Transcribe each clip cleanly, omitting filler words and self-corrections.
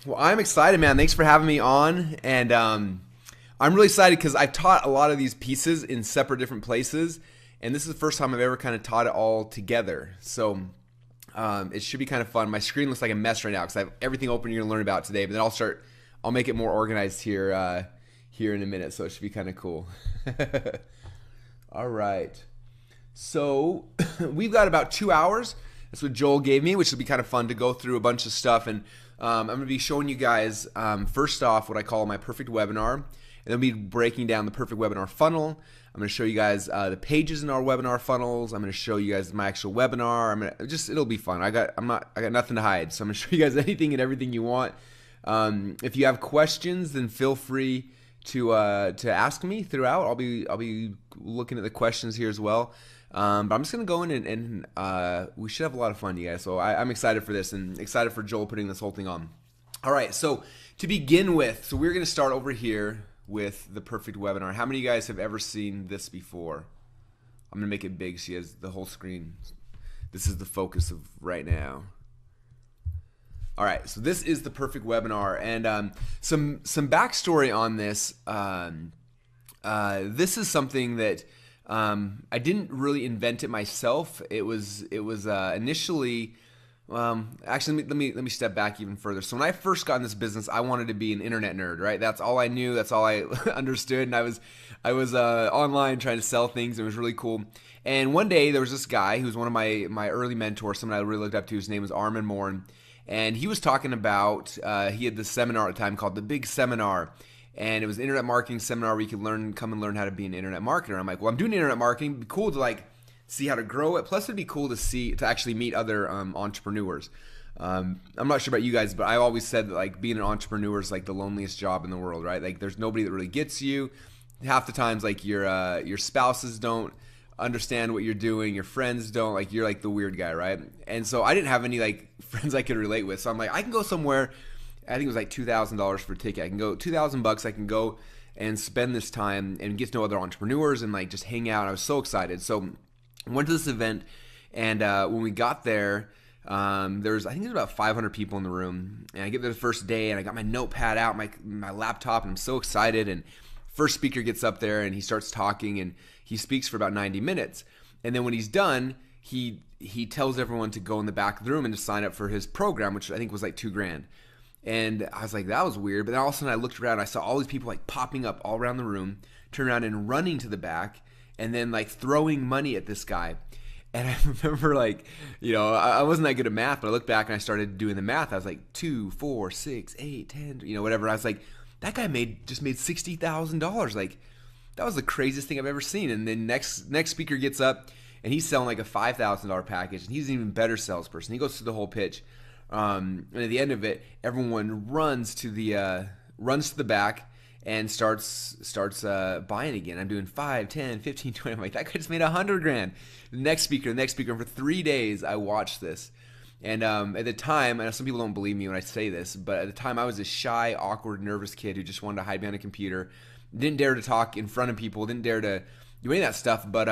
Well, I'm excited, man. Thanks for having me on. And I'm really excited because I've taught a lot of these pieces in separate different places. And this is the first time I've ever kind of taught it all together. So it should be kind of fun. My screen looks like a mess right now because I have everything open you're going to learn about today. But then I'll make it more organized here in a minute. So it should be kind of cool. All right. So we've got about 2 hours. That's what Joel gave me, which will be kind of fun to go through a bunch of stuff. And I'm going to be showing you guys, first off, what I call my perfect webinar. And then we'll be breaking down the perfect webinar funnel. I'm going to show you guys the pages in our webinar funnels. I'm going to show you guys my actual webinar. It'll be fun. I got nothing to hide. So I'm going to show you guys anything and everything you want. If you have questions, then feel free to ask me throughout. I'll be looking at the questions here as well. But I'm just gonna go in and we should have a lot of fun, you guys. So I'm excited for this and excited for Joel putting this whole thing on. All right, so to begin with, so we're gonna start over here with the perfect webinar. How many of you guys have ever seen this before? I'm gonna make it big so you guys the whole screen. This is the focus of right now. All right, so this is the perfect webinar, and some backstory on this. This is something that I didn't really invent it myself. It was initially. Actually, let me step back even further. So when I first got in this business, I wanted to be an internet nerd, right? That's all I knew. That's all I understood, and I was online trying to sell things. It was really cool. And one day there was this guy who was one of my early mentors, someone I really looked up to. His name was Armin Morin. And he was talking about, he had this seminar at the time called The Big Seminar. And it was an internet marketing seminar where you could come and learn how to be an internet marketer. I'm like, well, I'm doing internet marketing. It'd be cool to see how to grow it. Plus, it'd be cool to actually meet other entrepreneurs. I'm not sure about you guys, but I always said that being an entrepreneur is the loneliest job in the world, right? There's nobody that really gets you. Half the times, your spouses don't understand what you're doing, your friends don't, you're the weird guy, right? And so I didn't have any friends I could relate with. So I'm I can go somewhere. I think it was $2,000 for a ticket. I can go $2,000. I can go and spend this time and get to know other entrepreneurs and just hang out. And I was so excited. So I went to this event, and when we got there, there's about 500 people in the room. And I get there the first day, and I got my notepad out, my laptop, and I'm so excited. And first speaker gets up there, and he starts talking, and he speaks for about 90 minutes. And then when he's done, he tells everyone to go in the back of the room and to sign up for his program, which I think was $2,000. And I was like, that was weird. But then all of a sudden I looked around, I saw all these people popping up all around the room, turn around and running to the back, and then throwing money at this guy. And I remember I wasn't that good at math, but I looked back and I started doing the math. I was 2, 4, 6, 8, 10, whatever. I was that guy just made $60,000. That was the craziest thing I've ever seen. And then next speaker gets up, and he's selling a $5,000 package, and he's an even better salesperson. He goes through the whole pitch, and at the end of it, everyone runs to the back and starts buying again. I'm doing 5, 10, 15, 20. I'm that guy just made $100,000. The next speaker, and for 3 days I watched this. And at the time, and some people don't believe me when I say this, but at the time I was a shy, awkward, nervous kid who just wanted to hide behind a computer, didn't dare to talk in front of people, didn't dare to do any of that stuff. But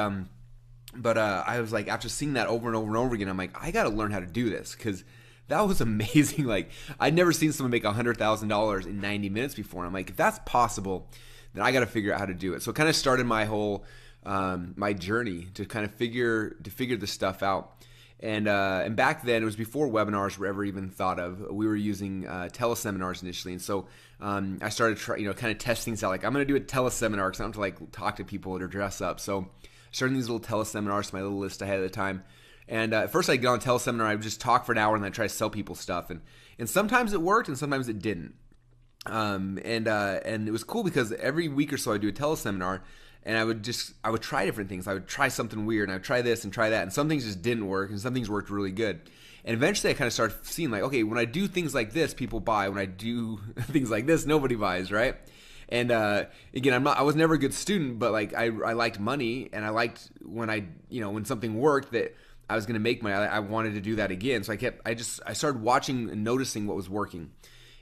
I was after seeing that over and over and over again, I'm I got to learn how to do this, because that was amazing. I'd never seen someone make $100,000 in 90 minutes before. And I'm if that's possible, then I got to figure out how to do it. So it kind of started my whole my journey to kind of figure this stuff out. And back then, it was before webinars were ever even thought of. We were using teleseminars initially, and so I started kind of testing things out. I'm going to do a teleseminar because I don't have to talk to people or dress up. So I started these little teleseminars to my little list I had at the time. And at first, I'd get on a teleseminar, I would just talk for an hour, and then I'd try to sell people stuff. And sometimes it worked, and sometimes it didn't. And it was cool because every week or so I'd do a teleseminar, and I would try different things. I would try something weird, and I would try this and try that, and some things just didn't work, and some things worked really good. And eventually I kind of started seeing okay, when I do things like this, people buy. When I do things like this, nobody buys, right? And again, I was never a good student, but I liked money, and I liked when something worked that I was going to make money. I wanted to do that again. So I started watching and noticing what was working.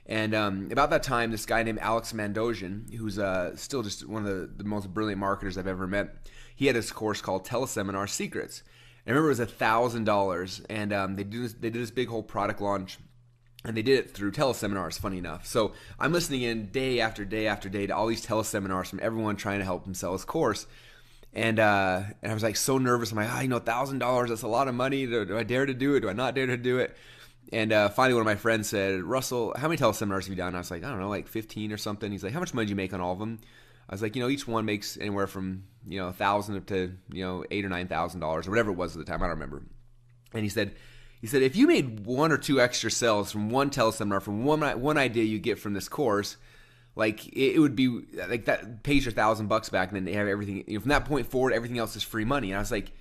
And about that time, this guy named Alex Mandossian, who's still just one of the most brilliant marketers I've ever met, he had this course called Teleseminar Secrets. And I remember it was $1,000, and they did this big whole product launch. And they did it through teleseminars, funny enough. So I'm listening in day after day after day to all these teleseminars from everyone trying to help him sell his course. And I was like so nervous. I'm like, $1,000, that's a lot of money. Do I dare to do it? Do I not dare to do it? And finally, one of my friends said, Russell, how many teleseminars have you done? I was like, I don't know, like 15 or something. He's like, how much money do you make on all of them? I was like, each one makes anywhere from, 1,000 to, $8,000 or $9,000 or whatever it was at the time. I don't remember. And he said, if you made one or two extra sales from one teleseminar, from one idea you get from this course, like it would be like that pays your $1,000 back, and then they have everything. From that point forward, everything else is free money. And I was like,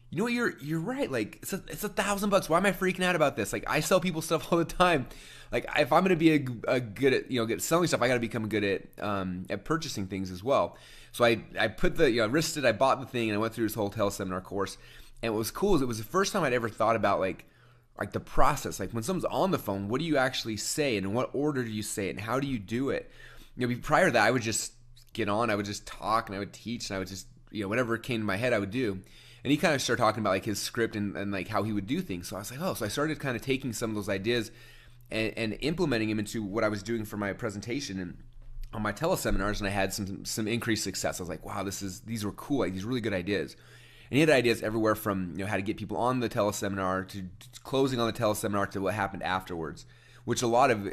you know what, you're right. Like it's $1,000. Why am I freaking out about this? Like I sell people stuff all the time. Like if I'm gonna be a good at good selling stuff, I got to become good at purchasing things as well. So I put the risked it. I bought the thing and I went through this whole teleseminar course. And what was cool is it was the first time I'd ever thought about like the process. Like when someone's on the phone, what do you actually say, and in what order do you say it, and how do you do it? Prior to that, I would just get on, I would just talk, and I would teach, and I would just whatever came to my head, I would do. And he kind of started talking about like his script and like how he would do things. So I was like, so I started kind of taking some of those ideas and implementing them into what I was doing for my presentation and on my teleseminars, and I had some increased success. I was like, wow, these were cool, like these really good ideas. And he had ideas everywhere from how to get people on the teleseminar to closing on the teleseminar to what happened afterwards, which a lot of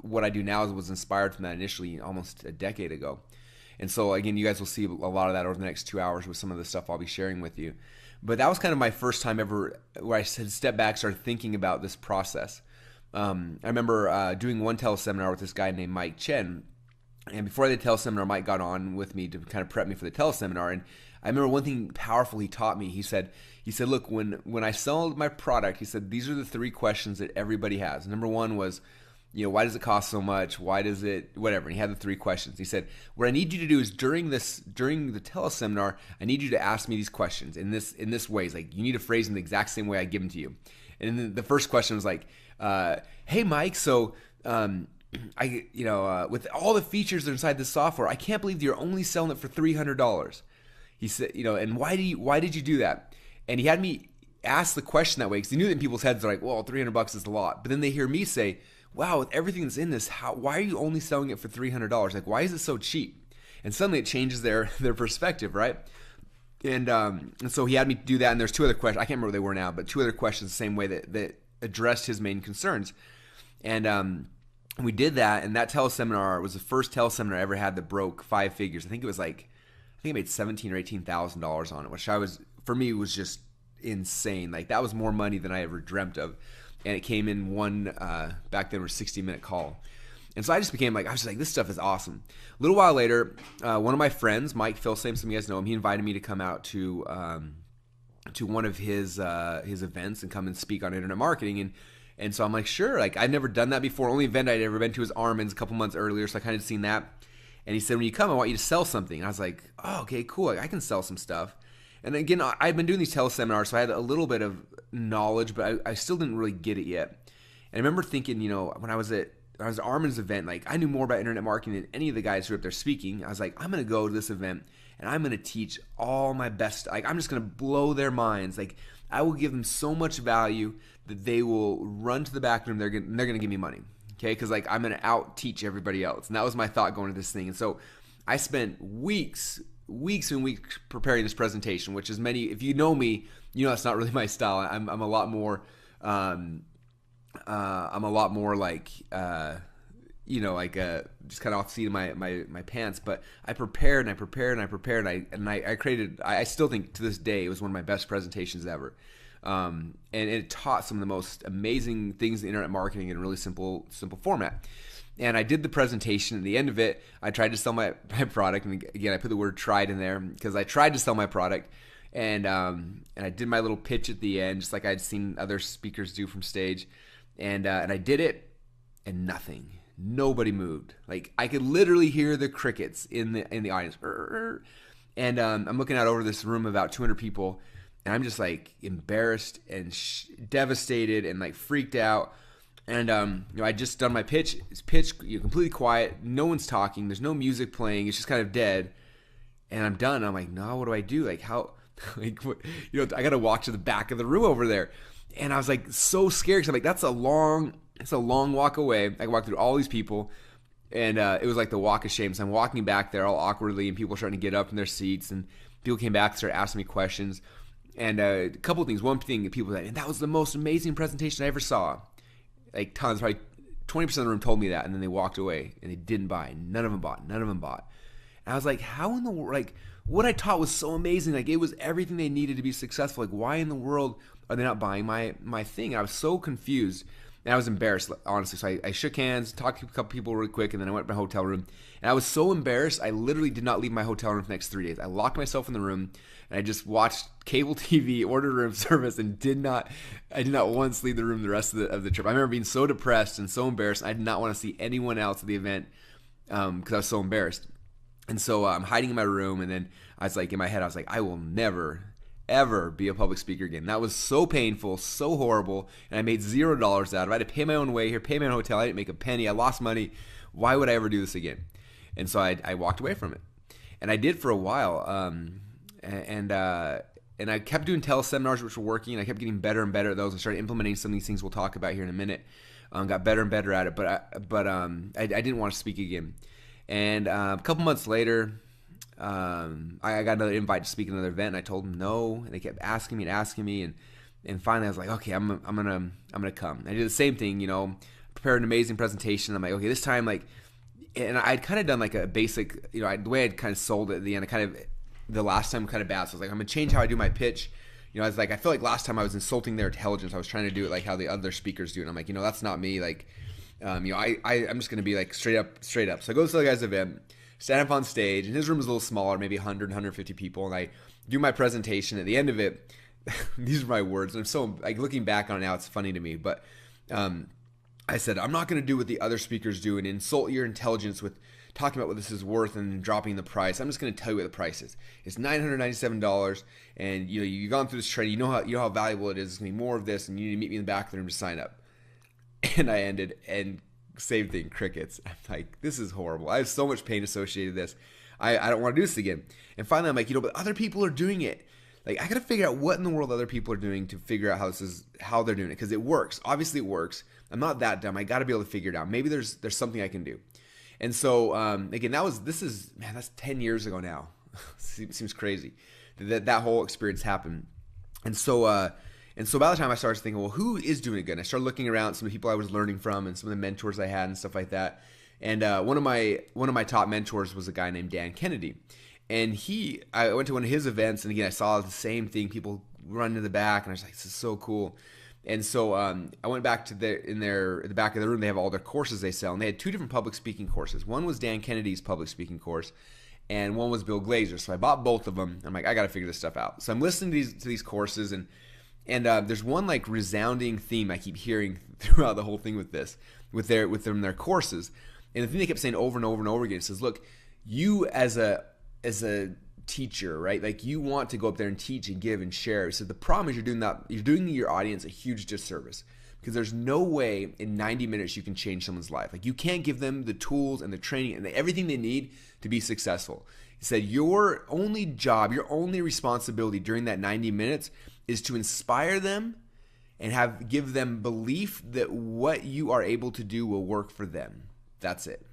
what I do now was inspired from that initially almost a decade ago. And so again, you guys will see a lot of that over the next 2 hours with some of the stuff I'll be sharing with you. But that was kind of my first time ever where I had stepped back, started thinking about this process. I remember doing one teleseminar with this guy named Mike Chen. And before the teleseminar, Mike got on with me to kind of prep me for the teleseminar. And I remember one thing powerful he taught me. He said, look, when I sell my product, he said, these are the 3 questions that everybody has. Number 1 was, why does it cost so much? Why does it, whatever. And he had the 3 questions. He said, what I need you to do is during the teleseminar, I need you to ask me these questions in this way. It's like, you need to phrase them the exact same way I give them to you. And then the first question was like, hey, Mike, so, with all the features that are inside this software, I can't believe you're only selling it for $300. He said, and why did you do that? And he had me ask the question that way because he knew that in people's heads they're like, well, $300 is a lot. But then they hear me say, wow, with everything that's in this, why are you only selling it for $300? Like, why is it so cheap? And suddenly it changes their perspective, right? And so he had me do that. And there's 2 other questions. I can't remember what they were now, but 2 other questions the same way that addressed his main concerns. And we did that. And that teleseminar was the first teleseminar I ever had that broke 5 figures. I think I made $17,000 or $18,000 on it, which for me was just insane. Like that was more money than I ever dreamt of. And it came in one, back then, was 60-minute call. And so I just became like, I was just like, this stuff is awesome. A little while later, one of my friends, Mike Philsame, some of you guys know him, he invited me to come out to one of his events and come and speak on internet marketing. And so I'm like, sure. Like I'd never done that before. Only event I'd ever been to was Armin's a couple months earlier. So I kind of seen that. And he said, when you come, I want you to sell something. And I was like, oh, okay, cool. Like, I can sell some stuff. And again, I'd been doing these teleseminars, so I had a little bit of knowledge, but I still didn't really get it yet. And I remember thinking, when I was at Armin's event, like I knew more about internet marketing than any of the guys who were up there speaking. I was like, I'm going to go to this event and I'm going to teach all my best. Like I'm just going to blow their minds. Like I will give them so much value that they will run to the back room. They're going to give me money. Okay, because like I'm gonna out teach everybody else, and that was my thought going to this thing. And so I spent weeks and weeks preparing this presentation, which is if you know me, that's not really my style. I'm a lot more like just kind of off the seat of my pants. But I prepared and I prepared and I prepared and I created. I still think to this day it was one of my best presentations ever. And it taught some of the most amazing things in internet marketing in a really simple format. And I did the presentation. At the end of it, I tried to sell my product. And again, I put the word tried in there because I tried to sell my product. And I did my little pitch at the end, just like I'd seen other speakers do from stage. And I did it, and nothing. Nobody moved. Like I could literally hear the crickets in the audience. And I'm looking out over this room of about 200 people. And I'm just like embarrassed and devastated and like freaked out. And I just done my pitch. It's completely quiet. No one's talking. There's no music playing. It's just kind of dead. And I'm done. I'm like, no, what do I do? Like how? Like what, I got to walk to the back of the room over there. And I was like so scared because I'm like, that's a long It's a long walk away. I walked through all these people, and it was like the walk of shame. So I'm walking back there all awkwardly, and people are starting to get up in their seats, and people came back and started asking me questions. And a couple of things. One thing, people said, and that was the most amazing presentation I ever saw. Like tons, probably 20% of the room told me that, and then they walked away and they didn't buy. None of them bought. None of them bought. And I was like, how in the world? Like, what I taught was so amazing. Like, it was everything they needed to be successful. Like, why in the world are they not buying my thing? I was so confused. And I was embarrassed, honestly. So I shook hands, talked to a couple people really quick, and then I went to my hotel room. And I was so embarrassed, I literally did not leave my hotel room for the next 3 days. I locked myself in the room, and I just watched cable TV, ordered room service, and I did not once leave the room the rest of the trip. I remember being so depressed and so embarrassed. I did not want to see anyone else at the event because I was so embarrassed. And so I'm hiding in my room, and then I was like, in my head, I was like, I will never ever be a public speaker again. That was so painful, so horrible, and I made $0 out of it. I had to pay my own way here, pay my own hotel. I didn't make a penny. I lost money. Why would I ever do this again? And so I walked away from it, and I did for a while. And I kept doing teleseminars, which were working, and I kept getting better and better at those. I started implementing some of these things we'll talk about here in a minute. Got better and better at it, but I didn't want to speak again. And a couple months later, I got another invite to speak at another event, and I told them no, and they kept asking me, and finally I was like, okay, I'm gonna come. I did the same thing, prepared an amazing presentation. I'm like, okay, this time, like, and I'd kind of done like a basic, the way I'd kind of sold it at the end, the last time kind of bad. So I was like, I'm gonna change how I do my pitch. I was like, I feel like last time I was insulting their intelligence. I was trying to do it like how the other speakers do it. And I'm like, that's not me. Like, I'm just gonna be like straight up. So I go to the guy's event, stand up on stage, and his room is a little smaller, maybe 100, 150 people, and I do my presentation. At the end of it, these are my words, and I'm so, like, looking back on it now, it's funny to me, but I said, I'm not going to do what the other speakers do and insult your intelligence with talking about what this is worth and dropping the price. I'm just going to tell you what the price is. It's $997, and you've gone through this training. You know how valuable it is. It's going to be more of this, and you need to meet me in the back of the room to sign up. And I ended, and same thing, crickets. I'm like, this is horrible. I have so much pain associated with this. I don't want to do this again. And finally, I'm like, but other people are doing it. Like, I got to figure out what in the world other people are doing to figure out how they're doing it, because it works. Obviously, it works. I'm not that dumb. I got to be able to figure it out. Maybe there's something I can do. And so, again, that's 10 years ago now. Seems crazy that whole experience happened. And so by the time I started thinking, well, who is doing it good? And I started looking around some of the people I was learning from and some of the mentors I had and stuff like that. And one of my top mentors was a guy named Dan Kennedy. And I went to one of his events, and again, I saw the same thing. People run to the back, and I was like, this is so cool. And so I went back to the back of the room. They have all their courses they sell, and they had two different public speaking courses. One was Dan Kennedy's public speaking course, and one was Bill Glazer. So I bought both of them. I'm like, I got to figure this stuff out. So I'm listening to these courses, and there's one like resounding theme I keep hearing throughout the whole thing with their courses. And the thing they kept saying over and over and over again says, look, you as a teacher, right? Like, you want to go up there and teach and give and share. So the problem is you're doing your audience a huge disservice, because there's no way in 90 minutes you can change someone's life. Like, you can't give them the tools and the training and everything they need to be successful. He said your only job, your only responsibility during that 90 minutes is to inspire them and give them belief that what you are able to do will work for them. That's it.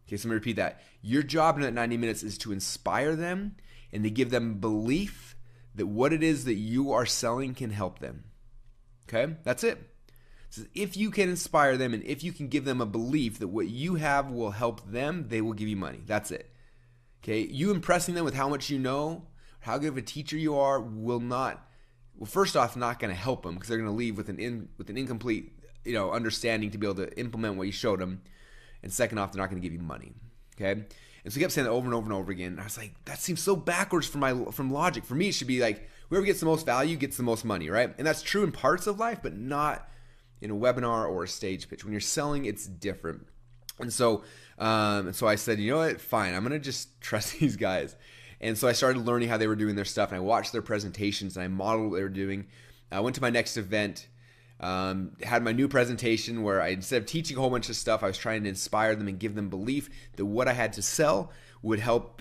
Okay, so let me repeat that. Your job in that 90 minutes is to inspire them and to give them belief that what it is that you are selling can help them. Okay, that's it. So if you can inspire them and if you can give them a belief that what you have will help them, they will give you money. That's it. Okay, you impressing them with how much you know, how good of a teacher you are first off, not going to help them, because they're going to leave with an incomplete, understanding to be able to implement what you showed them. And second off, they're not going to give you money. Okay? And so he kept saying that over and over and over again. And I was like, that seems so backwards from logic. For me, it should be like, whoever gets the most value gets the most money, right? And that's true in parts of life, but not in a webinar or a stage pitch. When you're selling, it's different. And so I said, you know what? Fine. I'm going to just trust these guys. And so I started learning how they were doing their stuff, and I watched their presentations, and I modeled what they were doing. I went to my next event, had my new presentation where instead of teaching a whole bunch of stuff, I was trying to inspire them and give them belief that what I had to sell could help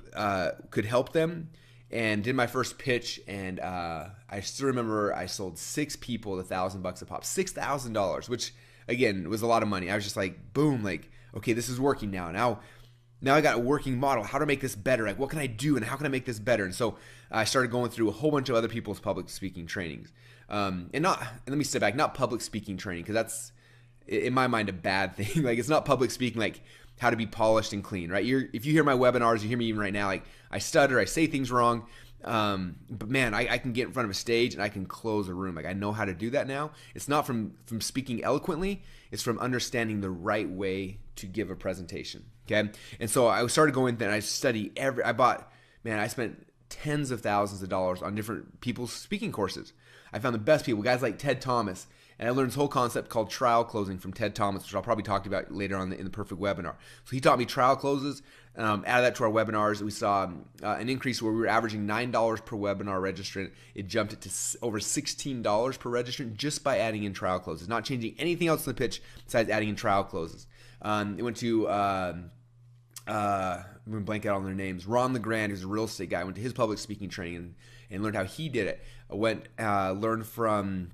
them, and did my first pitch. And I still remember I sold 6 people $1,000 a pop, $6,000, which again, it was a lot of money. I was just like, boom, like, okay, this is working now. Now I got a working model. How to make this better? Like, what can I do, and how can I make this better? And so I started going through a whole bunch of other people's public speaking trainings, and let me step back, not public speaking training, because that's in my mind a bad thing. Like, it's not public speaking like how to be polished and clean, right? If you hear my webinars, you hear me even right now, like I stutter, I say things wrong. But man, I can get in front of a stage and I can close a room. Like, I know how to do that now. It's not from speaking eloquently. It's from understanding the right way to give a presentation. Okay. And so I started going there and I I spent tens of thousands of dollars on different people's speaking courses. I found the best people, guys like Ted Thomas. And I learned this whole concept called trial closing from Ted Thomas, which I'll probably talk about later on in the Perfect Webinar. So he taught me trial closes. Added that to our webinars. We saw an increase where we were averaging $9 per webinar registrant. It jumped it to over $16 per registrant just by adding in trial closes, not changing anything else in the pitch besides adding in trial closes. It went to I'm going to blank out on their names. Ron LeGrand, who's a real estate guy, went to his public speaking training and learned how he did it. Learned from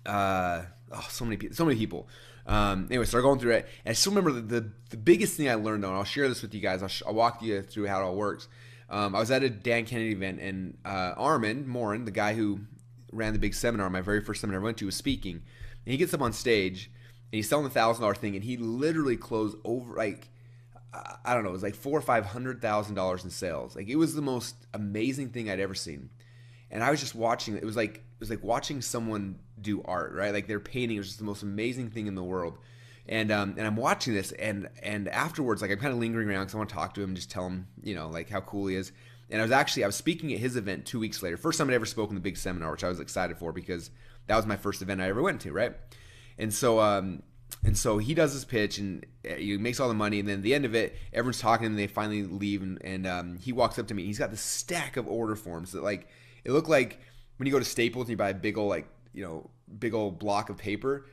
so many people. Anyway, started going through it, and I still remember the biggest thing I learned, though, and I'll share this with you guys. I'll walk you through how it all works. I was at a Dan Kennedy event, and Armin Morin, the guy who ran the big seminar, my very first seminar I went to, was speaking, and he gets up on stage, and he's selling the $1,000 thing, and he literally closed over, like, I don't know, it was like $400,000 or $500,000 in sales. Like, it was the most amazing thing I'd ever seen. And I was just watching it. It was like watching someone do art, right? Like, they're painting. It was just the most amazing thing in the world. And I'm watching this, and afterwards, like, I'm kind of lingering around because I want to talk to him, just tell him, like, how cool he is. And I was speaking at his event 2 weeks later. First time I'd ever spoken the big seminar, which I was excited for because that was my first event I ever went to, right? And so he does his pitch, and he makes all the money, and then at the end of it, everyone's talking, and they finally leave, and he walks up to me, and he's got this stack of order forms that, like, it looked like when you go to Staples and you buy a big old block of paper.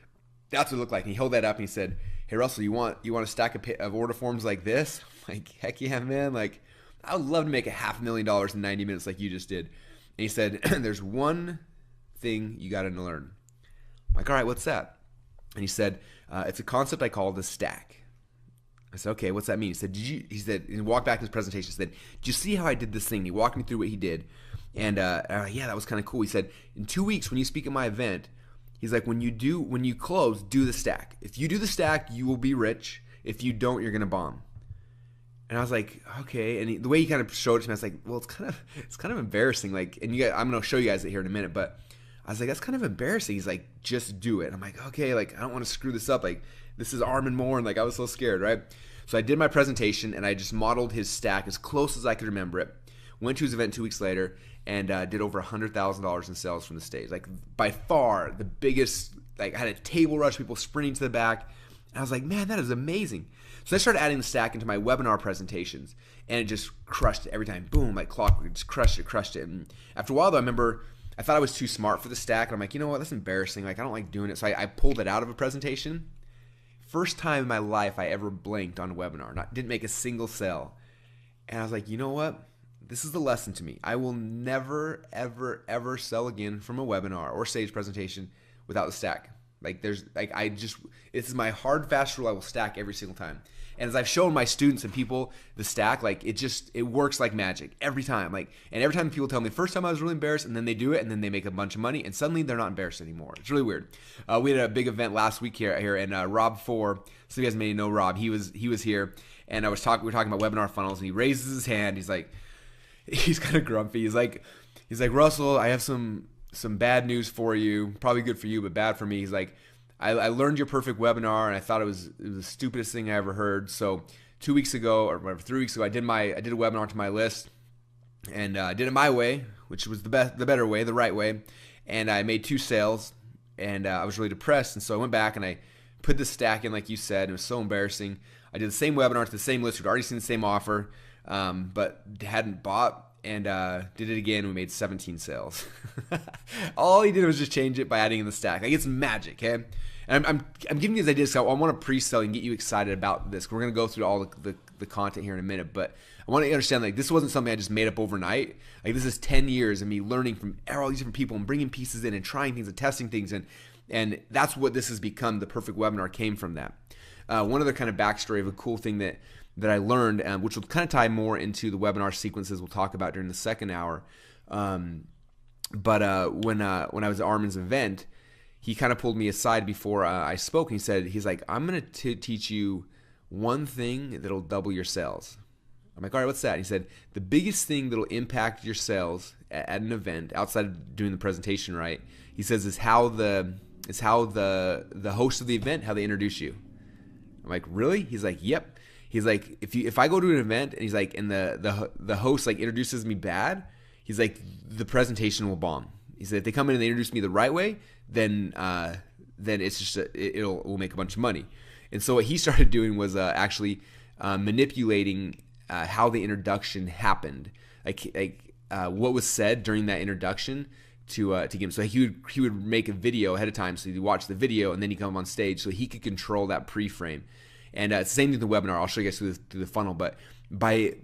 That's what it looked like. And he held that up and he said, "Hey Russell, you want a stack of order forms like this?" I'm like, heck yeah, man! Like, I would love to make $500,000 in 90 minutes like you just did. And he said, "There's one thing you got to learn." I'm like, all right, what's that? And he said, "It's a concept I call the stack." I said, "Okay, what's that mean?" He said, he walked back to his presentation. He said, "Did you see how I did this thing?" He walked me through what he did. And yeah, that was kind of cool. He said, "In 2 weeks, when you speak at my event," he's like, when you close, do the stack. If you do the stack, you will be rich. If you don't, you're going to bomb." And I was like, okay. And the way he kind of showed it to me, I was like, well, it's kind of embarrassing. Like, and I'm going to show you guys it here in a minute, but I was like, that's kind of embarrassing. He's like, just do it. And I'm like, okay, like, I don't want to screw this up. Like, this is Armin Moore. And like, I was so scared, right? So I did my presentation and I just modeled his stack as close as I could remember it. Went to his event 2 weeks later and did over $100,000 in sales from the stage. Like, by far the biggest. Like, I had a table rush, people sprinting to the back. And I was like, man, that is amazing. So I started adding the stack into my webinar presentations, and it just crushed it every time. Boom, like clockwork, it just crushed it. And after a while, though, I remember I thought I was too smart for the stack, and I'm like, you know what, that's embarrassing. Like, I don't like doing it. So I pulled it out of a presentation. First time in my life I ever blinked on a webinar. Didn't make a single sale. And I was like, you know what? This is the lesson to me. I will never, ever, ever sell again from a webinar or stage presentation without the stack. Like, this is my hard, fast rule. I will stack every single time. And as I've shown my students and people the stack, like, it works like magic every time. Like, and every time people tell me, first time I was really embarrassed, and then they do it, and then they make a bunch of money, and suddenly they're not embarrassed anymore. It's really weird. We had a big event last week here, and Rob Four, so you guys may know Rob. He was here, and we were talking about webinar funnels, and he raises his hand. He's kind of grumpy. He's like, Russell, I have some bad news for you. Probably good for you, but bad for me. He's like, I learned your perfect webinar, and I thought it was the stupidest thing I ever heard. So 2 weeks ago, or whatever, 3 weeks ago, I did a webinar to my list, and I did it my way, which was the better way, the right way. And I made 2 sales, and I was really depressed. And so I went back and I put the stack in, like you said. And it was so embarrassing. I did the same webinar to the same list who'd already seen the same offer, but hadn't bought. And did it again. We made 17 sales. All he did was just change it by adding in the stack. Like, it's magic, okay? And I'm giving you these ideas because I want to pre-sell and get you excited about this. We're going to go through all the content here in a minute, but I want to understand, like, this wasn't something I just made up overnight. Like, this is 10 years of me learning from all these different people and bringing pieces in and trying things and testing things. And And that's what this has become. The perfect webinar came from that. One other kind of backstory of a cool thing that I learned, which will kind of tie more into the webinar sequences we'll talk about during the second hour. But when I was at Armin's event, he kind of pulled me aside before I spoke, and he's like, I'm going to teach you one thing that'll double your sales. I'm like, all right, what's that? He said, the biggest thing that'll impact your sales at an event, outside of doing the presentation right, he says, is how the host of the event, how they introduce you. I'm like, really? He's like, yep. He's like, if I go to an event and he's like, and the host like introduces me bad, he's like, the presentation will bomb. He said, if they come in and they introduce me the right way, then it's just we'll make a bunch of money. And so what he started doing was actually manipulating how the introduction happened, like what was said during that introduction to get him. So he would make a video ahead of time, so he'd watch the video and then he'd come on stage, so he could control that pre-frame. And it's the same thing with the webinar. I'll show you guys through the funnel, but by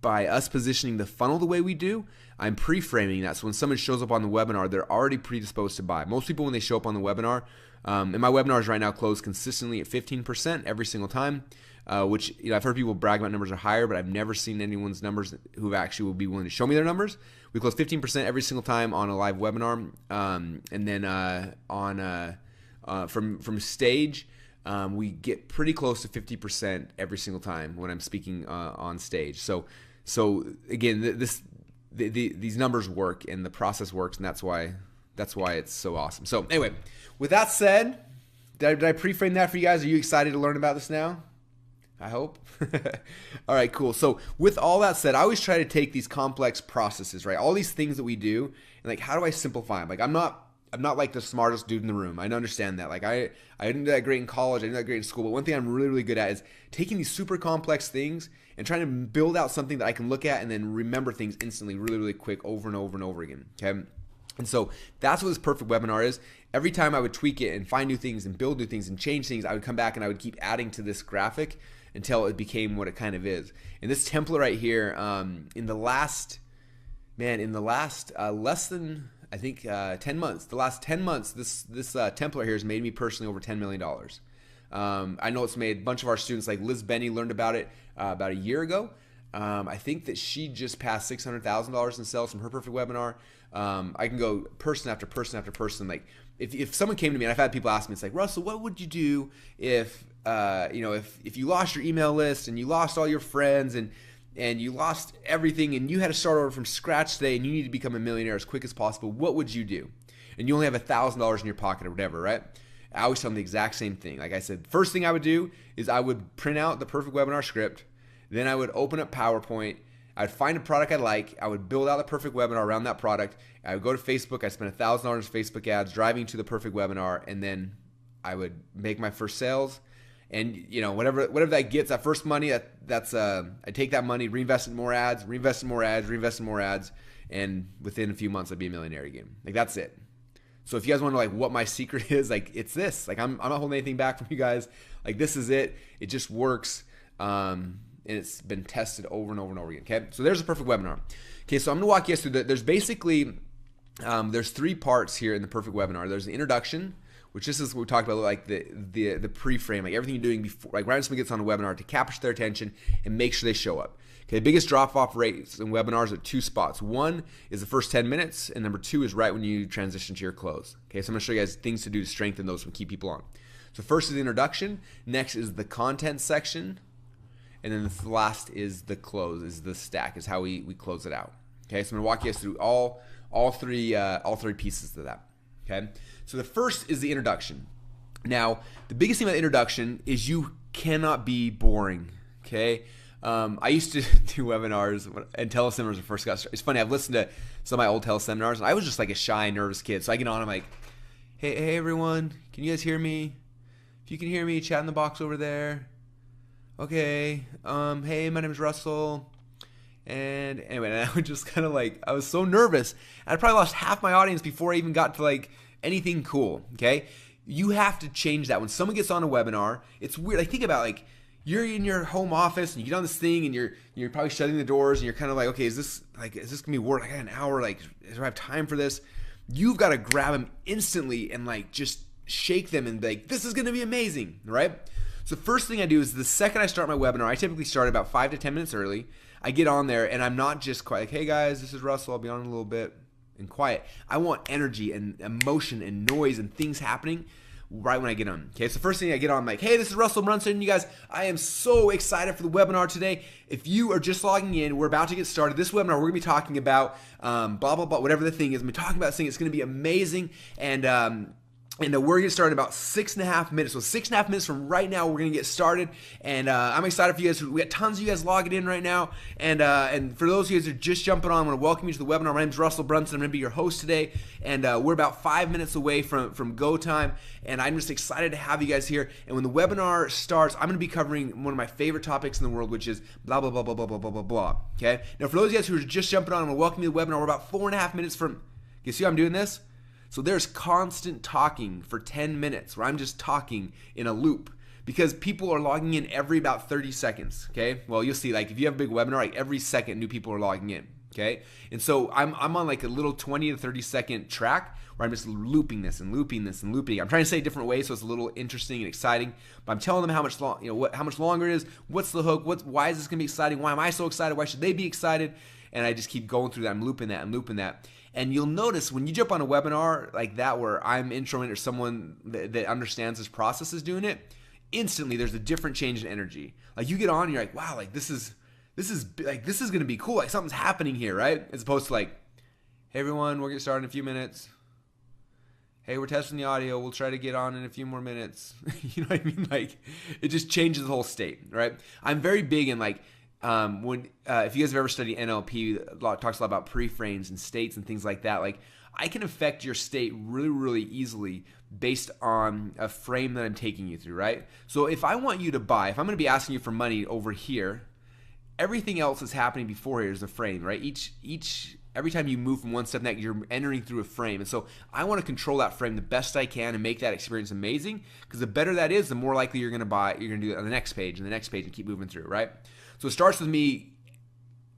us positioning the funnel the way we do, I'm pre-framing that. So when someone shows up on the webinar, they're already predisposed to buy. Most people, when they show up on the webinar, and my webinars right now close consistently at 15% every single time, which I've heard people brag about numbers are higher, but I've never seen anyone's numbers who actually will be willing to show me their numbers. We close 15% every single time on a live webinar, and then from stage, we get pretty close to 50% every single time when I'm speaking on stage. So again, these numbers work and the process works, and that's why it's so awesome. So anyway, with that said, did I pre-frame that for you guys? Are you excited to learn about this now? I hope. All right, cool. So with all that said, I always try to take these complex processes, right? All these things that we do, and like, how do I simplify them? Like, I'm not like the smartest dude in the room. I understand that. Like, I didn't do that great in college. I didn't do that great in school. But one thing I'm really, really good at is taking these super complex things and trying to build out something that I can look at and then remember things instantly, really, really quick, over and over and over again. Okay. And so that's what this perfect webinar is. Every time I would tweak it and find new things and build new things and change things, I would come back and I would keep adding to this graphic until it became what it kind of is. And this template right here, in the last less than, I think, 10 months, the last 10 months, this template here has made me personally over $10 million. I know it's made a bunch of our students, like Liz Benny learned about it about a year ago. I think that she just passed $600,000 in sales from her perfect webinar. I can go person after person after person. Like if someone came to me, and I've had people ask me, it's like, Russell, what would you do if you lost your email list and you lost all your friends and you lost everything and you had to start over from scratch today and you need to become a millionaire as quick as possible? What would you do? And you only have $1,000 in your pocket or whatever, right? I always tell them the exact same thing. Like I said, first thing I would do is I would print out the perfect webinar script. Then I would open up PowerPoint. I'd find a product I like. I would build out the perfect webinar around that product. I would go to Facebook. I spent $1,000 in Facebook ads driving to the perfect webinar, and then I would make my first sales. And whatever that gets, that first money, I take that money, reinvest in more ads, reinvest in more ads, reinvest in more ads, and within a few months I'd be a millionaire again. Like, that's it. So if you guys wonder like what my secret is, like, it's this. Like, I'm not holding anything back from you guys. Like, this is it. It just works. And it's been tested over and over and over again. Okay, so there's a perfect webinar. Okay, so I'm gonna walk you through that. There's basically there's three parts here in the perfect webinar. There's the introduction, which this is what we talked about, like the pre-frame, like everything you're doing before, like right when somebody gets on a webinar, to capture their attention and make sure they show up. Okay, the biggest drop-off rates in webinars are two spots. One is the first 10 minutes, and number two is right when you transition to your close. Okay, so I'm gonna show you guys things to do to strengthen those and keep people on. So first is the introduction. Next is the content section. And then the last is the close, is the stack, is how we close it out. Okay, so I'm gonna walk you guys through all three pieces of that. Okay, so the first is the introduction. Now, the biggest thing about the introduction is you cannot be boring. Okay, I used to do webinars and teleseminars when I first got started. It's funny, I've listened to some of my old teleseminars, and I was just like a shy, nervous kid. So I get on, I'm like, hey everyone, can you guys hear me? If you can hear me, chat in the box over there. Okay, hey, my name is Russell, and anyway, and I would just kind of like, I was so nervous, and I probably lost half my audience before I even got to like anything cool. Okay, you have to change that. When someone gets on a webinar, it's weird. Like, think about, like, you're in your home office and you get on this thing and you're probably shutting the doors and you're kind of like, okay, is this gonna be worth? I got an hour. Like, do I have time for this? You've got to grab them instantly and like just shake them and be like, this is going to be amazing, right? So the first thing I do is the second I start my webinar, I typically start about 5 to 10 minutes early. I get on there and I'm not just quiet, like, hey guys, this is Russell, I'll be on in a little bit, and quiet. I want energy and emotion and noise and things happening right when I get on. Okay, so first thing I get on, I'm like, hey, this is Russell Brunson. You guys, I am so excited for the webinar today. If you are just logging in, we're about to get started. This webinar, we're gonna be talking about blah, blah, blah, whatever the thing is. I'm talking about this thing. It's gonna be amazing. And we're going to start in about 6.5 minutes. So 6.5 minutes from right now, we're going to get started. And I'm excited for you guys. We got tons of you guys logging in right now. And for those of you guys who are just jumping on, I want to welcome you to the webinar. My name is Russell Brunson. I'm going to be your host today. And we're about 5 minutes away from go time. And I'm just excited to have you guys here. And when the webinar starts, I'm going to be covering one of my favorite topics in the world, which is blah, blah, blah, blah, blah, blah, blah, blah, blah. Okay? Now, for those of you guys who are just jumping on, I want to welcome you to the webinar. We're about 4.5 minutes from, you see how I'm doing this? So there's constant talking for 10 minutes where I'm just talking in a loop because people are logging in every about 30 seconds, okay? Well, you'll see, like if you have a big webinar, like every second new people are logging in, okay? And so I'm on like a little 20 to 30 second track where I'm just looping this and looping this and looping. I'm trying to say different ways so it's a little interesting and exciting, but I'm telling them how much how much longer it is, what's the hook, why is this gonna be exciting, why am I so excited, why should they be excited? And I just keep going through that. I'm looping that. And you'll notice when you jump on a webinar like that where I'm introing or someone that understands this process is doing it, instantly there's a different change in energy. Like you get on and you're like, wow, like this is gonna be cool. Like something's happening here, right? As opposed to like, hey everyone, we'll get started in a few minutes. Hey, we're testing the audio. We'll try to get on in a few more minutes. You know what I mean? Like it just changes the whole state, right? I'm very big in like, if you guys have ever studied NLP, talks a lot about pre-frames and states and things like that. Like I can affect your state really, really easily based on a frame that I'm taking you through, right? So if I want you to buy, if I'm going to be asking you for money over here, everything else that's happening before here is a frame, right? Every time you move from one step next, you're entering through a frame. And so I want to control that frame the best I can and make that experience amazing, because the better that is, the more likely you're going to do it on the next page and the next page and keep moving through, right? So it starts with me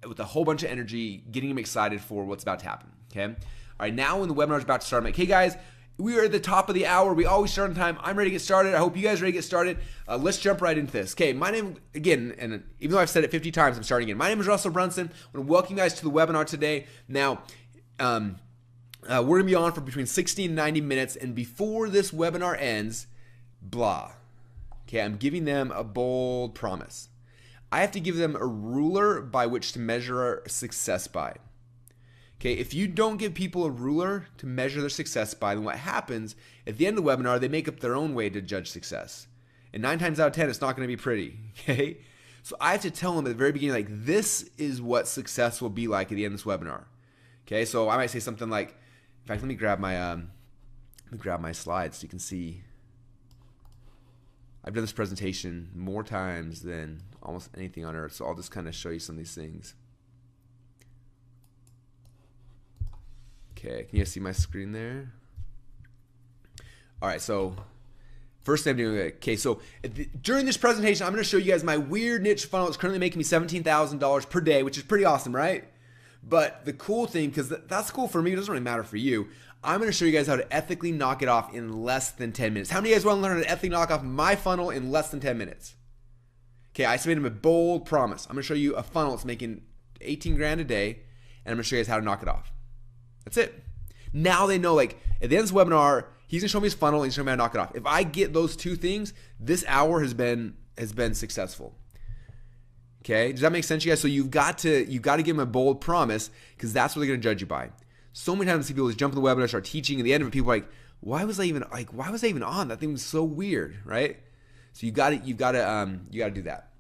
with a whole bunch of energy, getting them excited for what's about to happen, okay? All right, now when the webinar is about to start, I'm like, hey guys, we are at the top of the hour. We always start on time. I'm ready to get started. I hope you guys are ready to get started. Let's jump right into this. Okay, my name, again, and even though I've said it 50 times, I'm starting again. My name is Russell Brunson. I want to welcome you guys to the webinar today. Now, we're going to be on for between 60 and 90 minutes, and before this webinar ends, blah. Okay, I'm giving them a bold promise. I have to give them a ruler by which to measure success by. Okay, if you don't give people a ruler to measure their success by, then what happens at the end of the webinar, they make up their own way to judge success. And 9 times out of 10, it's not going to be pretty, okay? So I have to tell them at the very beginning, like, this is what success will be like at the end of this webinar. Okay, so I might say something like, in fact, let me grab my slides so you can see. I've done this presentation more times than almost anything on earth, so I'll just kind of show you some of these things. Okay, can you guys see my screen there? All right, so first thing I'm doing, okay, so during this presentation, I'm going to show you guys my weird niche funnel. It's currently making me $17,000 per day, which is pretty awesome, right? But the cool thing, because that's cool for me, it doesn't really matter for you, I'm going to show you guys how to ethically knock it off in less than 10 minutes. How many of you guys want to learn how to ethically knock off my funnel in less than 10 minutes? Okay, I made them a bold promise. I'm going to show you a funnel that's making 18 grand a day, and I'm going to show you guys how to knock it off. That's it. Now they know, like, at the end of this webinar, he's going to show me his funnel, and he's going to show me how to knock it off. If I get those two things, this hour has been successful. Okay, does that make sense, you guys? So you've got to give them a bold promise, because that's what they're going to judge you by. So many times I see people just jump in the webinar, start teaching, and at the end of it, people are like, why was I even on? That thing was so weird, right? So you got to do that.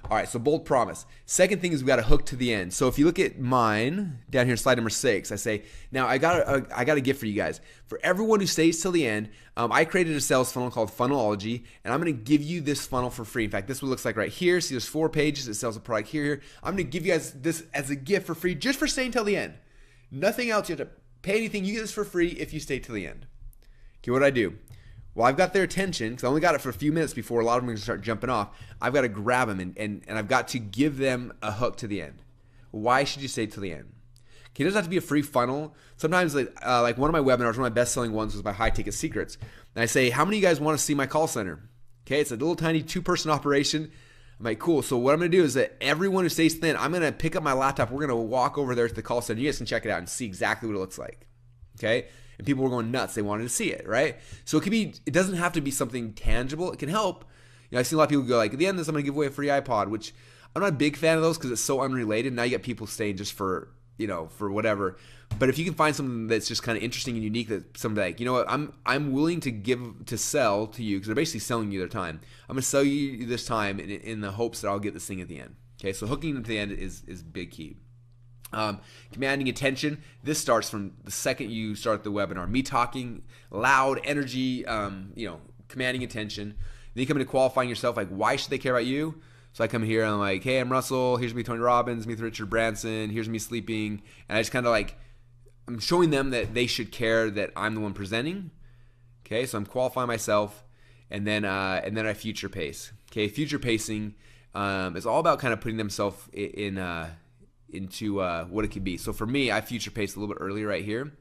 All right, so bold promise. Second thing is we got a hook to the end. So if you look at mine down here, slide number 6, I say, now I got a gift for you guys. For everyone who stays till the end, I created a sales funnel called Funnelology, and I'm going to give you this funnel for free. In fact, this is what it looks like right here. See, there's 4 pages. It sells a product here. I'm going to give you guys this as a gift for free, just for staying till the end. Nothing else. You have to pay anything. You get this for free if you stay till the end. Okay, what do I do? Well, I've got their attention, because I only got it for a few minutes before a lot of them are going to start jumping off. I've got to grab them, and I've got to give them a hook to the end. Why should you stay till the end? Okay, it doesn't have to be a free funnel. Sometimes, like one of my webinars, one of my best-selling ones was my high ticket secrets. And I say, how many of you guys want to see my call center? Okay, it's a little tiny 2-person operation. I'm like, cool. So what I'm going to do is that everyone who stays thin, I'm going to pick up my laptop. We're going to walk over there to the call center. You guys can check it out and see exactly what it looks like. Okay, and people were going nuts. They wanted to see it, right? So it doesn't have to be something tangible. It can help. I've seen a lot of people go like, at the end of this, I'm going to give away a free iPod, which I'm not a big fan of those because it's so unrelated. Now you get people staying just for whatever. But if you can find something that's just kind of interesting and unique, that something like, you know what, I'm willing to sell to you, because they're basically selling you their time. I'm going to sell you this time in the hopes that I'll get this thing at the end. Okay, so hooking them to the end is big key. Commanding attention. This starts from the second you start the webinar. Me talking loud, energy, commanding attention. Then you come into qualifying yourself, like, why should they care about you? So I come here and I'm like, hey, I'm Russell. Here's me, Tony Robbins. Me, Richard Branson. Here's me sleeping. And I just kind of like, I'm showing them that they should care that I'm the one presenting. Okay, so I'm qualifying myself, and then I future pace. Okay, future pacing is all about kind of putting themselves into what it could be. So for me, I future pace a little bit earlier right here.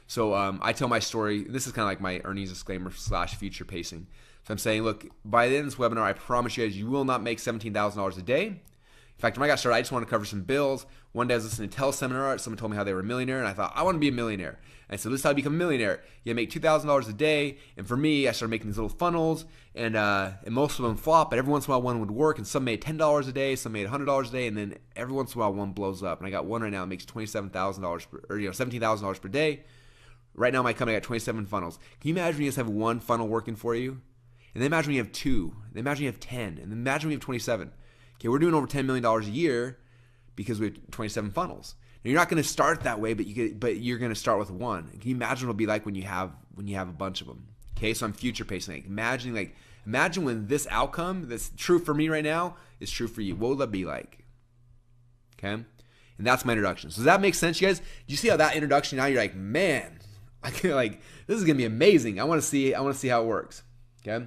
So I tell my story. This is kind of like my earnings disclaimer / future pacing. So I'm saying, look, by the end of this webinar, I promise you guys, you will not make $17,000 a day. In fact, when I got started, I just wanted to cover some bills. One day I was listening to a teleseminar. Someone told me how they were a millionaire, and I thought, I want to be a millionaire. And I said, this is how you become a millionaire. You make $2,000 a day. And for me, I started making these little funnels, and most of them flop, but every once in a while one would work, and some made $10 a day, some made $100 a day, and then every once in a while one blows up. And I got one right now that makes $27,000 $17,000 per day. Right now my company got 27 funnels. Can you imagine when you just have one funnel working for you? And then imagine when you have 2. Then imagine you have 10. And then imagine when you have 27. Okay, we're doing over $10 million a year because we have 27 funnels. Now, you're not going to start that way, but you're going to start with one. Can you imagine what it'll be like when you have a bunch of them? Okay, so I'm future pacing. Imagine when this outcome that's true for me right now is true for you. What will that be like? Okay, and that's my introduction. So does that make sense, you guys? Do you see how that introduction? Now you're like, man, this is gonna be amazing. I want to see how it works. Okay.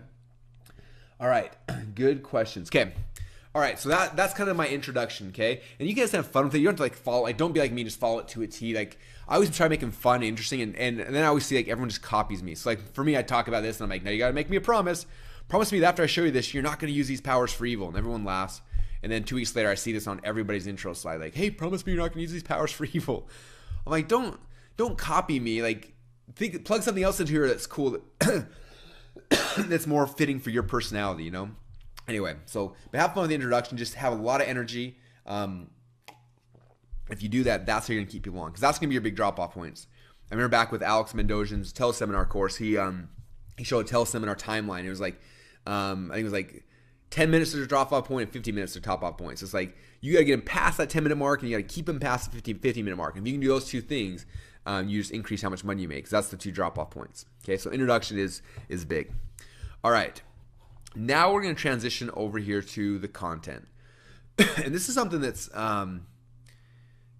All right, good questions. Okay. All right, so that's kind of my introduction, okay? And you guys have fun with it. You don't have to like follow, like don't be like me, just follow it to a T. Like I always try to make them fun and interesting, and then I always see like everyone just copies me. So like for me, I talk about this and I'm like, now you gotta make me a promise. Promise me that after I show you this, you're not gonna use these powers for evil. And everyone laughs. And then 2 weeks later, I see this on everybody's intro slide, like, hey, promise me you're not gonna use these powers for evil. I'm like, don't copy me. Like plug something else into here that's cool, that's more fitting for your personality, you know? Anyway, so but have fun with the introduction. Just have a lot of energy. If you do that, that's how you're gonna keep people on, because that's gonna be your big drop-off points. I remember back with Alex Mendoza's teleseminar course, he showed a teleseminar timeline. It was like I think it was like 10 minutes to drop-off point and 15 minutes to top-off point. So it's like you gotta get them past that 10-minute mark, and you gotta keep them past the 15-minute mark. And if you can do those two things, you just increase how much money you make, because that's the 2 drop-off points. Okay, so introduction is big. All right. Now we're going to transition over here to the content. And this is something that's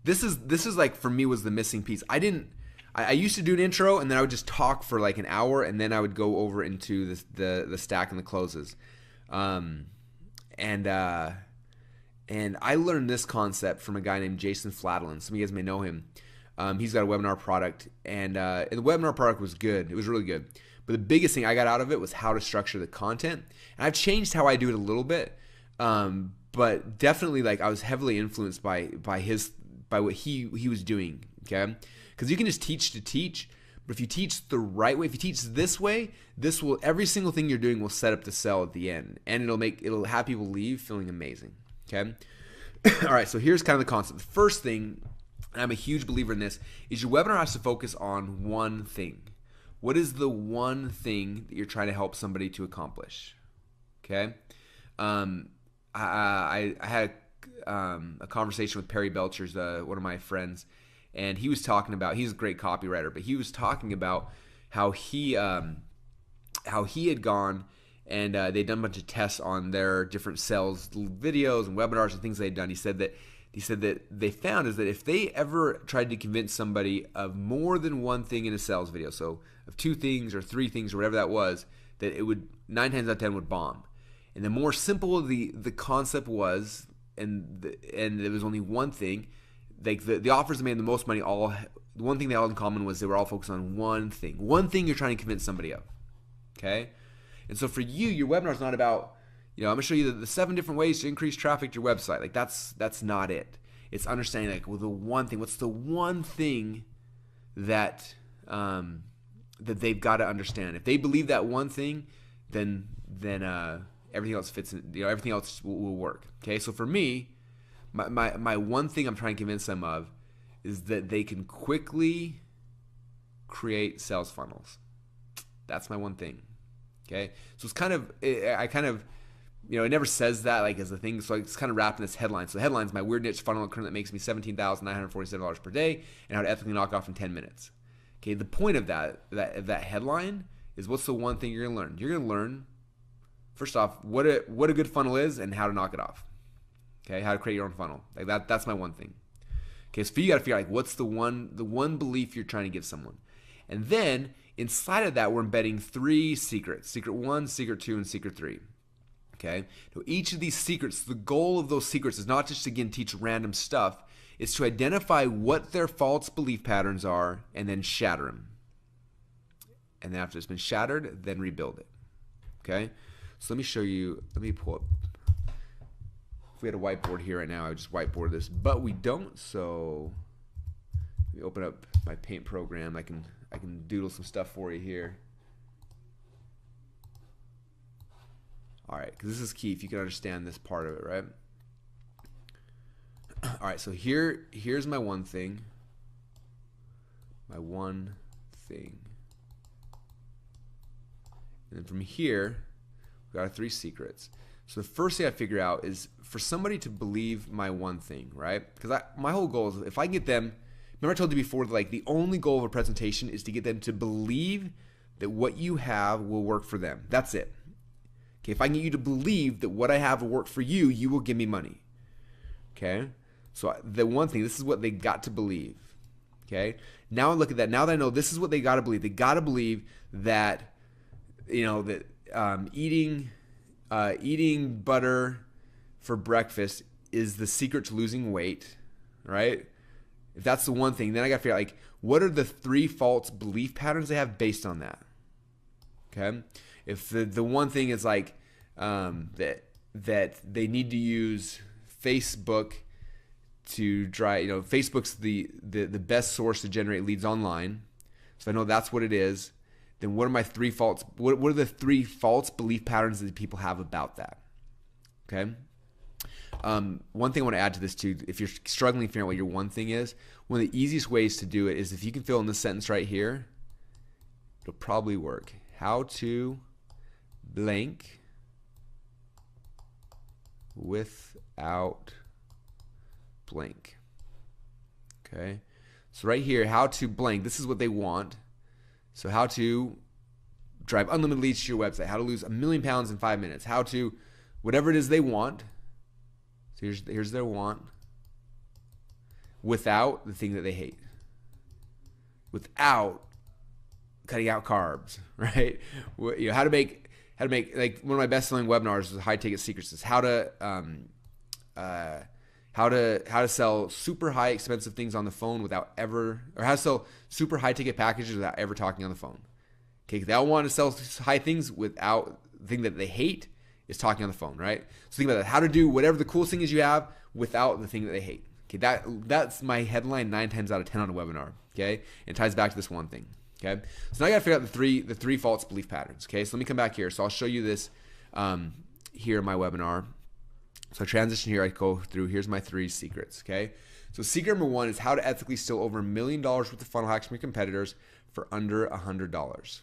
this is like, for me, was the missing piece. I used to do an intro, and then I would just talk for like an hour, and then I would go over into the stack and the closes. And I learned this concept from a guy named Jason Fladlien. Some of you guys may know him. He's got a webinar product, and the webinar product was good. It was really good. But the biggest thing I got out of it was how to structure the content. And I've changed how I do it a little bit. But definitely, like, I was heavily influenced by what he was doing, okay? Because you can just teach to teach, but if you teach the right way, if you teach this way, every single thing you're doing will set up to sell at the end, and it'll have people leave feeling amazing, okay? All right, so here's kind of the concept. The first thing, and I'm a huge believer in this, is your webinar has to focus on one thing. What is the one thing that you're trying to help somebody to accomplish? Okay, I had a conversation with Perry Belcher's, one of my friends, and he was talking about, he's a great copywriter, but he was talking about how he had gone and they'd done a bunch of tests on their different sales videos and webinars and things they'd done. He said that they found is that if they ever tried to convince somebody of more than one thing in a sales video, so of 2 things or 3 things or whatever that was, that it would 9 times out of 10 would bomb. And the more simple the concept was, and it was only one thing, like the offers that made the most money, all the one thing they all had in common was they were all focused on one thing you're trying to convince somebody of. Okay, and so for you, your webinar is not about, I'm gonna show you the 7 different ways to increase traffic to your website. Like that's not it. It's understanding like, well, the one thing. What's the one thing that that they've got to understand? If they believe that one thing, then everything else fits in. Everything else will work. Okay, so for me, my one thing I'm trying to convince them of is that they can quickly create sales funnels. That's my one thing. Okay, so it's kind of, it never says that like as a thing, so it's kind of wrapped in this headline. So the headline is my weird niche funnel that makes me $17,947 per day and how to ethically knock off in 10 minutes. Okay, the point of that headline is, what's the one thing you're gonna learn? You're gonna learn, first off, what a good funnel is and how to knock it off. Okay, how to create your own funnel. Like that's my one thing. Okay, so you gotta figure out like what's the one belief you're trying to give someone. And then inside of that, we're embedding 3 secrets. Secret 1, secret 2, and secret 3. Okay, so each of these secrets, the goal of those secrets is not just to, again, teach random stuff. It's to identify what their false belief patterns are and then shatter them. And then after it's been shattered, then rebuild it. Okay, so let me show you. Let me pull up. If we had a whiteboard here right now, I would just whiteboard this, but we don't. So let me open up my Paint program. I can doodle some stuff for you here. All right, because this is key if you can understand this part of it, right? All right, so here's my one thing. My one thing. And then from here, we got our 3 secrets. So the first thing I figure out is for somebody to believe my one thing, right? Because my whole goal is if I can get them, remember I told you before that like the only goal of a presentation is to get them to believe that what you have will work for them. That's it. Okay, if I can get you to believe that what I have will work for you, you will give me money. Okay, so the one thing, this is what they got to believe. Okay, now I look at that. Now that I know this is what they got to believe, they got to believe that, that eating butter for breakfast is the secret to losing weight, right? If that's the one thing, then I got to figure out like what are the 3 false belief patterns they have based on that. Okay. If the one thing is like that they need to use Facebook to drive, Facebook's the best source to generate leads online. So I know that's what it is. Then what are my 3 false? What are the 3 false belief patterns that people have about that? Okay. One thing I want to add to this too, if you're struggling figuring out what your one thing is, one of the easiest ways to do it is if you can fill in this sentence right here, it'll probably work. How to blank without blank. Okay, so right here, how to blank, this is what they want. So how to drive unlimited leads to your website, how to lose 1 million pounds in 5 minutes, how to whatever it is they want. So here's their want without the thing that they hate, without cutting out carbs, right? How to make like one of my best-selling webinars is High Ticket Secrets. Is how to sell super high expensive things on the phone without ever, or how to sell super high ticket packages without ever talking on the phone. Okay, they all want to sell high things without the thing that they hate is talking on the phone, right? So think about that. How to do whatever the coolest thing is you have without the thing that they hate. Okay, that's my headline 9 times out of 10 on a webinar. Okay, and it ties back to this one thing. Okay, so now I got to figure out the three false belief patterns. Okay, so let me come back here. So I'll show you this here in my webinar. So transition here, I go through. Here's my 3 secrets. Okay, so secret number 1 is how to ethically steal over $1 million worth of funnel hacks from your competitors for under $100.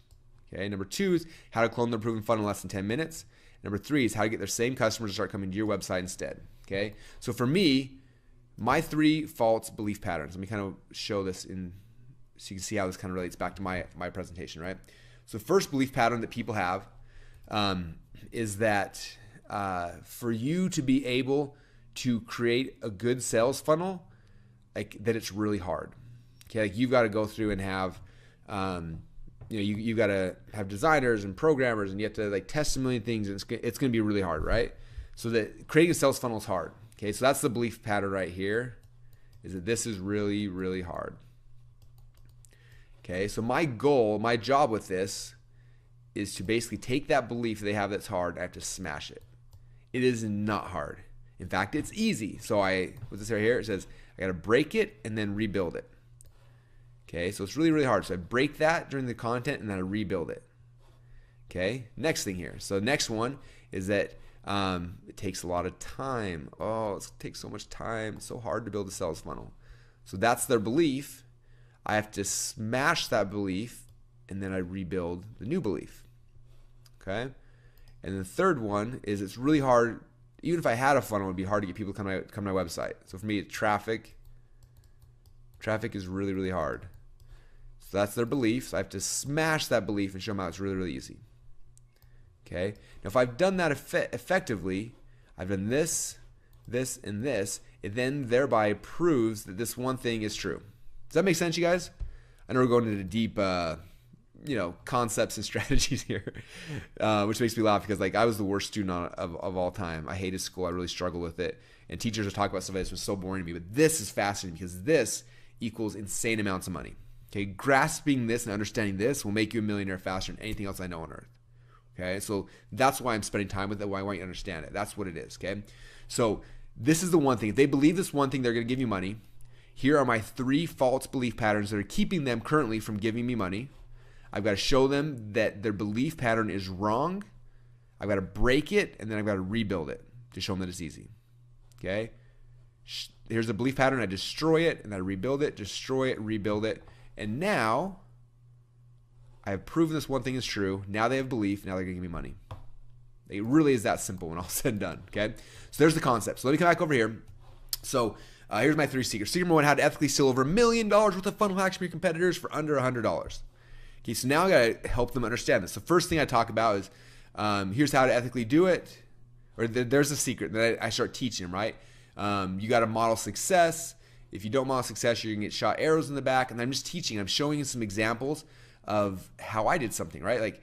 Okay, number 2 is how to clone their proven funnel in less than 10 minutes. Number 3 is how to get their same customers to start coming to your website instead. Okay, so for me, my 3 false belief patterns. Let me kind of show this in. So you can see how this kind of relates back to my presentation, right? So the first belief pattern that people have is that for you to be able to create a good sales funnel, like that it's really hard. Okay, like you've got to go through and have, you've got to have designers and programmers, and you have to like test a million things, and it's going to be really hard, right? So that creating a sales funnel is hard. Okay, so that's the belief pattern right here. is that this is really, really hard. Okay, so my goal, my job with this is to basically take that belief they have that's hard, I have to smash it. It is not hard. In fact, it's easy. So what's this right here? It says I got to break it and then rebuild it. Okay, so it's really, really hard. So I break that during the content and then I rebuild it. Okay, next thing here. So next one is that it takes a lot of time. Oh, it takes so much time. It's so hard to build a sales funnel. So that's their belief. I have to smash that belief and then I rebuild the new belief. Okay, and the third one is it's really hard. Even if I had a funnel, it would be hard to get people to come to my website. So for me, traffic is really, really hard. So that's their belief. So I have to smash that belief and show them how it's really, really easy. Okay. Now, if I've done that effectively, I've done this, this, and this, it then thereby proves that this one thing is true. Does that make sense, you guys? I know we're going into deep, concepts and strategies here, which makes me laugh because I was the worst student of all time. I hated school. I really struggled with it. And teachers would talk about stuff like this was so boring to me. But this is fascinating because this equals insane amounts of money. Okay, grasping this and understanding this will make you a millionaire faster than anything else I know on earth. Okay, so that's why I'm spending time with it, why I want you to understand it. That's what it is, okay? So this is the one thing. If they believe this one thing, they're going to give you money. Here are my 3 false belief patterns that are keeping them currently from giving me money. I've got to show them that their belief pattern is wrong. I've got to break it, and then I've got to rebuild it to show them that it's easy, okay? Here's the belief pattern. I destroy it, and then I rebuild it, destroy it, rebuild it. And now I have proven this one thing is true. Now they have belief. Now they're going to give me money. It really is that simple when all said and done. Okay. So there's the concept. So let me come back over here. So here's my 3 secrets. Secret number 1, how to ethically steal over $1 million worth of funnel hacks from your competitors for under $100. Okay. So now I got to help them understand this. The first thing I talk about is here's how to ethically do it. Or there's a secret that I start teaching them, right? You got to model success. If you don't model success, you're going to get shot arrows in the back. And I'm just teaching. I'm showing you some examples of how I did something, right?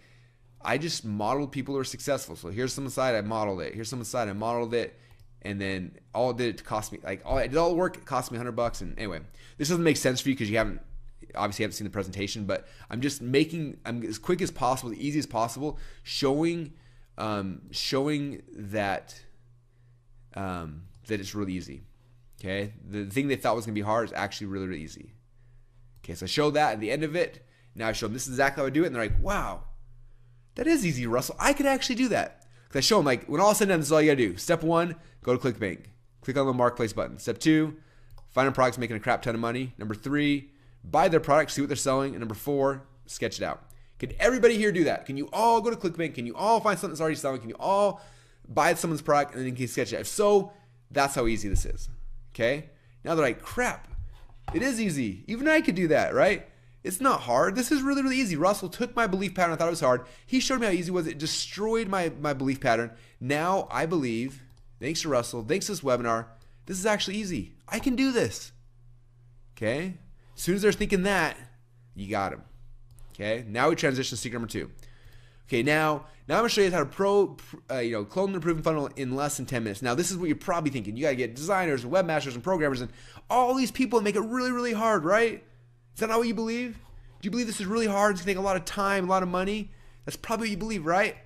I just modeled people who are successful. So here's some side, I modeled it. Here's some side, I modeled it. And then all it did to cost me, I did all the work, it cost me $100. And anyway, this doesn't make sense for you because you obviously haven't seen the presentation, but I'm just I'm as quick as possible, the easy as possible, showing that it's really easy. Okay, the thing they thought was gonna be hard is actually really, really easy. Okay, so I showed that at the end of it. Now I show them this is exactly how I do it, and they're like, "Wow, that is easy, Russell. I could actually do that." Because I show them when all is said and done, this is all you gotta do. Step 1, go to ClickBank, click on the Marketplace button. Step 2, find a product making a crap ton of money. Number 3, buy their product, see what they're selling, and number 4, sketch it out. Can everybody here do that? Can you all go to ClickBank? Can you all find something that's already selling? Can you all buy someone's product and then you can sketch it out? If so, that's how easy this is. Okay? Now they're like, crap, it is easy. Even I could do that, right? It's not hard. This is really, really easy. Russell took my belief pattern. I thought it was hard. He showed me how easy it was. It destroyed my belief pattern. Now I believe, thanks to Russell, thanks to this webinar, this is actually easy. I can do this. Okay? As soon as they're thinking that, you got them. Okay? Now we transition to secret number 2. Okay, now I'm going to show you how to clone the proven funnel in less than 10 minutes. Now, this is what you're probably thinking. You got to get designers, and webmasters, and programmers, and all these people and make it really, really hard, right? Is that not what you believe? Do you believe this is really hard? It's going to take a lot of time, a lot of money? That's probably what you believe, right?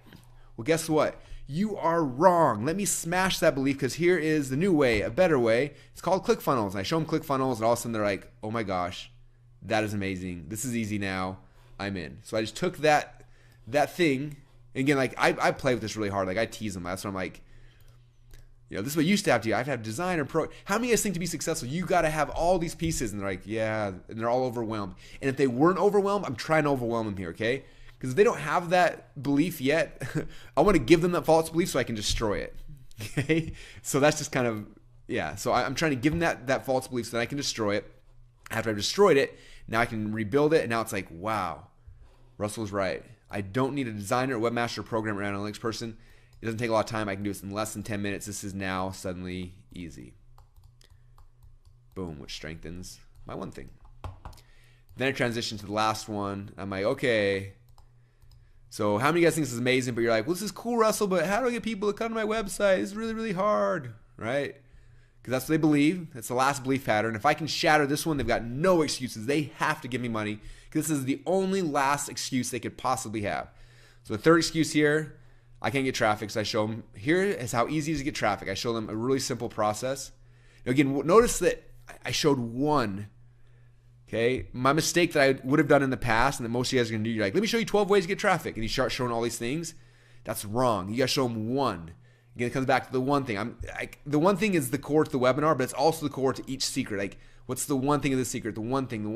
Well, guess what? You are wrong. Let me smash that belief because here is the new way, a better way. It's called ClickFunnels. And I show them ClickFunnels, and all of a sudden they're like, oh my gosh, that is amazing. This is easy now. I'm in. So I just took that thing, and again, I play with this really hard. I tease them. That's what I'm like, this is what you used to have to do. I have to have design or pro. How many of you guys think to be successful, you got to have all these pieces? And they're like, yeah, and they're all overwhelmed. And if they weren't overwhelmed, I'm trying to overwhelm them here, okay? Because if they don't have that belief yet, I want to give them that false belief so I can destroy it, okay? So that's just kind of, yeah. So I'm trying to give them that false belief so that I can destroy it. After I've destroyed it, now I can rebuild it, and now it's like, wow, Russell's right. I don't need a designer, webmaster, programmer, analytics person. It doesn't take a lot of time. I can do this in less than 10 minutes. This is now suddenly easy. Boom, which strengthens my one thing. Then I transition to the last one. I'm like, okay, so how many of you guys think this is amazing? But you're like, well, this is cool, Russell, but how do I get people to come to my website? It's really, really hard, right? because that's what they believe. That's the last belief pattern. If I can shatter this one, they've got no excuses. They have to give me money because this is the only last excuse they could possibly have. So the third excuse here, I can't get traffic. So I show them, here is how easy it is to get traffic. I show them a really simple process. Now again, notice that I showed one. Okay, my mistake that I would have done in the past and that most of you guys are going to do, you're like, let me show you 12 ways to get traffic. And you start showing all these things. That's wrong. You got to show them one. Again, it comes back to the one thing. The one thing is the core to the webinar, but it's also the core to each secret. Like, what's the one thing of the secret? The one thing,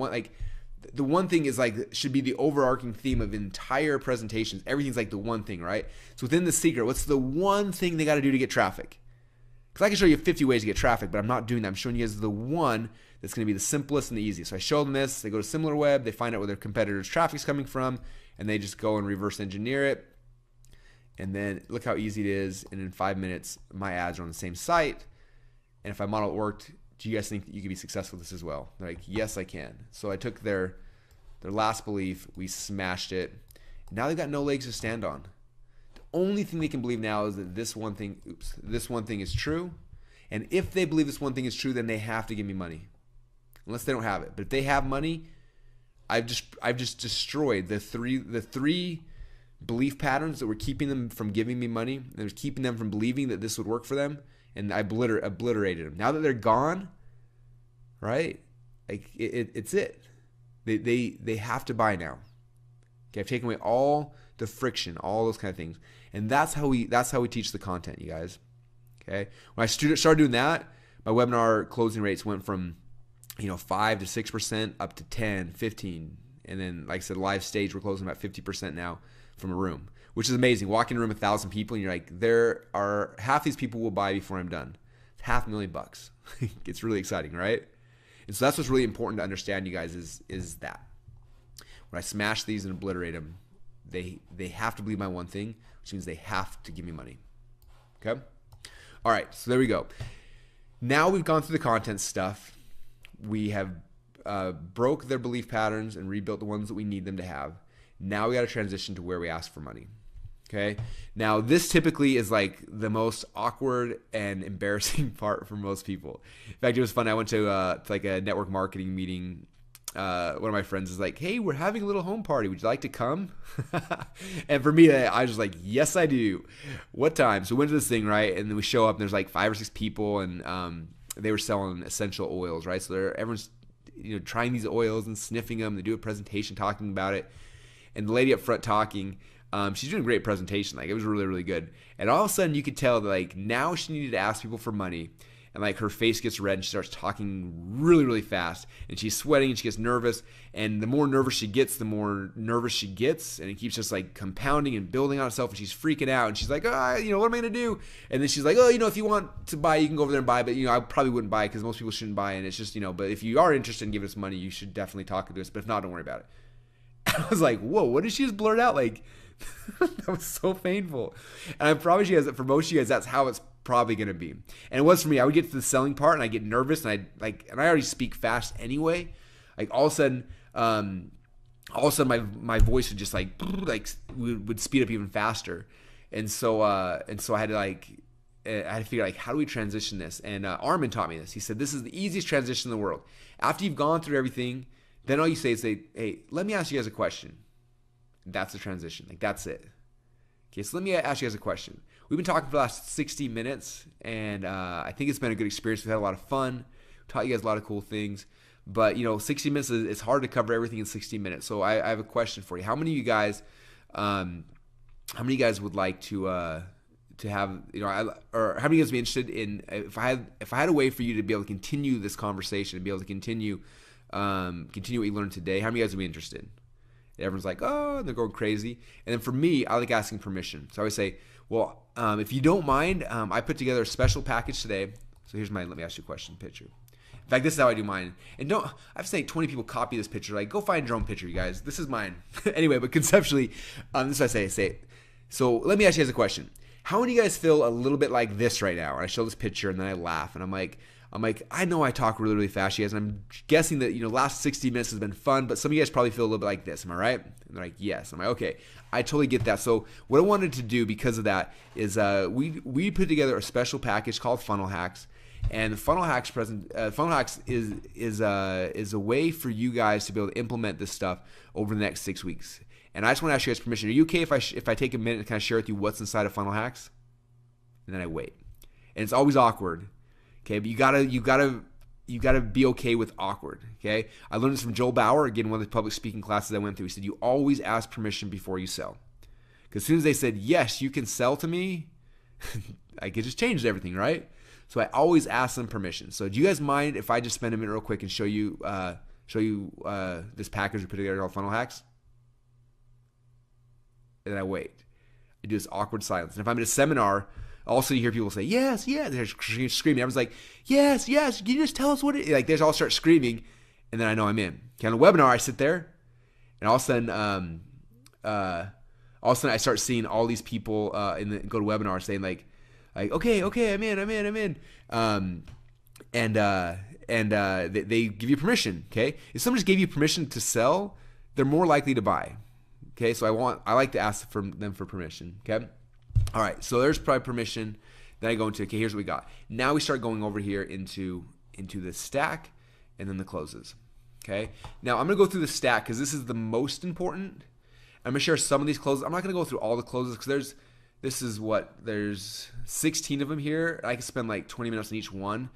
the one thing is like, should be the overarching theme of entire presentations. Everything's like the one thing, right? So within the secret, what's the one thing they got to do to get traffic? Because I can show you 50 ways to get traffic, but I'm not doing that. I'm showing you guys the one that's going to be the simplest and the easiest. So I show them this. They go to SimilarWeb. They find out where their competitors' traffic's coming from, and they just go and reverse engineer it. And then look how easy it is. And in 5 minutes, my ads are on the same site. And if I model it worked, do you guys think that you could be successful with this as well? They're like, yes, I can. So I took their last belief. We smashed it. Now they've got no legs to stand on. The only thing they can believe now is that this one thing is true. And if they believe this one thing is true, then they have to give me money. Unless they don't have it. But if they have money, I've just destroyed the three belief patterns that were keeping them from giving me money. That was keeping them from believing that this would work for them. And I obliterated them. Now that they're gone, right? Like it's it. They have to buy now. Okay, I've taken away all the friction, all those kind of things. And that's how we teach the content, you guys. Okay? When I started doing that, my webinar closing rates went from 5 to 6% up to 10, 15. And then, like I said, live stage, we're closing about 50% now from a room, which is amazing. Walk in a room with 1,000 people and you're like, there are half these people will buy before I'm done. It's $500,000. It's really exciting, right? And so that's what's really important to understand, you guys, is that when I smash these and obliterate them, they have to believe my one thing, which means they have to give me money. Okay? All right, so there we go. Now we've gone through the content stuff. We have broke their belief patterns and rebuilt the ones that we need them to have. Now we got to transition to where we ask for money. Okay. Now this typically is like the most awkward and embarrassing part for most people. In fact, it was fun. I went to like a network marketing meeting. One of my friends is like, "Hey, we're having a little home party. Would you like to come?" And for me, I was just like, "Yes, I do." What time? So we went to this thing, right? And then we show up and there's like 5 or 6 people, and they were selling essential oils, right? So everyone's trying these oils and sniffing them. They do a presentation talking about it. And the lady up front talking, she's doing a great presentation. Like, it was really, really good. And all of a sudden, you could tell that, like, now she needed to ask people for money. And, like, her face gets red and she starts talking really, really fast. And she's sweating and she gets nervous. And the more nervous she gets, the more nervous she gets. And it keeps just, like, compounding and building on itself. And she's freaking out. And she's like, what am I going to do? And then she's like, if you want to buy, you can go over there and buy. But, I probably wouldn't buy because most people shouldn't buy. And it's just, but if you are interested in giving us money, you should definitely talk to us. But if not, don't worry about it. I was like, whoa, what did she just blurt out? Like, that was so painful. And I promise you guys that for most of you guys, that's how it's probably going to be. And it was for me. I would get to the selling part and I get nervous and I already speak fast anyway. Like all of a sudden my voice would just like would speed up even faster. And so I had to figure how do we transition this? And Armin taught me this. He said, this is the easiest transition in the world. After you've gone through everything, then all you say is, hey, let me ask you guys a question. That's the transition. Like, that's it. Okay, so let me ask you guys a question. We've been talking for the last 60 minutes, and I think it's been a good experience. We've had a lot of fun. Taught you guys a lot of cool things. But, 60 minutes, it's hard to cover everything in 60 minutes. So I have a question for you. How many of you guys would like to have, or how many of you guys would be interested in, if I had a way for you to be able to continue this conversation and be able to continue what you learned today, how many of you guys would be interested? Everyone's like, oh, they're going crazy. And then for me, I like asking permission. So I would say, well, if you don't mind, I put together a special package today. So here's let me ask you a question picture. In fact, this is how I do mine. And I've seen 20 people copy this picture. Like, go find your own picture, you guys. This is mine. Anyway, but conceptually, this is what I say. So let me ask you guys a question. How many of you guys feel a little bit like this right now? And I show this picture and then I laugh and I'm like, I know I talk really, really fast, you guys, and I'm guessing that, last 60 minutes has been fun, but some of you guys probably feel a little bit like this. Am I right? And they're like, yes. I'm like, okay, I totally get that. So what I wanted to do because of that is we put together a special package called Funnel Hacks, And the Funnel Hacks is a way for you guys to be able to implement this stuff over the next 6 weeks. And I just want to ask you guys permission. Are you okay if I take a minute and kind of share with you what's inside of Funnel Hacks? And then I wait. And it's always awkward. Okay, but you gotta be okay with awkward. Okay, I learned this from Joel Bauer, again, one of the public speaking classes I went through. He said you always ask permission before you sell. Because as soon as they said yes, you can sell to me, like it just changed everything, right? So I always ask them permission. So do you guys mind if I just spend a minute real quick and show you this package we put together called Funnel Hacks? And then I wait. I do this awkward silence. And if I'm at a seminar, also you hear people say, yes, yes. They're screaming. Everyone's like, yes, yes. Can you just tell us what it is? Like they all start screaming. And then I know I'm in. Okay, on a webinar, I sit there. And all of a sudden I start seeing all these people in the GoToWebinar saying like, okay, I'm in. They give you permission. Okay, if someone just gave you permission to sell, they're more likely to buy. Okay, so I like to ask them for permission. Okay, all right. So there's probably permission. Then I go into okay. Here's what we got. Now we start going over here into the stack and then the closes. Okay. Now I'm gonna go through the stack because this is the most important. I'm gonna share some of these closes. I'm not gonna go through all the closes because there's 16 of them here. I can spend like 20 minutes on each one,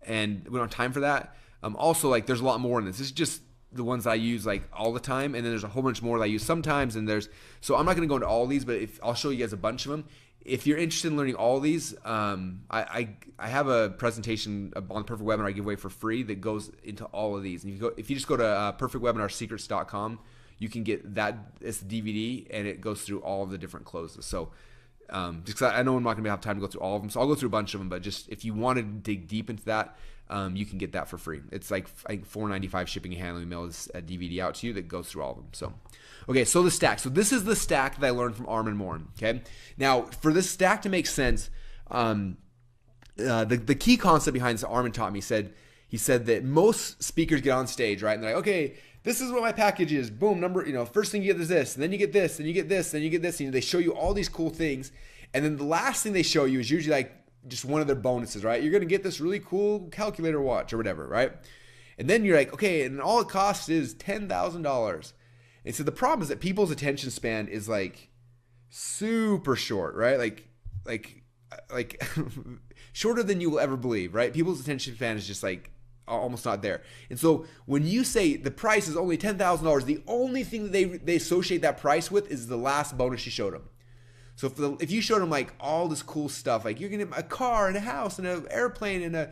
and we don't have time for that. Also, like there's a lot more in this. This is just the ones I use like all the time, and then there's a whole bunch more that I use sometimes. And so I'm not gonna go into all these, but I'll show you guys a bunch of them. If you're interested in learning all these, I have a presentation on the Perfect Webinar I give away for free that goes into all of these. And if you just go to perfectwebinarsecrets.com, you can get that. It's the DVD, and it goes through all of the different closes. So just because I know I'm not going to have time to go through all of them, so I'll go through a bunch of them. But just if you want to dig deep into that, you can get that for free. It's like I think $4.95 shipping and handling. Mails a DVD out to you that goes through all of them. So, okay, so the stack. So this is the stack that I learned from Armin Morin. Okay, now for this stack to make sense, the key concept behind this Armin taught me. He said that most speakers get on stage, right, and they're like, okay, this is what my package is. Boom, first thing you get is this, and then you get this, and you get this, and you get this, and they show you all these cool things, and then the last thing they show you is usually like just one of their bonuses, right? You're gonna get this really cool calculator watch or whatever, right? And then you're like, okay, and all it costs is $10,000. And so the problem is that people's attention span is like super short, right? Like shorter than you will ever believe, right? People's attention span is just like almost not there. And so when you say the price is only $10,000, the only thing that they associate that price with is the last bonus you showed them. So if you showed them like all this cool stuff, like you're gonna get a car and a house and an airplane and I'm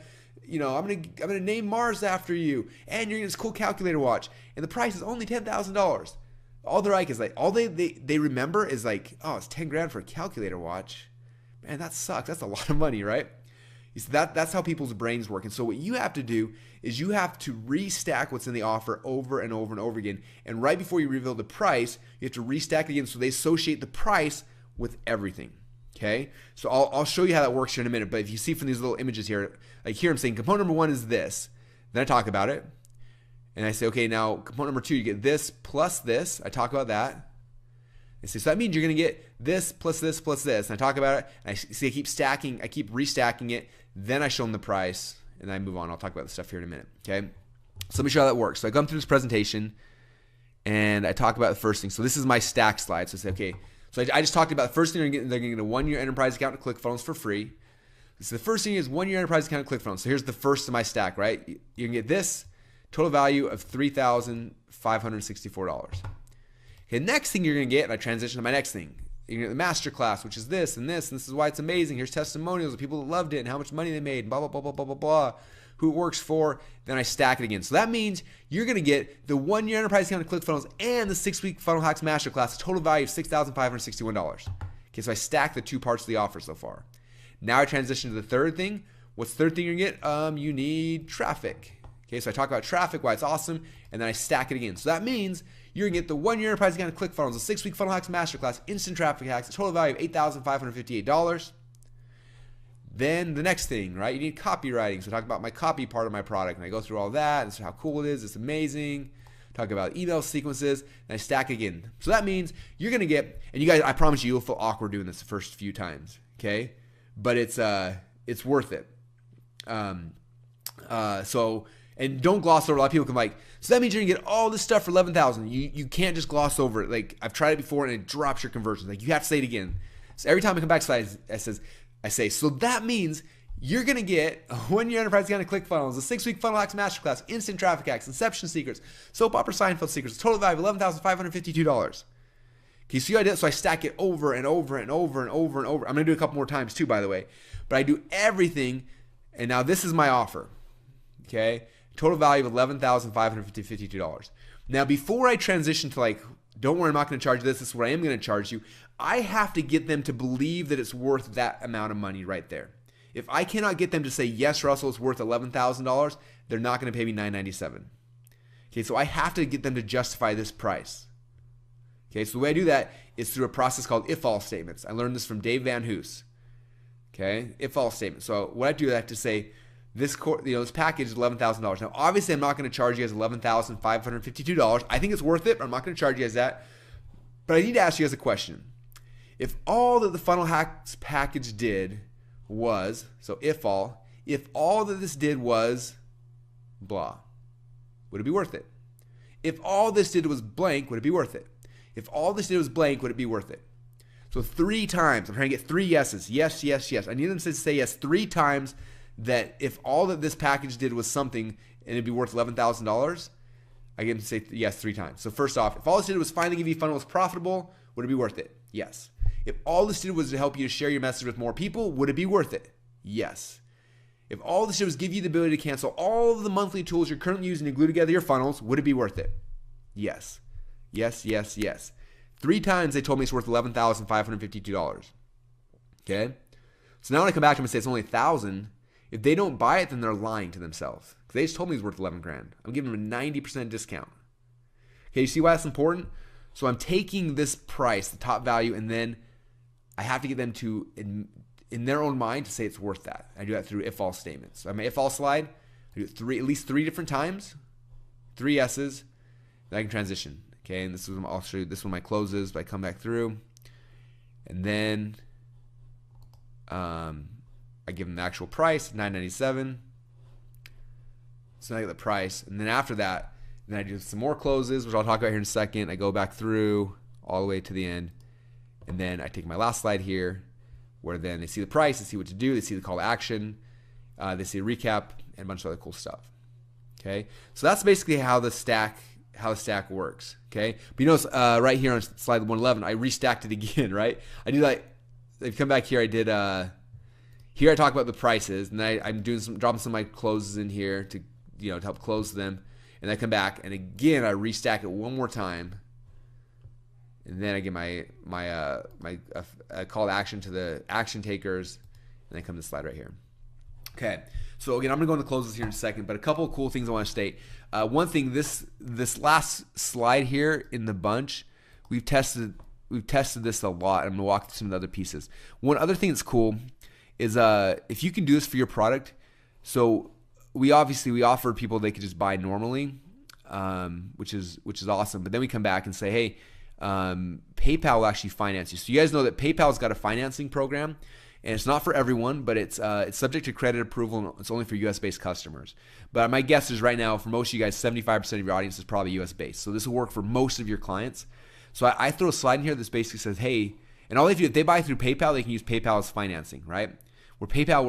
gonna name Mars after you, and you're gonna get this cool calculator watch, and the price is only $10,000. All they're like is like all they remember is like, oh, it's 10 grand for a calculator watch. Man, that sucks. That's a lot of money, right? That's how people's brains work. And so what you have to do is you have to restack what's in the offer over and over and over again. And right before you reveal the price, you have to restack it again so they associate the price with everything. Okay? So I'll show you how that works here in a minute. But if you see from these little images here, like here I'm saying component number 1 is this. Then I talk about it. And I say, okay, now component number 2, you get this plus this. I talk about that. And so that means you're going to get this plus this plus this. And I talk about it. And I keep stacking. I keep restacking it. Then I show them the price. And then I move on. I'll talk about the stuff here in a minute. Okay? So let me show you how that works. So I come through this presentation. And I talk about the first thing. So this is my stack slide. So I say, okay. So I just talked about the first thing they're going to get a 1-year enterprise account to ClickFunnels for free. So the first thing is 1-year enterprise account to ClickFunnels. So here's the first of my stack, right? You can get this. Total value of $3,564. Okay, next thing you're going to get, and I transition to my next thing. You're going to get the masterclass, which is this and this, and this is why it's amazing. Here's testimonials of people that loved it and how much money they made, blah, blah, blah, blah, blah, blah, blah, who it works for. Then I stack it again. So that means you're going to get the 1-year enterprise account to ClickFunnels and the 6-week Funnel Hacks masterclass, a total value of $6,561. Okay, so I stack the 2 parts of the offer so far. Now I transition to the third thing. What's the third thing you're going to get? You need traffic. Okay, so I talk about traffic, why it's awesome, and then I stack it again. So that means you're going to get the 1-year enterprise account to ClickFunnels, a 6-week Funnel Hacks masterclass, instant traffic hacks, a total value of $8,558. Then the next thing, right? You need copywriting. So I talk about my copy part of my product, and I go through all that, and so how cool it is. It's amazing. Talk about email sequences, and I stack again. So that means you're going to get, and you guys, I promise you'll feel awkward doing this the first few times, okay? But it's worth it. So, and don't gloss over. A lot of people can like, so that means you're gonna get all this stuff for 11,000. You can't just gloss over it. Like I've tried it before and it drops your conversion. Like you have to say it again. So every time I come back to I say, so that means you're gonna get a 1-year enterprise accounting ClickFunnels, a 6-week funnel hacks masterclass, instant traffic hacks, inception secrets, soap opera Seinfeld secrets, total value of $11,552. Okay, so I did. So I stack it over and over and over and over and over. I'm gonna do it a couple more times too, by the way. But I do everything, and now this is my offer. Okay, total value of $11,552. Now, before I transition to like, don't worry, I'm not going to charge you this. This is what I am going to charge you. I have to get them to believe that it's worth that amount of money right there. If I cannot get them to say, yes, Russell, it's worth $11,000, they're not going to pay me $997. Okay, so I have to get them to justify this price. Okay, so the way I do that is through a process called if-all statements. I learned this from Dave Van Hoos. Okay, if-all statement. So what I do, I have to say, this package is $11,000. Now, obviously, I'm not going to charge you guys $11,552. I think it's worth it, but I'm not going to charge you guys that. But I need to ask you guys a question. If all that the Funnel Hacks package did was, so if all that this did was blah, would it be worth it? If all this did was blank, would it be worth it? If all this did was blank, would it be worth it? So 3 times, I'm trying to get 3 yeses. Yes, yes, yes. I need them to say yes 3 times. That if all that this package did was something and it'd be worth $11,000, I get them to say yes 3 times. So first off, if all this did was finally give you funnels profitable, would it be worth it? Yes. If all this did was to help you to share your message with more people, would it be worth it? Yes. If all this did was give you the ability to cancel all of the monthly tools you're currently using to glue together your funnels, would it be worth it? Yes. Yes, yes, yes. 3 times they told me it's worth $11,552. Okay? So now when I come back to them and say it's only $1,000, if they don't buy it, then they're lying to themselves. Because they just told me it's worth $11,000. I'm giving them a 90% discount. Okay, you see why that's important? So I'm taking this price, the top value, and then I have to get them to, in their own mind, to say it's worth that. I do that through if-all statements. So I have my if-all slide. I do it at least 3 different times, 3 yeses, then I can transition. Okay, and I'll show you this one my closes, but I come back through, and then I give them the actual price, $997. So now I get the price. And then after that, then I do some more closes, which I'll talk about here in a second. I go back through all the way to the end. And then I take my last slide here, where then they see the price, they see what to do, they see the call to action, they see a recap, and a bunch of other cool stuff. Okay? So that's basically how the stack works. Okay? But you notice right here on slide 111, I restacked it again, right? I do like, if you come back here, I did here I talk about the prices, and I'm dropping some of my closes in here to help close them, and I come back and again I restack it one more time, and then I get my call to action to the action takers, and then come to the slide right here. Okay, so again I'm gonna go into closes here in a second, but a couple of cool things I want to state. One thing, this last slide here in the bunch, we've tested this a lot. I'm gonna walk through some of the other pieces. One other thing that's cool is if you can do this for your product. So we offer people they could just buy normally, which is awesome. But then we come back and say, hey, PayPal will actually finance you. So you guys know that PayPal's got a financing program, and it's not for everyone, but it's subject to credit approval, and it's only for US-based customers. But my guess is right now, for most of you guys, 75% of your audience is probably US-based. So this will work for most of your clients. So I throw a slide in here that basically says, hey, and all they do, if they buy through PayPal, they can use PayPal as financing, right? Where PayPal,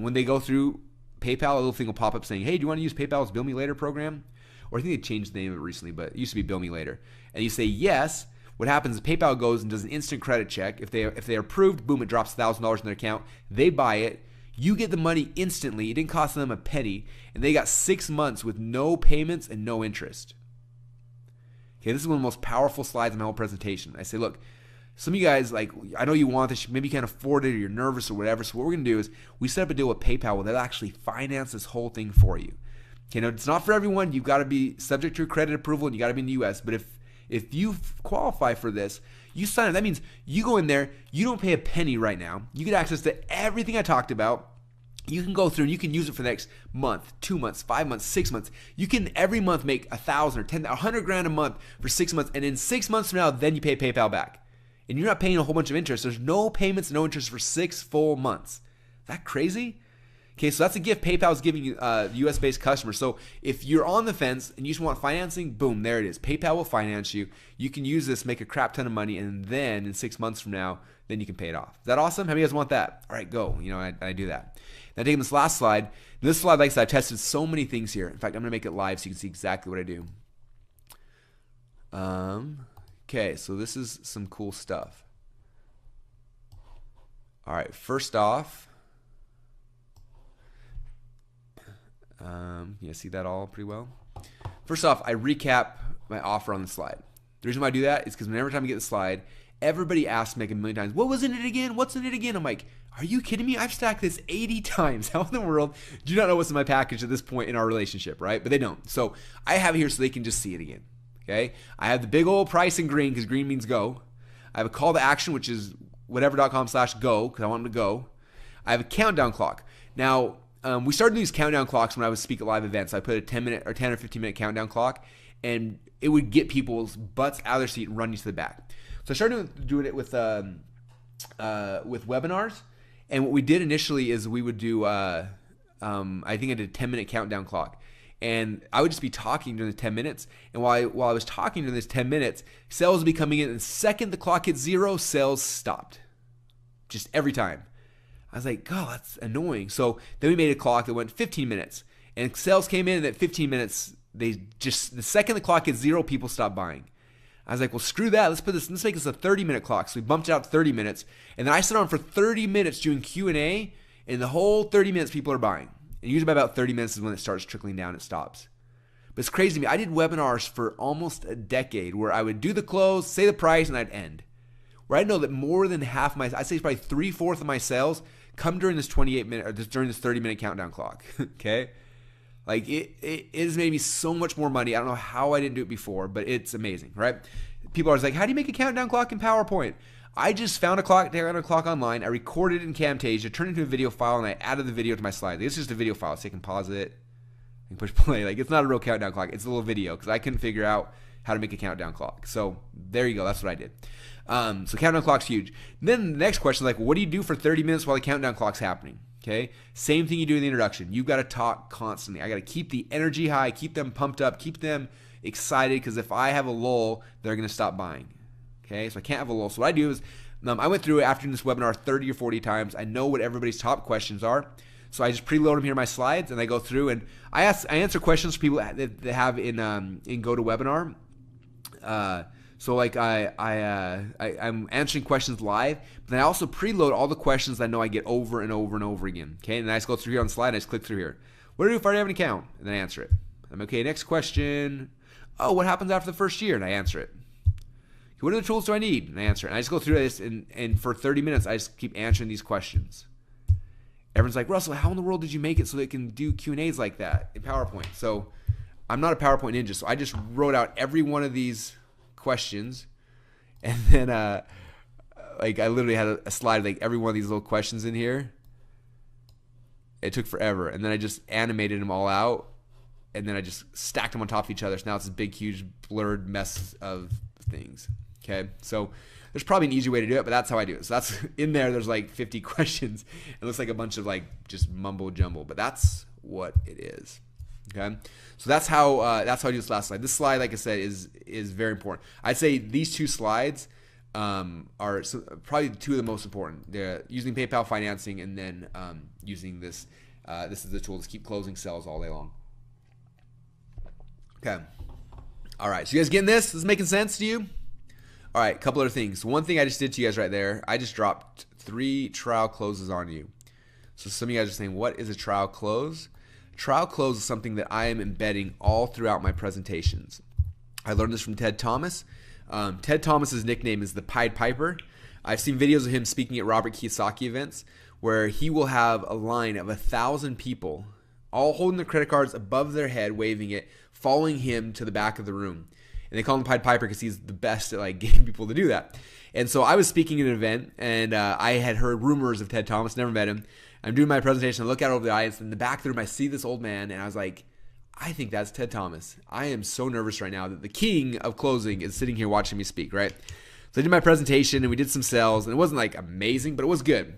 when they go through PayPal, a little thing will pop up saying, hey, do you want to use PayPal's Bill Me Later program? Or I think they changed the name of it recently, but it used to be Bill Me Later. And you say yes. What happens is PayPal goes and does an instant credit check. If they're approved, boom, it drops $1,000 in their account. They buy it. You get the money instantly. It didn't cost them a penny. And they got 6 months with no payments and no interest. Okay, this is one of the most powerful slides in my whole presentation. I say, look, some of you guys, I know you want this, maybe you can't afford it or you're nervous or whatever. So what we're going to do is we set up a deal with PayPal where they'll actually finance this whole thing for you. Okay, now it's not for everyone. You've got to be subject to credit approval and you got to be in the US. But if you qualify for this, you sign up. That means you go in there, you don't pay a penny right now. You get access to everything I talked about. You can go through and you can use it for the next month, 2 months, 5 months, 6 months. You can every month make $1,000 or $10,000, $100,000 a month for 6 months. And in 6 months from now, then you pay PayPal back. And you're not paying a whole bunch of interest. There's no payments, no interest for 6 full months. Is that crazy? Okay, so that's a gift PayPal is giving you US-based customers. So if you're on the fence and you just want financing, boom, there it is. PayPal will finance you. You can use this, make a crap ton of money, and then in 6 months from now, then you can pay it off. Is that awesome? How many of you guys want that? All right, go. I do that. Now taking this last slide. This slide, like I said, I've tested so many things here. In fact, I'm going to make it live so you can see exactly what I do. Okay, so this is some cool stuff. All right, first off, you see that all pretty well? First off, I recap my offer on the slide. The reason why I do that is because whenever time I get the slide, everybody asks me like a million times, what was in it again? What's in it again? I'm like, are you kidding me? I've stacked this 80 times. How in the world do you not know what's in my package at this point in our relationship, right? But they don't. So I have it here so they can just see it again, okay? I have the big old price in green because green means go. I have a call to action, which is whatever.com/go because I want them to go. I have a countdown clock. Now, we started these countdown clocks when I was speaking at live events. I put a 10 or 15 minute countdown clock, and it would get people's butts out of their seat and run you to the back. So I started doing it with webinars, and what we did initially is we would do, I think I did a 10-minute countdown clock, and I would just be talking during the 10 minutes, and while I was talking during this 10 minutes, sales would be coming in, and the second the clock hit 0, sales stopped, just every time. I was like, God, that's annoying. So then we made a clock that went 15 minutes, and sales came in, and at 15 minutes, the second the clock hit 0, people stopped buying. I was like, well, screw that. Let's make this a 30-minute clock. So we bumped it out to 30 minutes, and then I sat on for 30 minutes doing Q&A, and the whole 30 minutes people are buying. And usually by about 30 minutes is when it starts trickling down, it stops. But it's crazy to me. I did webinars for almost a decade where I would do the close, say the price, and I'd end. Where I know that more than half I'd say probably 3/4 of my sales come during this 28-minute or during this 30-minute countdown clock. Okay, like it has made me so much more money. I don't know how I didn't do it before, but it's amazing, right? People are always like, "How do you make a countdown clock in PowerPoint?" I just found a clock online. I recorded it in Camtasia, turned it into a video file, and I added the video to my slide. It's just a video file, so you can pause it and push play. Like it's not a real countdown clock; it's a little video because I couldn't figure out how to make a countdown clock. So there you go. That's what I did. So countdown clock's huge. Then the next question is like, what do you do for 30 minutes while the countdown clock's happening? Okay, same thing you do in the introduction. You've got to talk constantly. I got to keep the energy high, keep them pumped up, keep them excited, because if I have a lull, they're going to stop buying. Okay, so I can't have a lull. So what I do is I went through it after this webinar 30 or 40 times. I know what everybody's top questions are. So I just preload them here in my slides, and I go through and I answer questions for people that have in GoToWebinar. So like I'm answering questions live, but then I also preload all the questions that I know I get over and over and over again. Okay, and I just go through here on the slide, and I just click through here. What do I do if I already have an account? And then I answer it. I'm okay, next question. Oh, what happens after the first year? And I answer it. What other tools do I need? And I answer it. And I just go through this, and for 30 minutes, I just keep answering these questions. Everyone's like, Russell, how in the world did you make it so they can do Q&As like that in PowerPoint? So I'm not a PowerPoint ninja, so I just wrote out every one of these questions, and then like I literally had a slide like every one of these little questions in here. It took forever, and then I just animated them all out, and then I just stacked them on top of each other. So now it's this big, huge, blurred mess of things. Okay, so there's probably an easy way to do it, but that's how I do it. So that's in there. There's like 50 questions. It looks like a bunch of like just mumbo jumbo, but that's what it is. Okay, so that's how I do this last slide. This slide, like I said, is very important. I'd say these two slides are probably two of the most important. They're using PayPal financing, and then using this. This is the tool to keep closing sales all day long. Okay. All right. So you guys getting this? This is making sense to you? All right. A couple other things. One thing I just did to you guys right there. I just dropped 3 trial closes on you. So some of you guys are saying, "What is a trial close?" Trial close is something that I am embedding all throughout my presentations. I learned this from Ted Thomas. Ted Thomas's nickname is the Pied Piper. I've seen videos of him speaking at Robert Kiyosaki events where he will have a line of 1,000 people all holding their credit cards above their head, waving it, following him to the back of the room. And they call him the Pied Piper because he's the best at like getting people to do that. And so I was speaking at an event, and I had heard rumors of Ted Thomas, never met him. I'm doing my presentation. I look out over the audience. In the back of the room, I see this old man, and I was like, I think that's Ted Thomas. I am so nervous right now that the king of closing is sitting here watching me speak, right? So I did my presentation, and we did some sales, and it wasn't like amazing, but it was good.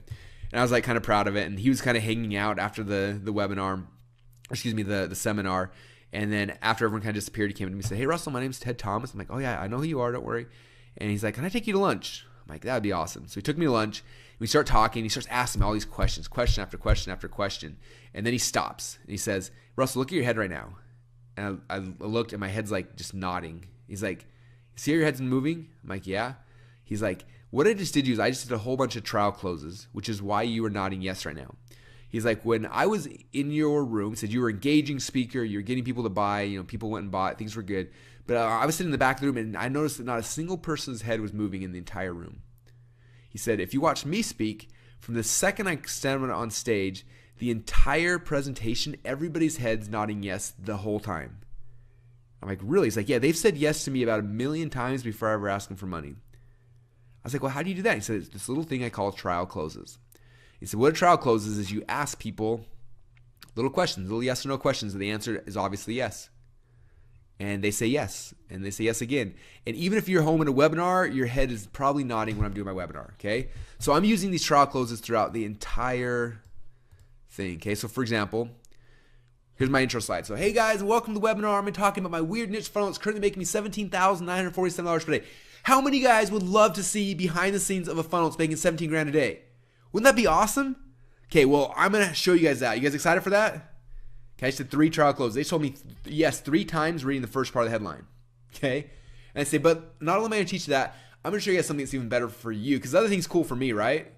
And I was like kind of proud of it. And he was kind of hanging out after the webinar, excuse me, the seminar. And then after everyone kind of disappeared, he came to me and said, "Hey, Russell, my name's Ted Thomas." I'm like, "Oh, yeah, I know who you are. Don't worry." And he's like, "Can I take you to lunch?" I'm like, "That would be awesome." So he took me to lunch. We start talking. He starts asking me all these questions, question after question after question. And then he stops. And he says, "Russell, look at your head right now." And I looked, and my head's like just nodding. He's like, "See how your head's moving?" I'm like, "Yeah." He's like, "What I just did is I just did a whole bunch of trial closes, which is why you were nodding yes right now." He's like, "When I was in your room," said, "you were engaging speaker, you were getting people to buy, people went and bought, things were good. But I was sitting in the back of the room and I noticed that not a single person's head was moving in the entire room." He said, "If you watch me speak, from the second I stand on stage, the entire presentation, everybody's head's nodding yes the whole time." I'm like, "Really?" He's like, "Yeah, they've said yes to me about 1,000,000 times before I ever ask them for money." I was like, "Well, how do you do that?" He said, "It's this little thing I call trial closes." He said, what a trial closes is you ask people little questions, little yes or no questions, and the answer is obviously yes. And they say yes, and they say yes again. And even if you're home in a webinar, your head is probably nodding when I'm doing my webinar, okay? So I'm using these trial closes throughout the entire thing, okay? So for example, here's my intro slide. So, hey guys, welcome to the webinar. I'm talking about my weird niche funnel. It's currently making me $17,947 per day. How many guys would love to see behind the scenes of a funnel that's making 17 grand a day? Wouldn't that be awesome? Okay, well, I'm going to show you guys that. You guys excited for that? Okay, I just did 3 trial closes. They told me yes 3 times reading the first part of the headline. Okay? And I say, but not only am I going to teach you that, I'm going to show you guys something that's even better for you. Because the other thing's cool for me, right?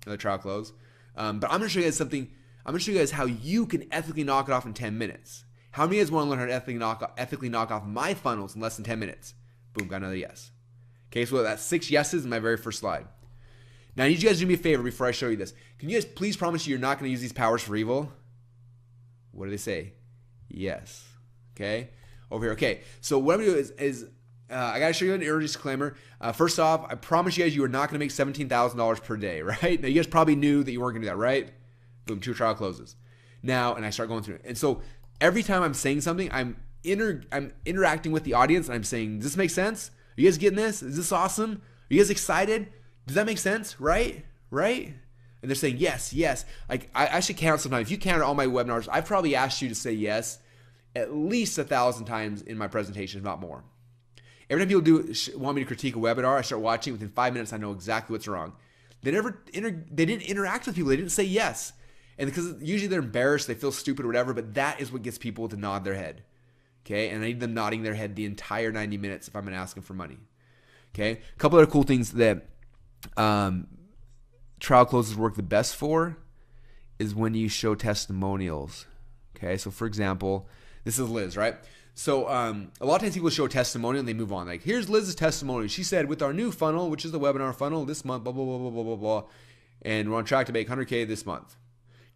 Another trial close. But I'm going to show you guys something. I'm going to show you guys how you can ethically knock it off in 10 minutes. How many of you guys want to learn how to ethically knock off my funnels in less than 10 minutes? Boom, got another yes. Okay, so that's 6 yeses in my very first slide. Now, I need you guys to do me a favor before I show you this. Can you guys please promise you're not going to use these powers for evil? What do they say? Yes. Okay? Over here. Okay, so what I'm going to do is I got to show you an early disclaimer. First off, I promise you guys you are not going to make $17,000 per day, right? Now, you guys probably knew that you weren't going to do that, right? Boom, 2 trial closes. Now, and I start going through it. And so every time I'm saying something, I'm interacting with the audience, and I'm saying, does this make sense? Are you guys getting this? Is this awesome? Are you guys excited? Does that make sense? Right? And they're saying yes, yes. Like I should count sometimes. If you counted all my webinars, I've probably asked you to say yes at least 1,000 times in my presentation, if not more. Every time people want me to critique a webinar, I start watching. Within 5 minutes, I know exactly what's wrong. They didn't interact with people. They didn't say yes. And because usually they're embarrassed, they feel stupid or whatever, but that is what gets people to nod their head. Okay? And I need them nodding their head the entire 90 minutes if I'm going to ask them for money. Okay? A couple other cool things that trial closes work the best for is when you show testimonials. Okay, so for example, this is Liz, right? So a lot of times people show a testimonial and they move on. Like, here's Liz's testimony. She said, with our new funnel, which is the webinar funnel, this month, blah, blah, blah, blah, blah, blah, blah, and we're on track to make 100K this month.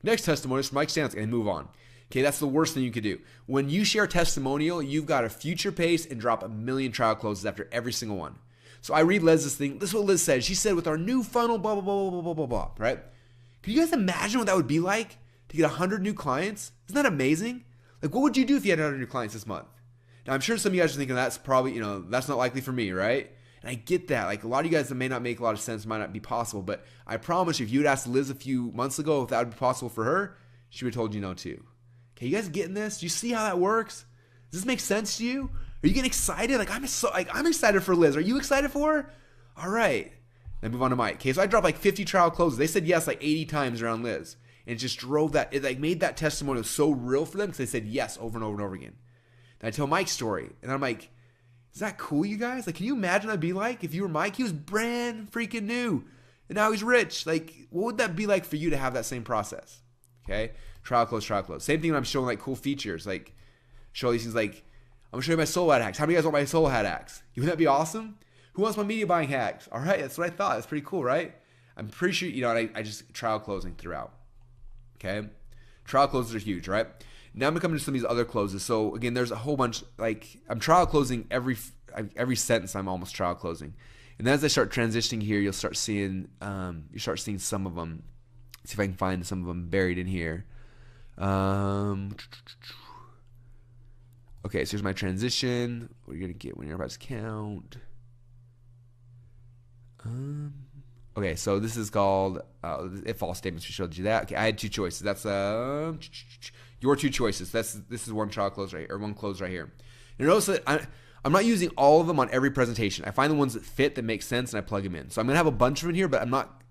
Next testimonial is from Mike Stansky, and move on. Okay, that's the worst thing you could do. When you share a testimonial, you've got to future pace and drop 1,000,000 trial closes after every single one. So I read Liz's thing. This is what Liz said. She said, with our new funnel, blah, blah, blah, blah, blah, blah, blah, right? Can you guys imagine what that would be like to get 100 new clients? Isn't that amazing? Like, what would you do if you had 100 new clients this month? Now, I'm sure some of you guys are thinking that's probably, that's not likely for me, right? And I get that. Like, a lot of you guys, that may not make a lot of sense, might not be possible, but I promise you, if you had asked Liz a few months ago if that would be possible for her, she would have told you no too. Okay, you guys getting this? Do you see how that works? Does this make sense to you? Are you getting excited? I'm excited for Liz. Are you excited for her? All right. Then move on to Mike. Okay, so I dropped like 50 trial closes. They said yes like 80 times around Liz. And it just drove that, it like made that testimonial so real for them because they said yes over and over and over again. Then I tell Mike's story. And I'm like, is that cool, you guys? Like, can you imagine what it'd be like if you were Mike? He was brand freaking new. And now he's rich. Like, what would that be like for you to have that same process? Okay? Trial close, trial close. Same thing when I'm showing like cool features. Like, show these things like, I'm going to show you my solo hat hacks. How many of you guys want my solo hat hacks? Wouldn't that be awesome? Who wants my media buying hacks? All right, that's what I thought. That's pretty cool, right? I'm pretty sure, I just trial closing throughout. Okay? Trial closes are huge, right? Now I'm going to come into some of these other closes. So again, there's a whole bunch, like I'm trial closing every sentence. I'm almost trial closing. And then as I start transitioning here, you'll start seeing some of them. Let's see if I can find some of them buried in here. Okay, so here's my transition. What are you going to get when your everybody's count? Okay, so this is called if false statements. We showed you that. Okay, I had two choices. That's your two choices. This is one trial close right here, or one close right here. You notice that I'm not using all of them on every presentation. I find the ones that fit, that make sense, and I plug them in. So I'm gonna have a bunch of them in here, but I'm not.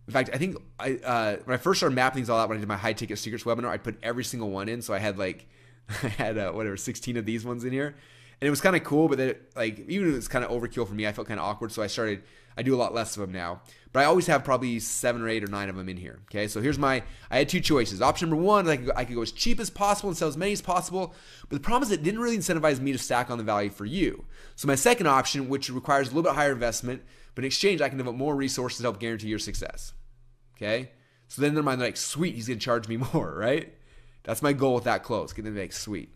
In fact, I think when I first started mapping these all out, when I did my high ticket secrets webinar, I put every single one in. So I had whatever 16 of these ones in here, and it was kind of cool. But then even if it was kind of overkill for me, I felt kind of awkward. So I do a lot less of them now, but I always have probably 7 or 8 or 9 of them in here. Okay, so here's I had two choices. Option number one, I could go as cheap as possible and sell as many as possible, but the problem is it didn't really incentivize me to stack on the value for you. So my second option, which requires a little bit higher investment, but in exchange I can devote more resources to help guarantee your success. Okay, so then in their mind they're like, sweet, he's gonna charge me more, right? That's my goal with that close. Get them to be like, sweet.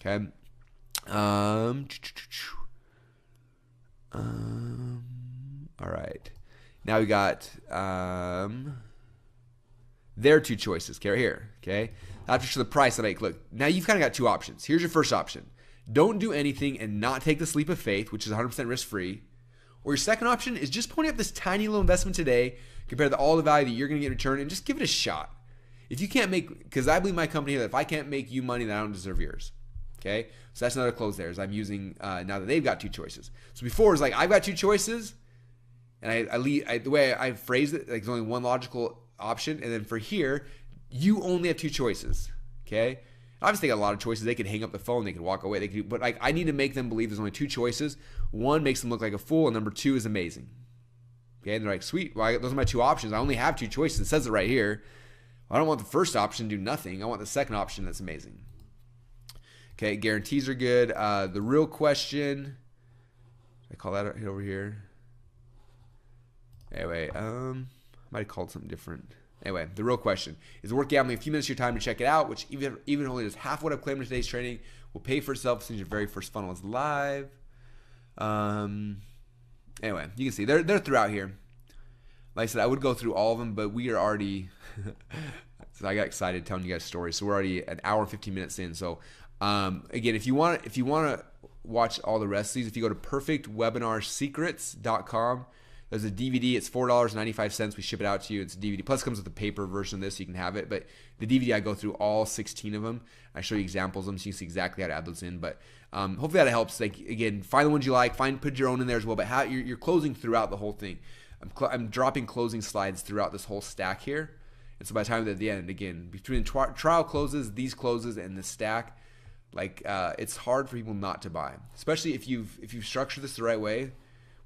Okay. All right. Now we got their two choices. Okay, right here. Okay. After the price, I'm like, look, now you've kind of got two options. Here's your first option. Don't do anything and not take this leap of faith, which is 100% risk-free. Or your second option is just pony up this tiny little investment today compared to all the value that you're going to get in return and just give it a shot. If you can't because I believe my company that if I can't make you money, then I don't deserve yours. Okay. So that's another close there is I'm using now that they've got two choices. So before it's like I've got two choices. And the way I phrased it, like there's only one logical option. And then for here, you only have two choices. Okay. Obviously, they got a lot of choices. They could hang up the phone. They could walk away. But I need to make them believe there's only two choices. One makes them look like a fool, and number two is amazing. Okay. And they're like, sweet. Well, those are my two options. I only have two choices. It says it right here. I don't want the first option to do nothing. I want the second option that's amazing. Okay. Guarantees are good. The real question. I call that over here. Anyway, might have called something different. Anyway, the real question is it worth gambling a few minutes of your time to check it out, which even only does half what I've claimed in today's training will pay for itself since your very first funnel is live. Anyway, you can see they're throughout here. Like I said, I would go through all of them, but we are already. So I got excited telling you guys stories. So we're already an hour and 15 minutes in. So again, if you want to watch all the rest of these, if you go to perfectwebinarsecrets.com. There's a DVD. It's $4.95. We ship it out to you. It's a DVD. Plus, it comes with a paper version of this, so you can have it. But the DVD, I go through all 16 of them. I show you examples of them, so you can see exactly how to add those in. But hopefully that helps. Like again, find the ones you like. Put your own in there as well. But you're closing throughout the whole thing. I'm dropping closing slides throughout this whole stack here. And so by the time at the end, again, between trial closes, these closes, and the stack, it's hard for people not to buy, especially if you've structured this the right way.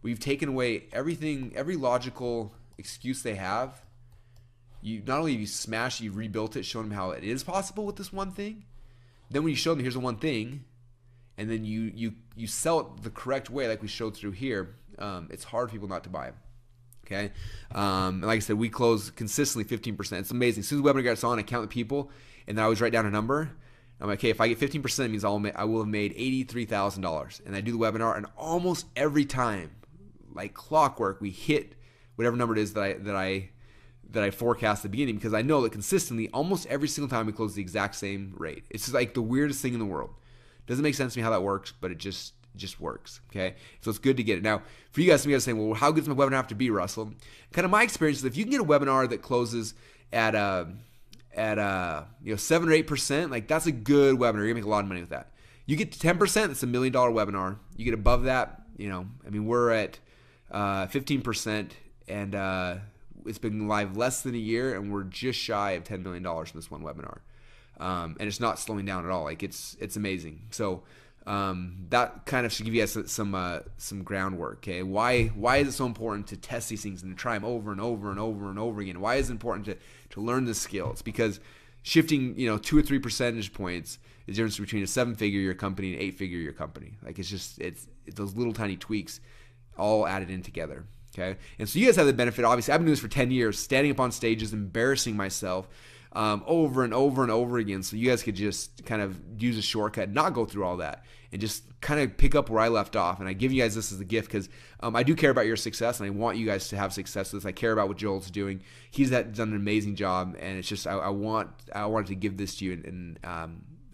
We've taken away everything, every logical excuse they have. You not only have you smashed, you've rebuilt it, shown them how it is possible with this one thing. Then when you show them here's the one thing, and then you sell it the correct way, like we showed through here, it's hard for people not to buy. Okay, and like I said, we close consistently 15%. It's amazing. As soon as the webinar gets on, I count the people, and then I always write down a number. I'm like, okay, if I get 15%, it means I will have made $83,000. And I do the webinar, and almost every time, like clockwork, we hit whatever number it is that I forecast at the beginning, because I know that consistently, almost every single time we close the exact same rate. It's just like the weirdest thing in the world. Doesn't make sense to me how that works, but it just works. Okay, so it's good to get it. Now, for you guys, some of you guys saying, well, how good does my webinar have to be, Russell? Kind of my experience is if you can get a webinar that closes at 7 or 8%, like that's a good webinar. You're gonna make a lot of money with that. You get to 10%, that's $1 million webinar. You get above that, we're at 15%, and it's been live less than a year, and we're just shy of $10 million from this one webinar. And it's not slowing down at all. Like it's amazing. So that kind of should give you guys some groundwork. Okay, why is it so important to test these things and to try them over and over and over and over again? Why is it important to learn this skill? It's because shifting 2 or 3 percentage points is the difference between a 7-figure company and an 8-figure your company. Like it's those little tiny tweaks all added in together. Okay, and so you guys have the benefit. Obviously, I've been doing this for 10 years, standing up on stages, embarrassing myself over and over and over again. So you guys could just kind of use a shortcut, not go through all that, and just kind of pick up where I left off. And I give you guys this as a gift because I do care about your success, and I want you guys to have success with this. I care about what Joel's doing. He's done an amazing job, and it's just I wanted to give this to you, and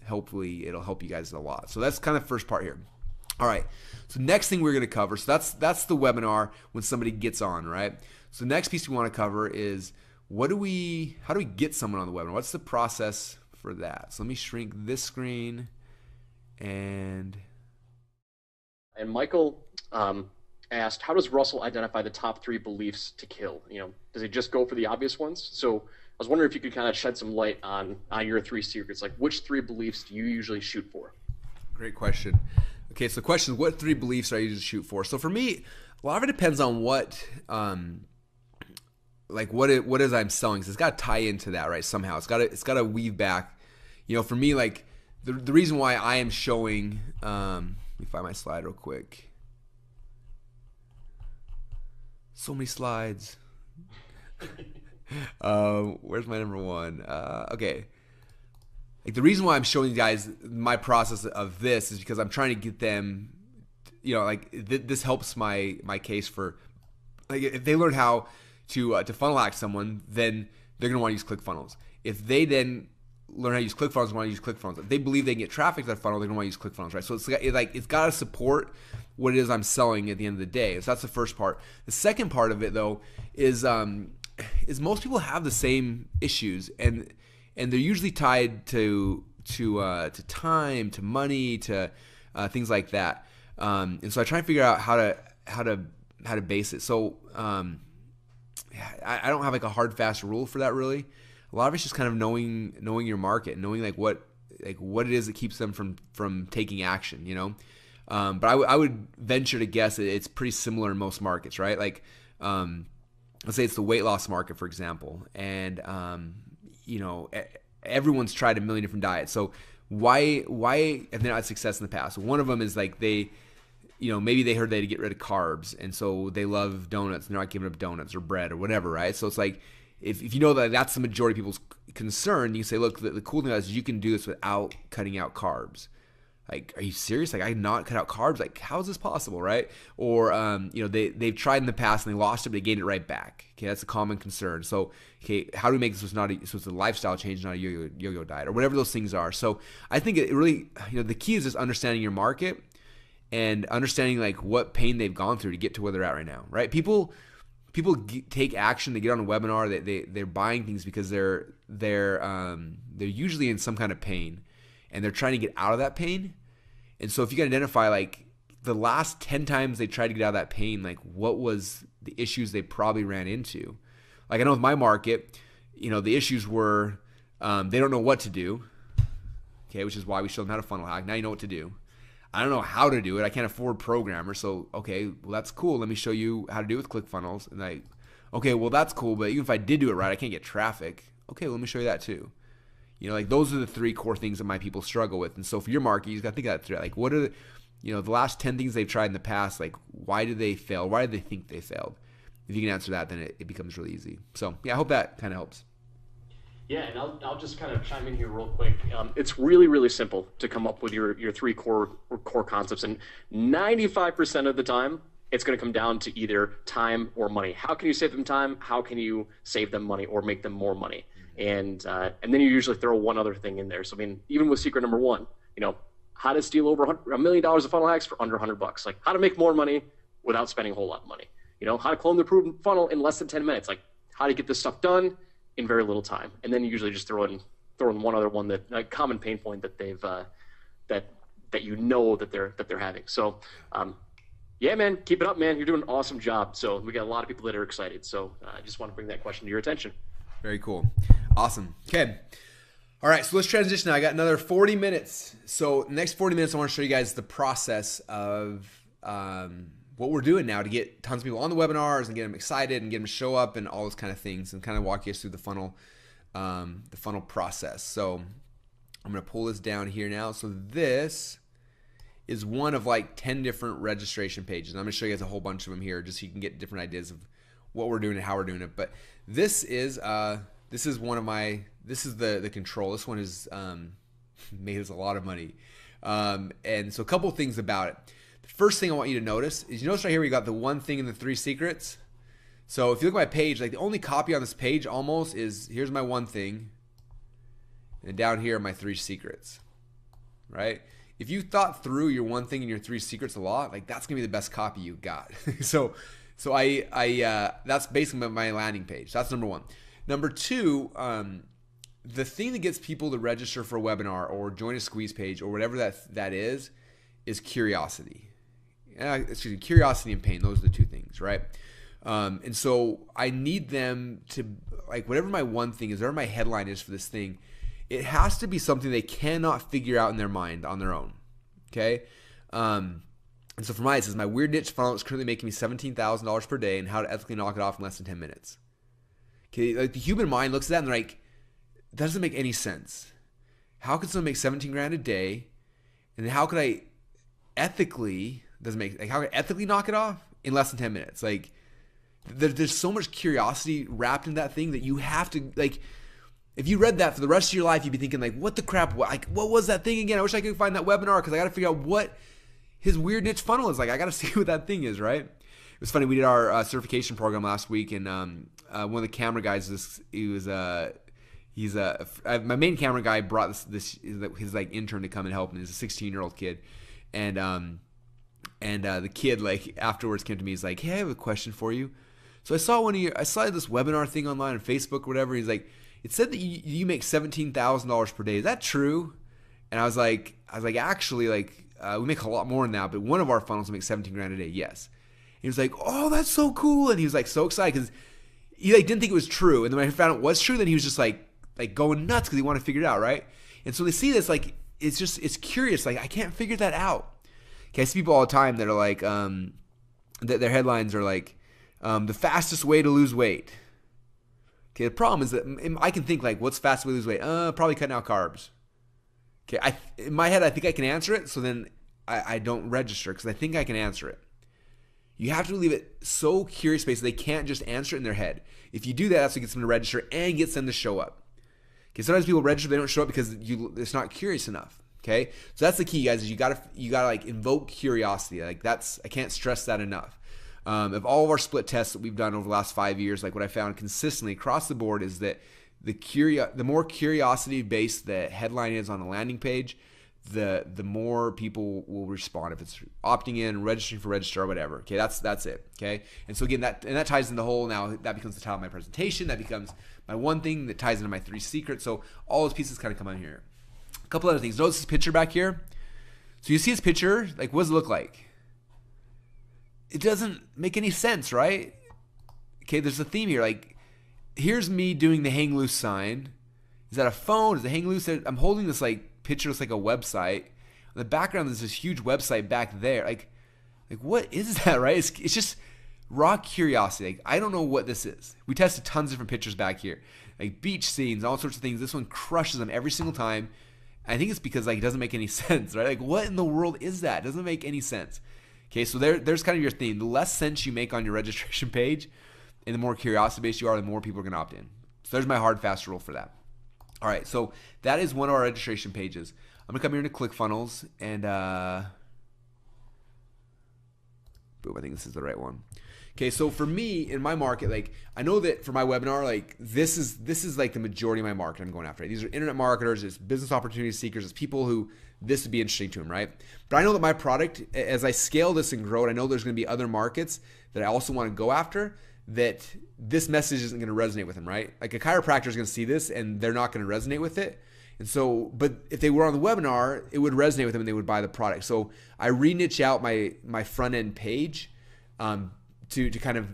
hopefully it'll help you guys a lot. So that's kind of the first part here. All right. So next thing we're going to cover, so that's the webinar when somebody gets on, right? So the next piece we want to cover is how do we get someone on the webinar? What's the process for that? So let me shrink this screen and Michael asked, how does Russell identify the top 3 beliefs to kill? Does he just go for the obvious ones? So I was wondering if you could kind of shed some light on your 3 secrets. Like, which 3 beliefs do you usually shoot for? Great question. Okay, so the question is, what 3 beliefs do I usually shoot for? So for me, a lot of it depends on what what is I'm selling. So it's got to tie into that, right? Somehow it's got to weave back. For me, like the reason why I am showing. Let me find my slide real quick. So many slides. Where's my number 1? Okay. Like the reason why I'm showing you guys my process of this is because I'm trying to get them, this helps my case for, like, if they learn how to funnel hack someone, then they're gonna want to use ClickFunnels. If they then learn how to use ClickFunnels, want to use ClickFunnels. If they believe they can get traffic to that funnel, they're gonna want to use ClickFunnels, right? So it's got to support what it is I'm selling at the end of the day. So that's the first part. The second part of it though is most people have the same issues, and they're usually tied to time, to money, to things like that. And so I try and figure out how to base it. So I don't have like a hard fast rule for that really. A lot of it's just kind of knowing your market, knowing what it is that keeps them from taking action. But I would venture to guess it's pretty similar in most markets, right? Like let's say it's the weight loss market, for example, and everyone's tried a million different diets. So why have they not had success in the past? One of them is like maybe they heard they had to get rid of carbs, and so they love donuts. They're not giving up donuts or bread or whatever, right? So it's like if you know that that's the majority of people's concern, you can say, look, the cool thing is you can do this without cutting out carbs. Like, are you serious? Like, I not cut out carbs? Like, how is this possible, right? Or, they've tried in the past and they lost it, but they gained it right back. Okay, that's a common concern. So, okay, how do we make this so it's a lifestyle change, not a yo-yo diet, or whatever those things are? So, I think it really, the key is just understanding your market and understanding like what pain they've gone through to get to where they're at right now, right? People take action. They get on a webinar. They're buying things because they're usually in some kind of pain, and they're trying to get out of that pain. And so if you can identify like the last 10 times they tried to get out of that pain, like what was the issues they probably ran into? Like I know with my market, the issues were they don't know what to do. Okay, which is why we show them how to funnel hack. Now you know what to do. I don't know how to do it. I can't afford programmers. So, okay, well, that's cool. Let me show you how to do it with ClickFunnels. And okay, well, that's cool. But even if I did do it right, I can't get traffic. Okay, let me show you that too. Like those are the 3 core things that my people struggle with. And so for your market, you just got to think of that through. Like what are the last 10 things they've tried in the past, like why did they fail? Why did they think they failed? If you can answer that, then it becomes really easy. So yeah, I hope that kind of helps. Yeah, and I'll just kind of chime in here real quick. It's really, really simple to come up with your 3 core concepts, and 95% of the time, it's going to come down to either time or money. How can you save them time? How can you save them money or make them more money? And then you usually throw one other thing in there. So I mean, even with secret number 1, how to steal over $1 million of funnel hacks for under $100. Like how to make more money without spending a whole lot of money. How to clone the proven funnel in less than 10 minutes. Like how to get this stuff done in very little time. And then you usually just throw in one other one, that a common pain point that they've that they're having. So yeah, man, keep it up, man. You're doing an awesome job. So we got a lot of people that are excited. So I just want to bring that question to your attention. Very cool. Awesome. Okay. All right, so let's transition now. I got another 40 minutes. So next 40 minutes, I want to show you guys the process of what we're doing now to get tons of people on the webinars and get them excited and get them to show up and all those kind of things, and kind of walk you through the funnel process. So I'm going to pull this down here now. So this is one of like 10 different registration pages. And I'm going to show you guys a whole bunch of them here just so you can get different ideas of what we're doing and how we're doing it. But this is one of my, this is the control. This one has made us a lot of money. And so a couple of things about it. The first thing I want you to notice is, you notice right here we got the 1 thing and the 3 secrets. So if you look at my page, like the only copy on this page almost is, here's my 1 thing, and down here are my 3 secrets, right? if you thought through your one thing and your three secrets a lot, like that's gonna be the best copy you got. So I that's basically my landing page. That's number one. Number two, the thing that gets people to register for a webinar or join a squeeze page or whatever that is curiosity. Excuse me, curiosity and pain. Those are the two things, right? And so I need them to, like, whatever my one thing is, whatever my headline is for this thing, it has to be something they cannot figure out in their mind on their own. Okay. And so for mine, it says, my weird niche funnel is currently making me $17,000 per day and how to ethically knock it off in less than 10 minutes. Okay. Like the human mind looks at that and they're like, that doesn't make any sense. How could someone make 17 grand a day? And how could I ethically, how could I ethically knock it off in less than 10 minutes? Like there's so much curiosity wrapped in that thing that you have to, like, if you read that for the rest of your life, you'd be thinking like, what the crap, what was that thing again? I wish I could find that webinar because I got to figure out what his weird niche funnel is like. I got to see what that thing is, right? It was funny. We did our certification program last week, and one of the camera guys, my main camera guy brought his like intern to come and help him. He's a 16-year-old kid, and the kid like afterwards came to me. He's like, hey, I have a question for you. So I saw this webinar thing online on Facebook or whatever. He's like, it said that you make $17,000 per day. Is that true? And I was like, actually, like, we make a lot more than that, but one of our funnels makes 17 grand a day. Yes. And he was like, oh, that's so cool. And he was like so excited because he like didn't think it was true. And then when I found out it was true, then he was just like going nuts because he wanted to figure it out, right? And so they see this, like, it's curious. Like, I can't figure that out. Okay, I see people all the time that are like, that their headlines are like, the fastest way to lose weight. Okay, the problem is that I can think like, what's the fastest way to lose weight? Probably cutting out carbs. Okay, in my head, I think I can answer it, so then I don't register because I think I can answer it. You have to leave it so curious based they can't just answer it in their head. If you do that, that's what gets them to register and gets them to show up. Okay, sometimes people register, they don't show up because it's not curious enough. Okay, so that's the key, guys. Is you gotta like invoke curiosity. Like I can't stress that enough. Of all of our split tests that we've done over the last 5 years, like what I found consistently across the board is that the more curiosity based the headline is on a landing page, the more people will respond if it's opting in, registering for register or whatever. Okay, that's it. Okay, and so again, that ties in the whole. Now that becomes the title of my presentation. That becomes my one thing that ties into my three secrets. So all those pieces kind of come on here. A couple other things. Notice this picture back here. So you see his picture. Like, what does it look like? It doesn't make any sense, right? Okay, there's a theme here. Like, here's me doing the hang loose sign. Is that a phone? Is it hang loose? I'm holding this like picture. Looks like a website. In the background, there's this huge website back there. Like what is that, right? It's just raw curiosity. Like, I don't know what this is. We tested tons of different pictures back here, like beach scenes, all sorts of things. This one crushes them every single time. I think it's because like it doesn't make any sense, right? Like, what in the world is that? It doesn't make any sense. Okay, so there's kind of your theme. The less sense you make on your registration page and the more curiosity-based you are, the more people are going to opt in. So there's my hard, fast rule for that. All right, so that is one of our registration pages. I'm going to come here into ClickFunnels, and boom, I think this is the right one. Okay, so for me, in my market, like, I know that for my webinar, like, this is like the majority of my market I'm going after. Right? These are internet marketers, it's business opportunity seekers, it's people who this would be interesting to them, right? But I know that my product, as I scale this and grow it, I know there's going to be other markets that I also want to go after that this message isn't going to resonate with them, right? Like a chiropractor is going to see this and they're not going to resonate with it. And so, but if they were on the webinar, it would resonate with them and they would buy the product. So I re-niche out my front end page to kind of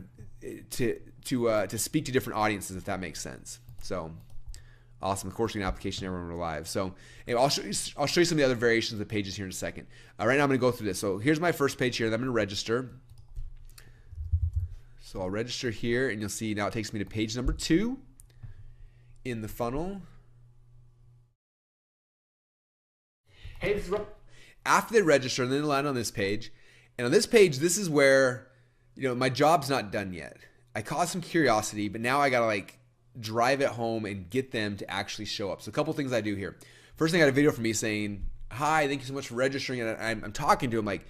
to speak to different audiences, if that makes sense. So awesome. Of course, we have an application everyone we're live. So anyway, I'll show you some of the other variations of pages here in a second. Right now I'm going to go through this. So here's my first page here that I'm going to register. So I'll register here and you'll see now it takes me to page number 2 in the funnel. Hey, this is Rob. After they register, and then they land on this page. And on this page, this is where, my job's not done yet. I caused some curiosity, but now I got to like drive it home and get them to actually show up. So a couple things I do here. First thing, I got a video from me saying, hi, thank you so much for registering. And I'm talking to him like,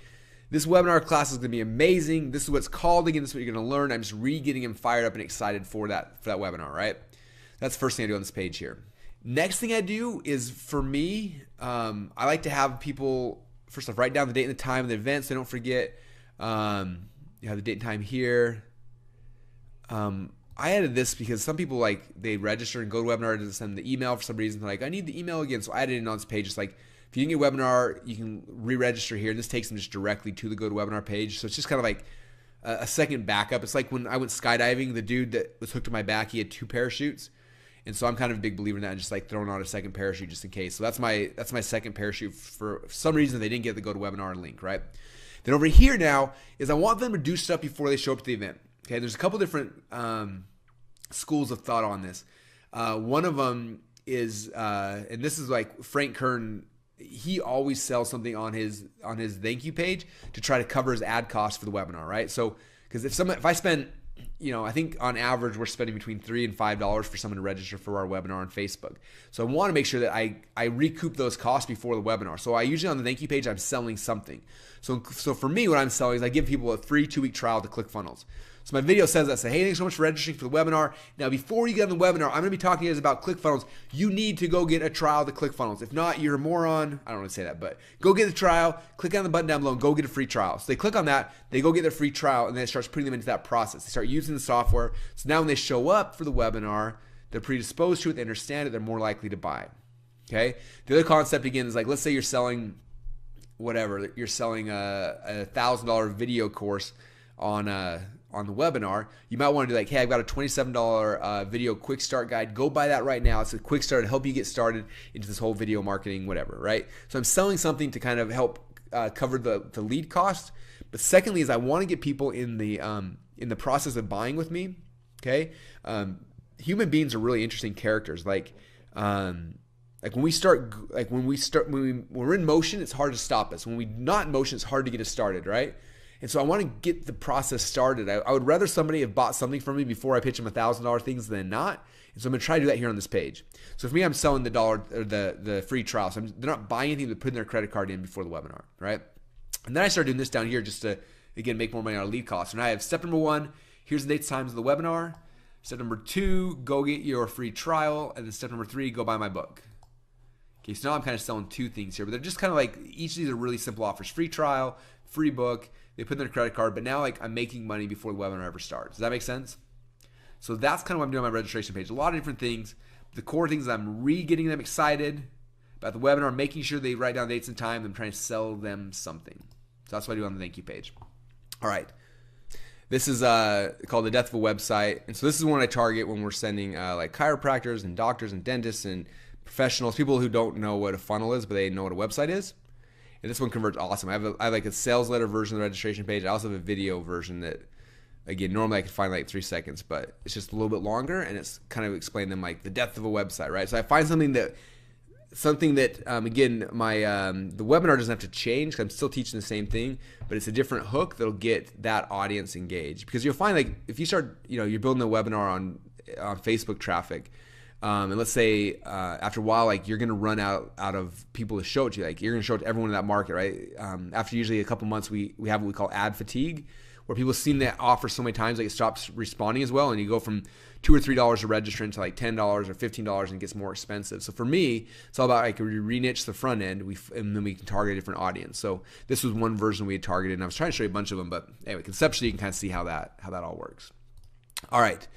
this webinar class is going to be amazing. This is what it's called again. This is what you're going to learn. I'm just getting him fired up and excited for that webinar, right? That's the first thing I do on this page here. Next thing I do is, for me, I like to have people, first off, write down the date and the time of the event so they don't forget. You have the date and time here. I added this because some people, like, they register and go to webinar to send the email for some reason. They're like, I need the email again. So I added it on this page. It's like, if you didn't get a webinar, you can re-register here. And this takes them just directly to the GoToWebinar page. So it's just kind of like a second backup. It's like when I went skydiving, the dude that was hooked to my back, he had 2 parachutes. And so I'm kind of a big believer in that, and just like throwing on a second parachute just in case. So that's my second parachute. For some reason, they didn't get the GoToWebinar link, right? Then over here now is I want them to do stuff before they show up to the event. Okay, there's a couple different schools of thought on this. One of them is, and this is like Frank Kern. He always sells something on his thank you page to try to cover his ad costs for the webinar, right? So because if I spend, I think on average we're spending between $3 and $5 for someone to register for our webinar on Facebook. So I want to make sure that I recoup those costs before the webinar. So I usually on the thank you page I'm selling something. So for me, what I'm selling is I give people a free 2-week trial to ClickFunnels. So my video says that, say, hey, thanks so much for registering for the webinar. Now, before you get on the webinar, I'm going to be talking to you guys about ClickFunnels. You need to go get a trial to ClickFunnels. If not, you're a moron. I don't want to say that, but go get the trial, click on the button down below, and go get a free trial. So they click on that, they go get their free trial, and then it starts putting them into that process. They start using the software. So now when they show up for the webinar, they're predisposed to it, they understand it, they're more likely to buy. Okay? The other concept, again, is like, let's say you're selling whatever. You're selling a $1,000 video course on the webinar. You might want to do like, hey, I've got a $27 video quick start guide. Go buy that right now. It's a quick start to help you get started into this whole video marketing, whatever, right? So I'm selling something to kind of help cover the lead cost. But secondly is I want to get people in the process of buying with me. Okay, human beings are really interesting characters. Like when we're in motion, it's hard to stop us. When we're not in motion, it's hard to get us started, right? And so I want to get the process started. I would rather somebody have bought something from me before I pitch them $1,000 things than not. And so I'm going to try to do that here on this page. So for me, I'm selling the free trial. So they're not buying anything, they're putting their credit card in before the webinar, right? And then I start doing this down here just to, again, make more money on our lead costs. And I have step number 1, here's the dates, times of the webinar. Step number 2, go get your free trial. And then step number 3, go buy my book. Okay, so now I'm kind of selling 2 things here, but they're just kind of like, each of these are really simple offers. Free trial, free book, they put in their credit card, but now like I'm making money before the webinar ever starts. Does that make sense? So that's kind of what I'm doing on my registration page. A lot of different things. The core things, I'm getting them excited about the webinar, making sure they write down dates and time. I'm trying to sell them something. So that's what I do on the thank you page. All right. This is called the death of a website. And so this is one I target when we're sending like chiropractors and doctors and dentists and professionals, people who don't know what a funnel is, but they know what a website is. And this one converts awesome. I have like a sales letter version of the registration page. I also have a video version that, again, normally I could find like 3 seconds, but it's just a little bit longer, and it's kind of explaining them like the death of a website, right? So I find something that again, the webinar doesn't have to change because I'm still teaching the same thing, but it's a different hook that'll get that audience engaged. Because you'll find like if you start, you're building a webinar on Facebook traffic. And let's say after a while, like you're going to run out of people to show it to. Like you're going to show it to everyone in that market, right? After usually a couple months, we have what we call ad fatigue, where people have seen that offer so many times, like it stops responding as well, and you go from $2 or $3 a registrant to like $10 or $15, and it gets more expensive. So for me, it's all about like we re-niche the front end, and then we can target a different audience. So this was one version we had targeted, and I was trying to show you a bunch of them, but anyway, conceptually you can kind of see how that all works. All right.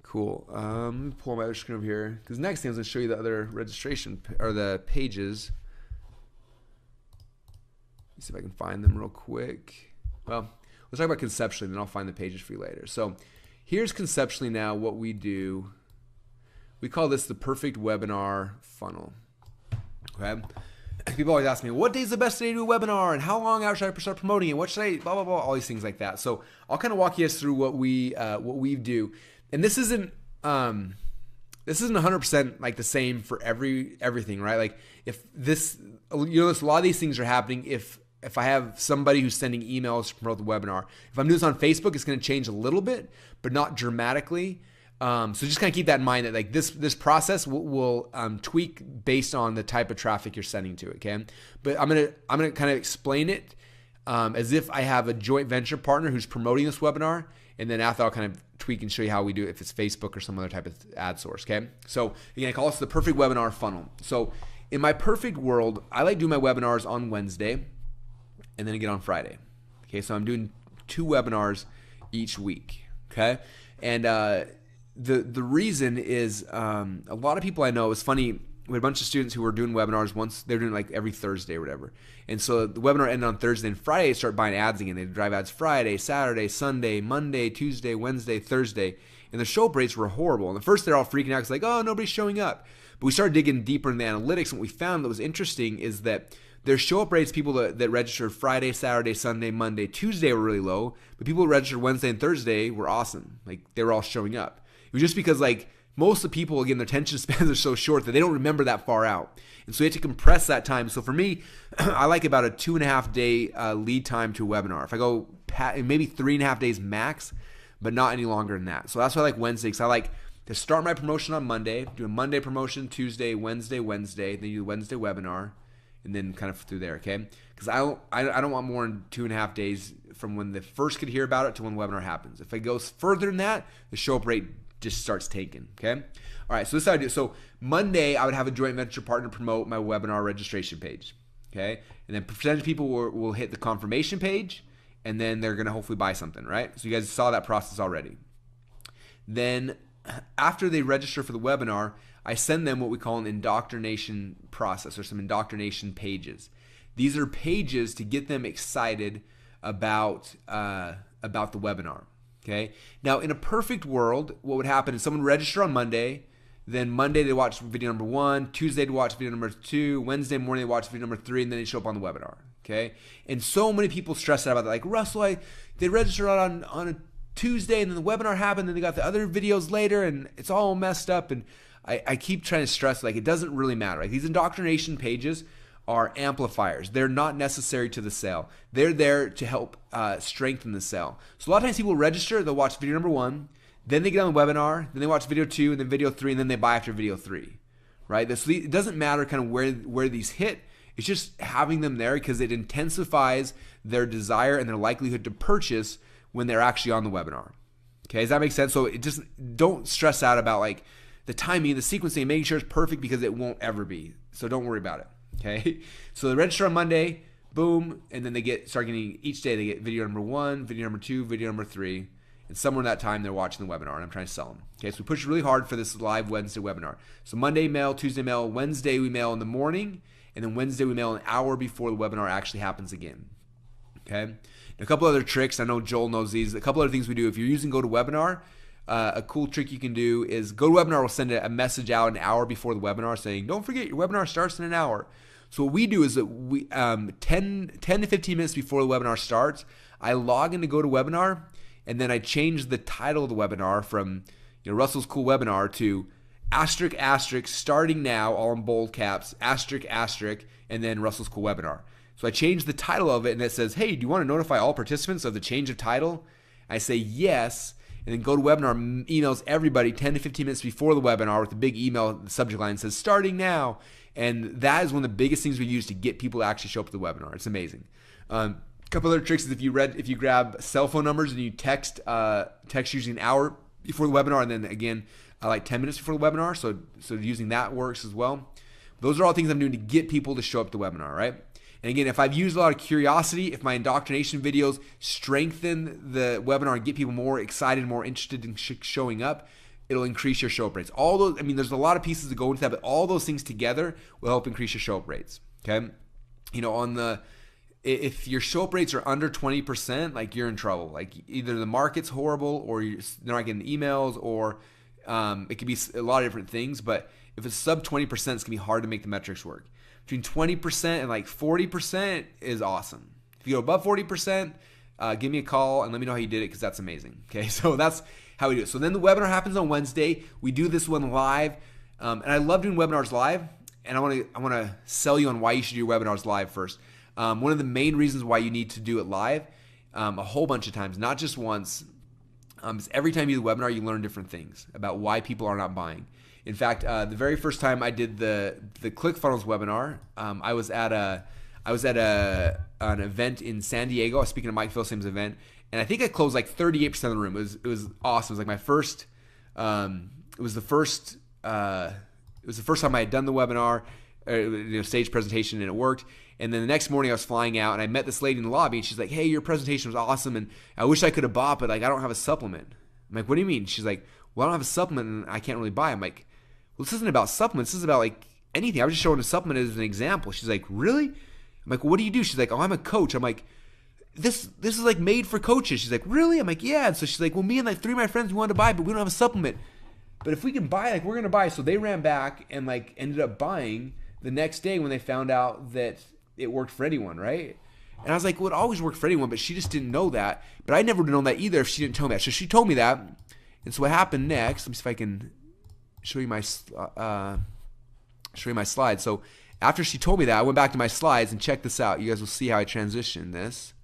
Cool. Let me pull my other screen over here, because next thing is going to show you the other registration or the pages. Let's see if I can find them real quick. Well, let's talk about conceptually, and then I'll find the pages for you later. So here's conceptually now what we do. We call this the perfect webinar funnel. Okay. People always ask me, what day is the best day to do a webinar, and how long out should I start promoting it? What should I, blah, blah, blah, all these things like that. So I'll kind of walk you guys through what we do. And this isn't 100% like the same for everything, right? Like if this, a lot of these things are happening if I have somebody who's sending emails to promote the webinar. If I'm doing this on Facebook, it's going to change a little bit, but not dramatically. So just kind of keep that in mind that like this process will tweak based on the type of traffic you're sending to it. Okay, but I'm gonna kind of explain it as if I have a joint venture partner who's promoting this webinar, And then after, I'll kind of tweak and show you how we do it if it's Facebook or some other type of ad source, okay? So again, I call this the perfect webinar funnel. So in my perfect world, I like doing my webinars on Wednesday and then again on Friday. Okay, so I'm doing 2 webinars each week, okay? And the reason is a lot of people I know, it's funny, we had a bunch of students who were doing webinars once, they're doing like every Thursday or whatever. And so the webinar ended on Thursday, and Friday they start buying ads again. They drive ads Friday, Saturday, Sunday, Monday, Tuesday, Wednesday, Thursday. And the show up rates were horrible. And at first they're all freaking out because like, oh, nobody's showing up. But we started digging deeper into the analytics, and what we found that was interesting is that their show up rates, people that registered Friday, Saturday, Sunday, Monday, Tuesday were really low, but people who registered Wednesday and Thursday were awesome. Like they were all showing up. It was just because like most of the people, again, their attention spans are so short that they don't remember that far out. And so you have to compress that time. So for me, I like about a 2.5 day lead time to a webinar. If I go maybe 3.5 days max, but not any longer than that. So that's why I like Wednesday, because I like to start my promotion on Monday, do a Monday promotion, Tuesday, Wednesday, then you do Wednesday webinar, and then kind of through there, okay? Because I don't want more than 2.5 days from when the first could hear about it to when the webinar happens. If it goes further than that, the show up rate just starts tanking, okay? All right, so this is how I do. So Monday, I would have a joint venture partner promote my webinar registration page, okay? And then percentage of people will hit the confirmation page, and then they're gonna hopefully buy something, right? So you guys saw that process already. Then after they register for the webinar, I send them what we call an indoctrination process, or some indoctrination pages. These are pages to get them excited about the webinar. Okay. Now, in a perfect world, what would happen is someone would register on Monday, then Monday they watch video number 1, Tuesday they watch video number 2, Wednesday morning they watch video number 3, and then they show up on the webinar. Okay. And so many people stress out about that. Like, Russell, they registered on a Tuesday, and then the webinar happened, and they got the other videos later, and it's all messed up. And I keep trying to stress, like, it doesn't really matter. Like, these indoctrination pages are amplifiers. They're not necessary to the sale. They're there to help strengthen the sale. So a lot of times people register, they'll watch video number 1, then they get on the webinar, then they watch video 2, and then video 3, and then they buy after video 3, right? It doesn't matter kind of where these hit. It's just having them there because it intensifies their desire and their likelihood to purchase when they're actually on the webinar. Okay, does that make sense? So it just, don't stress out about like the timing, the sequencing, making sure it's perfect, because it won't ever be. So don't worry about it. Okay, so they register on Monday, boom, and then they start getting, each day they get video number 1, video number 2, video number 3, and somewhere in that time they're watching the webinar, and I'm trying to sell them. Okay, so we push really hard for this live Wednesday webinar. So Monday mail, Tuesday mail, Wednesday we mail in the morning, and then Wednesday we mail an hour before the webinar actually happens again. Okay, and a couple other tricks, I know Joel knows these, a couple other things we do. If you're using GoToWebinar, a cool trick you can do is GoToWebinar will send a message out an hour before the webinar saying, don't forget your webinar starts in an hour. So what we do is that we 10 to 15 minutes before the webinar starts, I log into GoToWebinar, and then I change the title of the webinar from Russell's Cool Webinar to *** starting now, all in bold caps, ***, and then Russell's Cool Webinar. So I change the title of it, and it says, hey, do you want to notify all participants of the change of title? I say yes, and then GoToWebinar emails everybody 10 to 15 minutes before the webinar with a big email, the subject line says starting now. And that is one of the biggest things we use to get people to actually show up at the webinar. It's amazing. A couple other tricks is if you grab cell phone numbers and you text usually an hour before the webinar, and then again like 10 minutes before the webinar. So using that works as well. Those are all things I'm doing to get people to show up at the webinar, right? And again, if I've used a lot of curiosity, if my indoctrination videos strengthen the webinar and get people more excited, more interested in showing up, it'll increase your show up rates. All those, there's a lot of pieces that go into that, but all those things together will help increase your show up rates. Okay, if your show up rates are under 20%, like you're in trouble. Like either the market's horrible, or they're not getting emails, or it could be a lot of different things. But if it's sub 20%, it's gonna be hard to make the metrics work. Between 20% and like 40% is awesome. If you go above 40%, give me a call and let me know how you did it, because that's amazing. Okay, so that's how we do it. So then the webinar happens on Wednesday. We do this one live, and I love doing webinars live. And I want to sell you on why you should do webinars live first. One of the main reasons why you need to do it live, a whole bunch of times, not just once, is every time you do the webinar, you learn different things about why people are not buying. In fact, the very first time I did the ClickFunnels webinar, I was at an event in San Diego. I was speaking at Mike Filsame's event, and I think I closed like 38% of the room. It was awesome. It was like my first. It was the first. It was the first time I had done the webinar, stage presentation, and it worked. And then the next morning I was flying out, and I met this lady in the lobby, and she's like, "Hey, your presentation was awesome, and I wish I could have bought, but like I don't have a supplement." I'm like, "What do you mean?" She's like, "Well, I don't have a supplement, and I can't really buy." I'm like, "Well, this isn't about supplements. This is about like anything. I was just showing a supplement as an example." She's like, "Really?" I'm like, well, "What do you do?" She's like, "Oh, I'm a coach." I'm like, This is like made for coaches." She's like, "Really?" I'm like, "Yeah." And so she's like, "Well, me and like 3 of my friends, we wanted to buy, but we don't have a supplement. But if we can buy, like, we're gonna buy." So they ran back and like ended up buying the next day when they found out that it worked for anyone, right? And I was like, well, it always worked for anyone, but she just didn't know that. But I never would have known that either if she didn't tell me that. So she told me that. And so what happened next? Let me see if I can show you my slides. So after she told me that, I went back to my slides and checked this out. You guys will see how I transition this.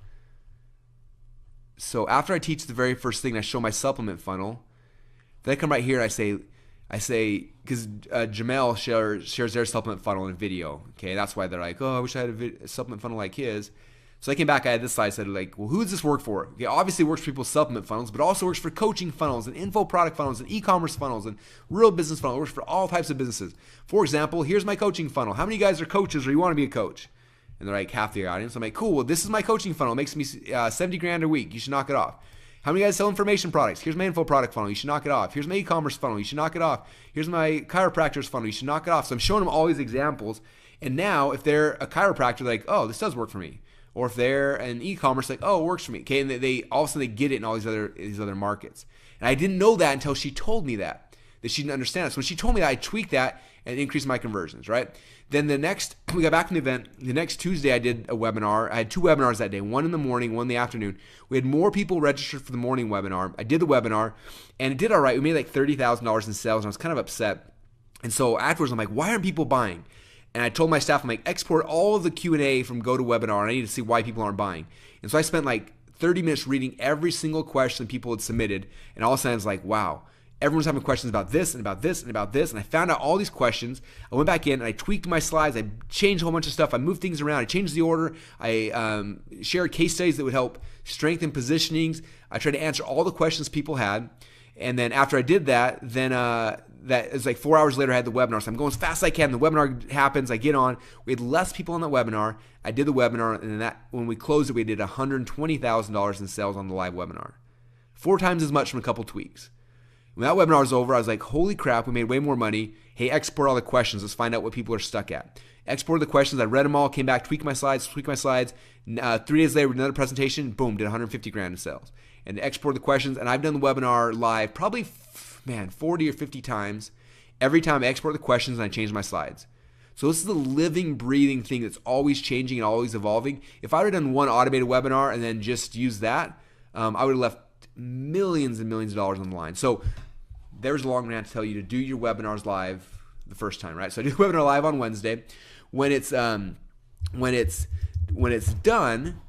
So after I teach the very first thing, I show my supplement funnel. Then I come right here and I say, because Jamel shares their supplement funnel in a video. Okay, that's why they're like, "Oh, I wish I had a supplement funnel like his." So I came back, I had this slide, said like, well, who does this work for? Okay, obviously it works for people's supplement funnels, but also works for coaching funnels and info product funnels and e-commerce funnels and real business funnels. It works for all types of businesses. For example, here's my coaching funnel. How many guys are coaches or you want to be a coach? And they're like half the audience. I'm like, cool, well, this is my coaching funnel. It makes me 70 grand a week. You should knock it off. How many guys sell information products? Here's my info product funnel. You should knock it off. Here's my e-commerce funnel. You should knock it off. Here's my chiropractor's funnel. You should knock it off. So I'm showing them all these examples. And now if they're a chiropractor, they're like, oh, this does work for me. Or if they're an e-commerce, like, oh, it works for me. Okay, and they all of a sudden they get it in all these other markets. And I didn't know that until she told me that she didn't understand it. So when she told me that, I tweaked that and increased my conversions, right? Then we got back from the event. The next Tuesday, I did a webinar. I had 2 webinars that day, one in the morning, one in the afternoon. We had more people registered for the morning webinar. I did the webinar, and it did all right. We made like $30,000 in sales, and I was kind of upset. And so afterwards, I'm like, why aren't people buying? And I told my staff, I'm like, export all of the Q&A from GoToWebinar, and I need to see why people aren't buying. And so I spent like 30 minutes reading every single question people had submitted, and all of a sudden I was like, wow. Everyone's having questions about this and about this and about this, and I found out all these questions. I went back in and I tweaked my slides. I changed a whole bunch of stuff. I moved things around. I changed the order. I shared case studies that would help strengthen positionings. I tried to answer all the questions people had. And then after I did that, then that is like 4 hours later, I had the webinar. So I'm going as fast as I can. The webinar happens. I get on. We had less people on the webinar. I did the webinar, and then when we closed it, we did $120,000 in sales on the live webinar. 4 times as much from a couple tweaks. When that webinar was over, I was like, holy crap, we made way more money. Hey, export all the questions. Let's find out what people are stuck at. Exported the questions. I read them all, came back, tweaked my slides. 3 days later, another presentation, boom, did 150 grand in sales. And exported the questions, and I've done the webinar live probably, 40 or 50 times. Every time I export the questions and I change my slides. So this is the living, breathing thing that's always changing and always evolving. If I would have done one automated webinar and then just used that, I would have left millions and millions of dollars on the line. So there's a long rant to tell you to do your webinars live the first time, right? So I do the webinar live on Wednesday. When it's done,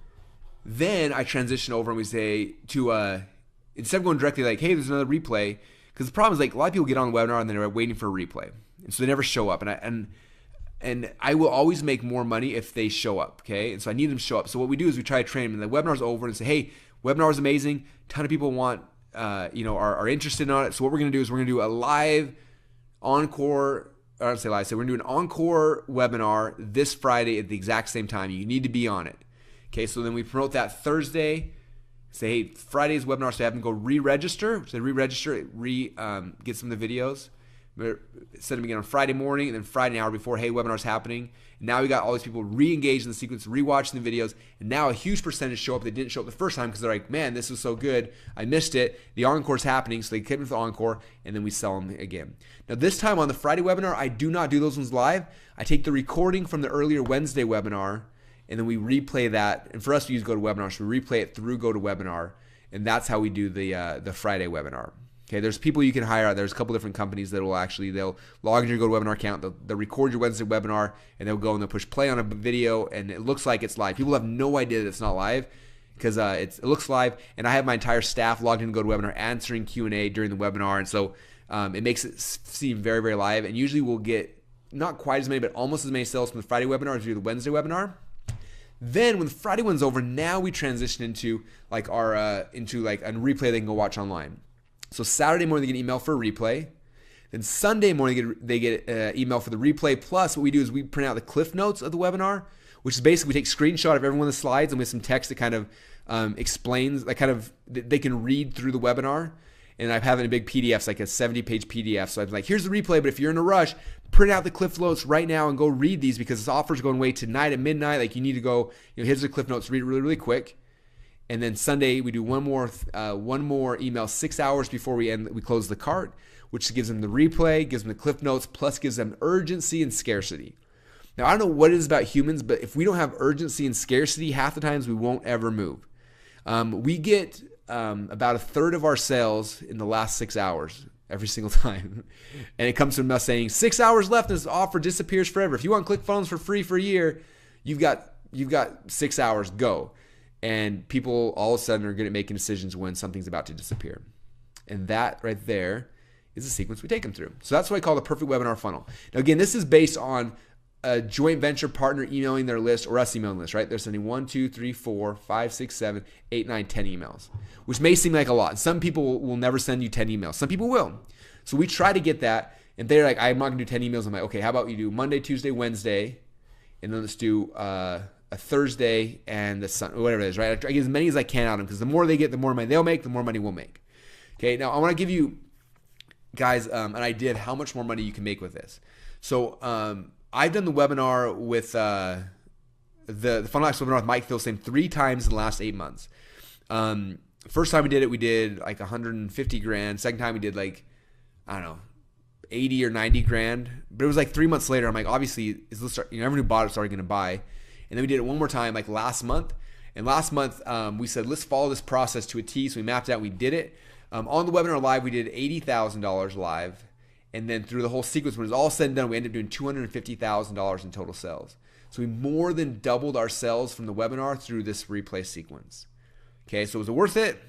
then I transition over and we say to instead of going directly like, hey, there's another replay, because the problem is like a lot of people get on the webinar and they're waiting for a replay, and so they never show up. And I will always make more money if they show up, okay? And so I need them to show up. So what we do is we try to train them. And the webinar's over and say, hey, webinar is amazing. A ton of people are interested in it. So what we're going to do is we're going to do a live encore. I don't say live. So we're going to do an encore webinar this Friday at the exact same time. You need to be on it. Okay, so then we promote that Thursday. Say, hey, Friday's webinar, so have them go re-register. So re-register, get some of the videos. Send them again on Friday morning, and then Friday an hour before, hey, webinar's happening. And now we got all these people re-engaged in the sequence, re-watching the videos, and now a huge percentage show up. They didn't show up the first time because they're like, man, this was so good. I missed it. The encore's happening, so they came with the encore, and then we sell them again. Now this time on the Friday webinar, I do not do those ones live. I take the recording from the earlier Wednesday webinar, and then we replay that. And for us, we use GoToWebinar, so we replay it through GoToWebinar, and that's how we do the Friday webinar. Okay, there's people you can hire. There's a couple different companies that will they'll log into your GoToWebinar account, they'll record your Wednesday webinar, and they'll go and they'll push play on a video, and it looks like it's live. People have no idea that it's not live because it looks live, and I have my entire staff logged in to GoToWebinar answering Q&A during the webinar, and so it makes it seem very, very live, and usually we'll get not quite as many, but almost as many sales from the Friday webinar as we do the Wednesday webinar. Then when the Friday one's over, now we transition into like our into like a replay they can go watch online. So Saturday morning they get an email for a replay. Then Sunday morning they get email for the replay. Plus what we do is we print out the cliff notes of the webinar, which is basically we take screenshot of every one of the slides and with some text that kind of explains, like kind of they can read through the webinar. And I have it in big PDFs, like a 70-page PDF. So I'm like, here's the replay, but if you're in a rush, print out the cliff notes right now and go read these because this offer's going away tonight at midnight. Like you need to go, here's the cliff notes, read it really, really quick. And then Sunday we do one more email 6 hours before we close the cart, which gives them the replay, gives them the cliff notes, plus gives them urgency and scarcity. Now I don't know what it is about humans, but if we don't have urgency and scarcity, half the times we won't ever move. We get about a third of our sales in the last 6 hours every single time. And it comes from us saying 6 hours left and this offer disappears forever. If you want ClickFunnels for free for a year, you've got 6 hours, go. And people all of a sudden are good at making decisions when something's about to disappear. And that right there is the sequence we take them through. So that's what I call the perfect webinar funnel. Now again, this is based on a joint venture partner emailing their list or us emailing list, right? They're sending 1, 2, 3, 4, 5, 6, 7, 8, 9, 10 emails, which may seem like a lot. Some people will never send you 10 emails. Some people will. So we try to get that. And they're like, I'm not going to do 10 emails. I'm like, okay, how about you do Monday, Tuesday, Wednesday, and then let's do a Thursday and the Sunday, whatever it is, right? I get as many as I can out of them because the more they get, the more money they'll make, the more money we'll make. Okay, now I want to give you guys an idea of how much more money you can make with this. So I've done the webinar with the Funnel Hacks webinar with Mike Philsame 3 times in the last 8 months. First time we did like 150 grand. Second time we did like, I don't know, 80 or 90 grand. But it was like 3 months later. I'm like, obviously, everyone who bought it started going to buy. And then we did it one more time like last month. And last month we said, let's follow this process to a T. So we mapped it out. We did it. On the webinar live, we did $80,000 live. And then through the whole sequence, when it was all said and done, we ended up doing $250,000 in total sales. So we more than doubled our sales from the webinar through this replay sequence. Okay, so was it worth it?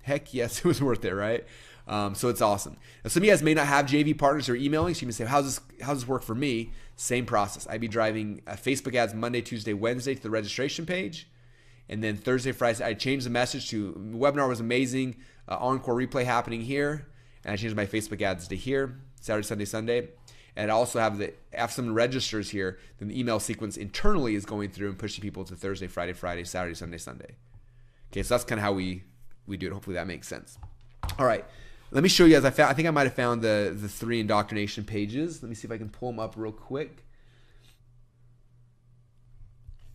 Heck yes, it was worth it, right? So it's awesome. Now, some of you guys may not have JV partners or emailing, so you may say, how's this work for me? Same process. I'd be driving Facebook ads Monday, Tuesday, Wednesday to the registration page. And then Thursday, Friday, I changed the message to webinar was amazing, encore replay happening here. And I changed my Facebook ads to here, Saturday, Sunday. And I also have some registers here. Then the email sequence internally is going through and pushing people to Thursday, Friday, Saturday, Sunday. Okay, so that's kind of how we do it. Hopefully that makes sense. All right, let me show you guys. I think I might have found the 3 indoctrination pages. Let me see if I can pull them up real quick.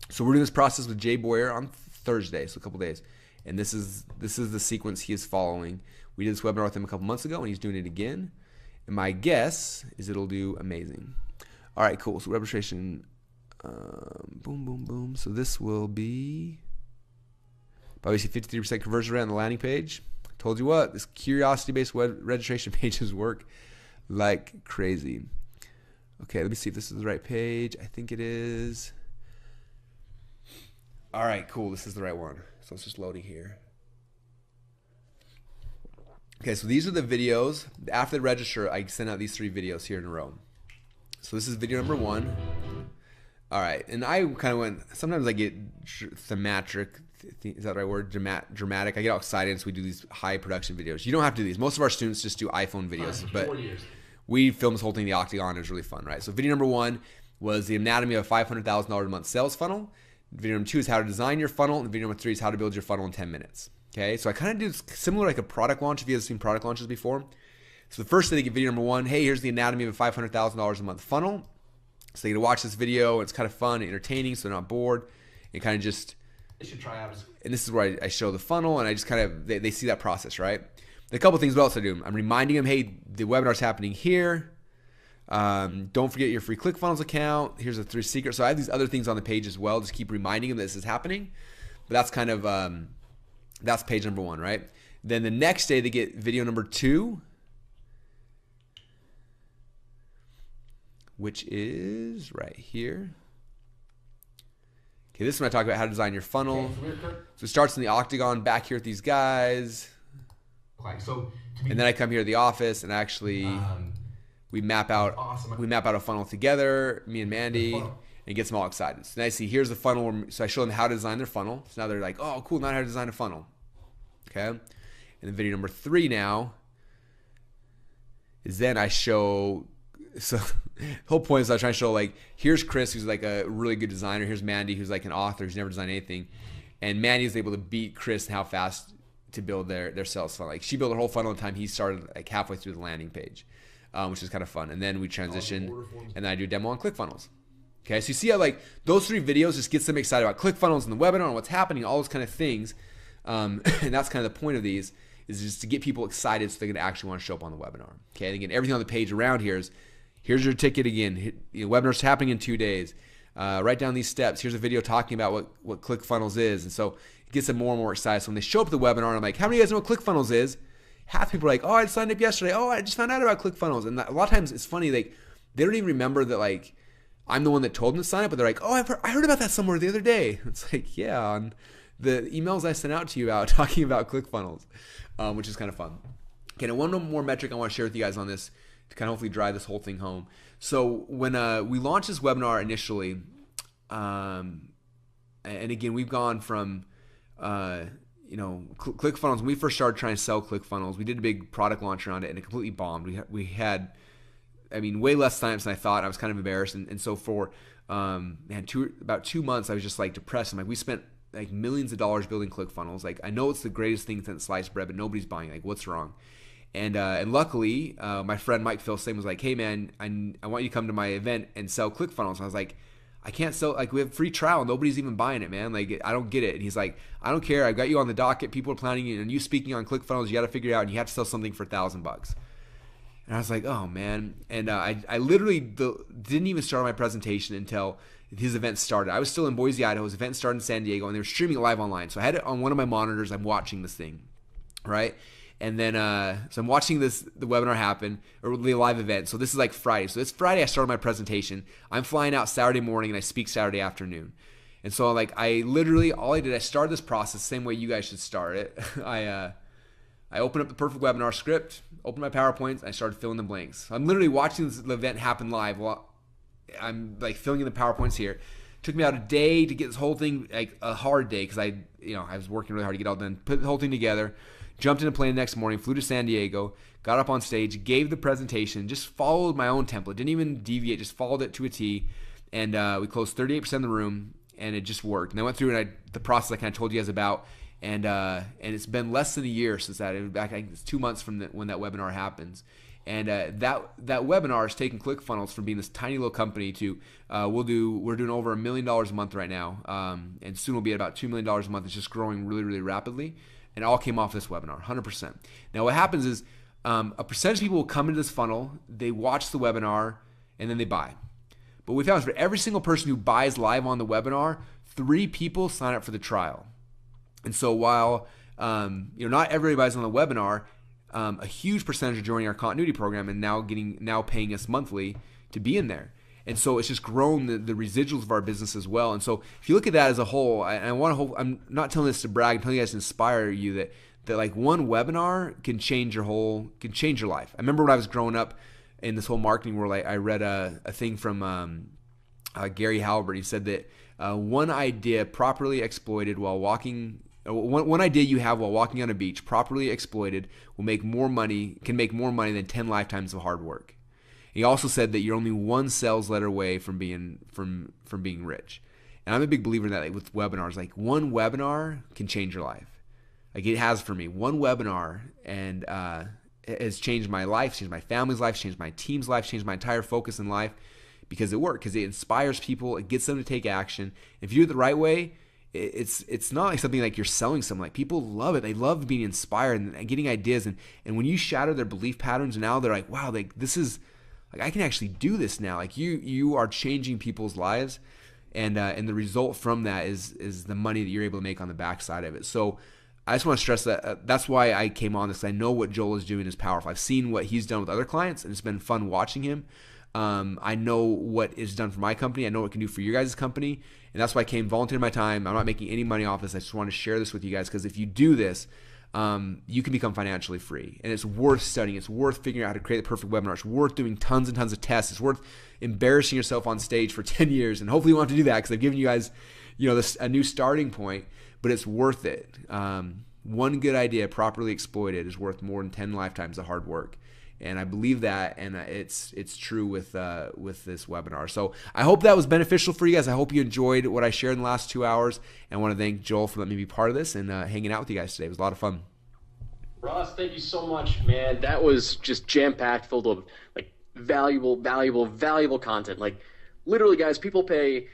So we're doing this process with Jay Boyer on Thursday, so a couple days. And this is the sequence he is following. We did this webinar with him a couple months ago, and he's doing it again. And my guess is it'll do amazing. All right, cool. So registration, boom, boom, boom. So this will be, obviously 53% conversion rate on the landing page. Told you what, this curiosity-based web registration pages work like crazy. Okay, let me see if this is the right page. I think it is. All right, cool. This is the right one. So it's just loading here. Okay, so these are the videos. After the register, I send out these 3 videos here in a row. So this is video number 1. All right, and I kind of went, sometimes I get thematic, is that the right word? Dramatic. I get all excited, so we do these high production videos. You don't have to do these. Most of our students just do iPhone videos, but we filmed this whole thing in the Octagon. It was really fun, right? So video number 1 was the anatomy of a $500,000 a month sales funnel. Video number 2 is how to design your funnel, and video number 3 is how to build your funnel in 10 minutes. Okay, so I kind of do similar like a product launch if you have seen product launches before. So the first day they get video number 1, hey, here's the anatomy of a $500,000 a month funnel. So they get to watch this video. It's kind of fun and entertaining, so they're not bored. And kind of just, they should try out. And this is where I show the funnel, and I just kind of, they see that process, right? A couple things what else I do. I'm reminding them, hey, the webinar's happening here. Don't forget your free ClickFunnels account. Here's the 3 secrets. So I have these other things on the page as well. Just keep reminding them that this is happening. But that's kind of, that's page number 1, right? Then the next day they get video number 2, which is right here. Okay, this is when I talk about how to design your funnel. So it starts in the Octagon back here with these guys. Okay, so and then I come here to the office and actually we map out a funnel together, me and Mandy. and gets them all excited. So now I see here's the funnel. So I show them how to design their funnel. So now they're like, oh, cool, now how to design a funnel. Okay. And then video number 3 now is then I show, so the whole point is I try to show like, here's Chris, who's like a really good designer. Here's Mandy, who's like an author, who's never designed anything. And Mandy is able to beat Chris in how fast to build their sales funnel. Like she built her whole funnel in time. He started like halfway through the landing page, which is kind of fun. And then we transition and then I do a demo on ClickFunnels. Okay, so you see how like those 3 videos just gets them excited about ClickFunnels and the webinar and what's happening, all those kind of things. And that's kind of the point of these, is just to get people excited so they're going to actually want to show up on the webinar. Okay, and again, everything on the page around here is, here's your ticket again. Webinar's happening in 2 days. Write down these steps. Here's a video talking about what ClickFunnels is. And so it gets them more and more excited. So when they show up at the webinar, I'm like, how many of you guys know what ClickFunnels is? Half the people are like, oh, I signed up yesterday. Oh, I just found out about ClickFunnels. And a lot of times it's funny, like they don't even remember that like I'm the one that told them to sign up, but they're like, oh, I heard about that somewhere the other day. It's like, yeah, on the emails I sent out to you about talking about ClickFunnels, which is kind of fun. Okay, now one more metric I want to share with you guys on this to kind of hopefully drive this whole thing home. So when we launched this webinar initially, and again, we've gone from, ClickFunnels, when we first started trying to sell ClickFunnels, we did a big product launch around it and it completely bombed. We had, way less signups than I thought. I was kind of embarrassed. And so for about 2 months, I was just like depressed. I'm like, we spent like millions of dollars building ClickFunnels. Like I know it's the greatest thing since sliced bread, but nobody's buying. Like what's wrong? And luckily, my friend Mike Philsame was like, hey man, I want you to come to my event and sell ClickFunnels. And I was like, I can't sell, like we have free trial. Nobody's even buying it, man. Like I don't get it. And he's like, I don't care. I got you on the docket. People are planning on you speaking on ClickFunnels. You got to figure it out and you have to sell something for $1,000. And I was like, oh man. And I literally didn't even start my presentation until his event started. I was still in Boise, Idaho. His event started in San Diego and they were streaming it live online. So I had it on one of my monitors. I'm watching this thing, right? And then, so I'm watching the webinar happen, or the live event. So this is like Friday. So this Friday I started my presentation. I'm flying out Saturday morning and I speak Saturday afternoon. And so like I started this process the same way you guys should start it. I opened up the perfect webinar script, opened my PowerPoints, and I started filling the blanks. So I'm literally watching the event happen live while I'm like filling in the PowerPoints here. It took me about a day to get this whole thing, like a hard day, because I was working really hard to get it all done. Put the whole thing together. Jumped in a plane the next morning, flew to San Diego, got up on stage, gave the presentation, just followed my own template, didn't even deviate, just followed it to a T, and we closed 38% of the room, and it just worked. And I went through the process I kind of told you guys about, and it's been less than a year since that. I think it's 2 months from when that webinar happens. And that webinar has taken ClickFunnels from being this tiny little company to we're doing over $1 million a month right now, and soon we'll be at about $2 million a month. It's just growing really, really rapidly. And it all came off this webinar, 100%. Now what happens is a percentage of people will come into this funnel, they watch the webinar, and then they buy. But we found for every single person who buys live on the webinar, 3 people sign up for the trial. And so while not everybody buys on the webinar, a huge percentage are joining our continuity program and now paying us monthly to be in there. And so it's just grown the residuals of our business as well. And so if you look at that as a whole, I'm not telling this to brag, I'm telling you guys to inspire you that like one webinar can change your life. I remember when I was growing up in this whole marketing world, I read a thing from Gary Halbert. He said that one idea properly exploited while walking, one idea you have while walking on a beach, properly exploited, can make more money than 10 lifetimes of hard work. He also said that you're only one sales letter away from being rich. And I'm a big believer in that, like with webinars. Like one webinar can change your life. Like it has for me. One webinar and has changed my life, changed my family's life, changed my team's life, changed my entire focus in life because it worked, because it inspires people, it gets them to take action. If you do it the right way, it's not like something like you're selling something. Like people love it. They love being inspired and getting ideas. And when you shatter their belief patterns, now they're like, wow, this is, like I can actually do this now. Like you are changing people's lives, and the result from that is the money that you're able to make on the backside of it. So I just want to stress that that's why I came on this. I know what Joel is doing is powerful. I've seen what he's done with other clients, and it's been fun watching him. I know what is done for my company. I know what it can do for your guys' company, and that's why I came volunteering my time. I'm not making any money off this. I just want to share this with you guys because if you do this, you can become financially free. And it's worth studying. It's worth figuring out how to create the perfect webinar. It's worth doing tons and tons of tests. It's worth embarrassing yourself on stage for 10 years. And hopefully you won't have to do that because I've given you guys, a new starting point, but it's worth it. One good idea properly exploited is worth more than 10 lifetimes of hard work. And I believe that, and it's true with this webinar. So I hope that was beneficial for you guys. I hope you enjoyed what I shared in the last 2 hours. And I want to thank Joel for letting me be part of this and hanging out with you guys today. It was a lot of fun. Ross, thank you so much, man. That was just jam-packed, full of like valuable content. Like literally, guys, people pay,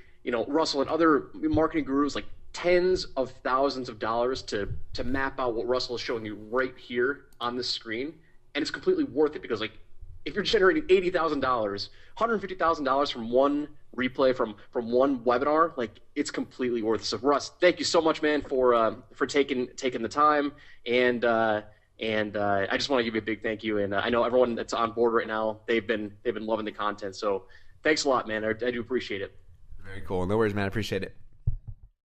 Russell and other marketing gurus like tens of thousands of dollars to map out what Russell is showing you right here on this screen. And it's completely worth it because, like, if you're generating $80,000, $150,000 from one replay from one webinar, like, it's completely worth it. So, Russ, thank you so much, man, for taking the time. And I just want to give you a big thank you. And I know everyone that's on board right now, they've been loving the content. So, thanks a lot, man. I do appreciate it. Very cool. No worries, man. I appreciate it.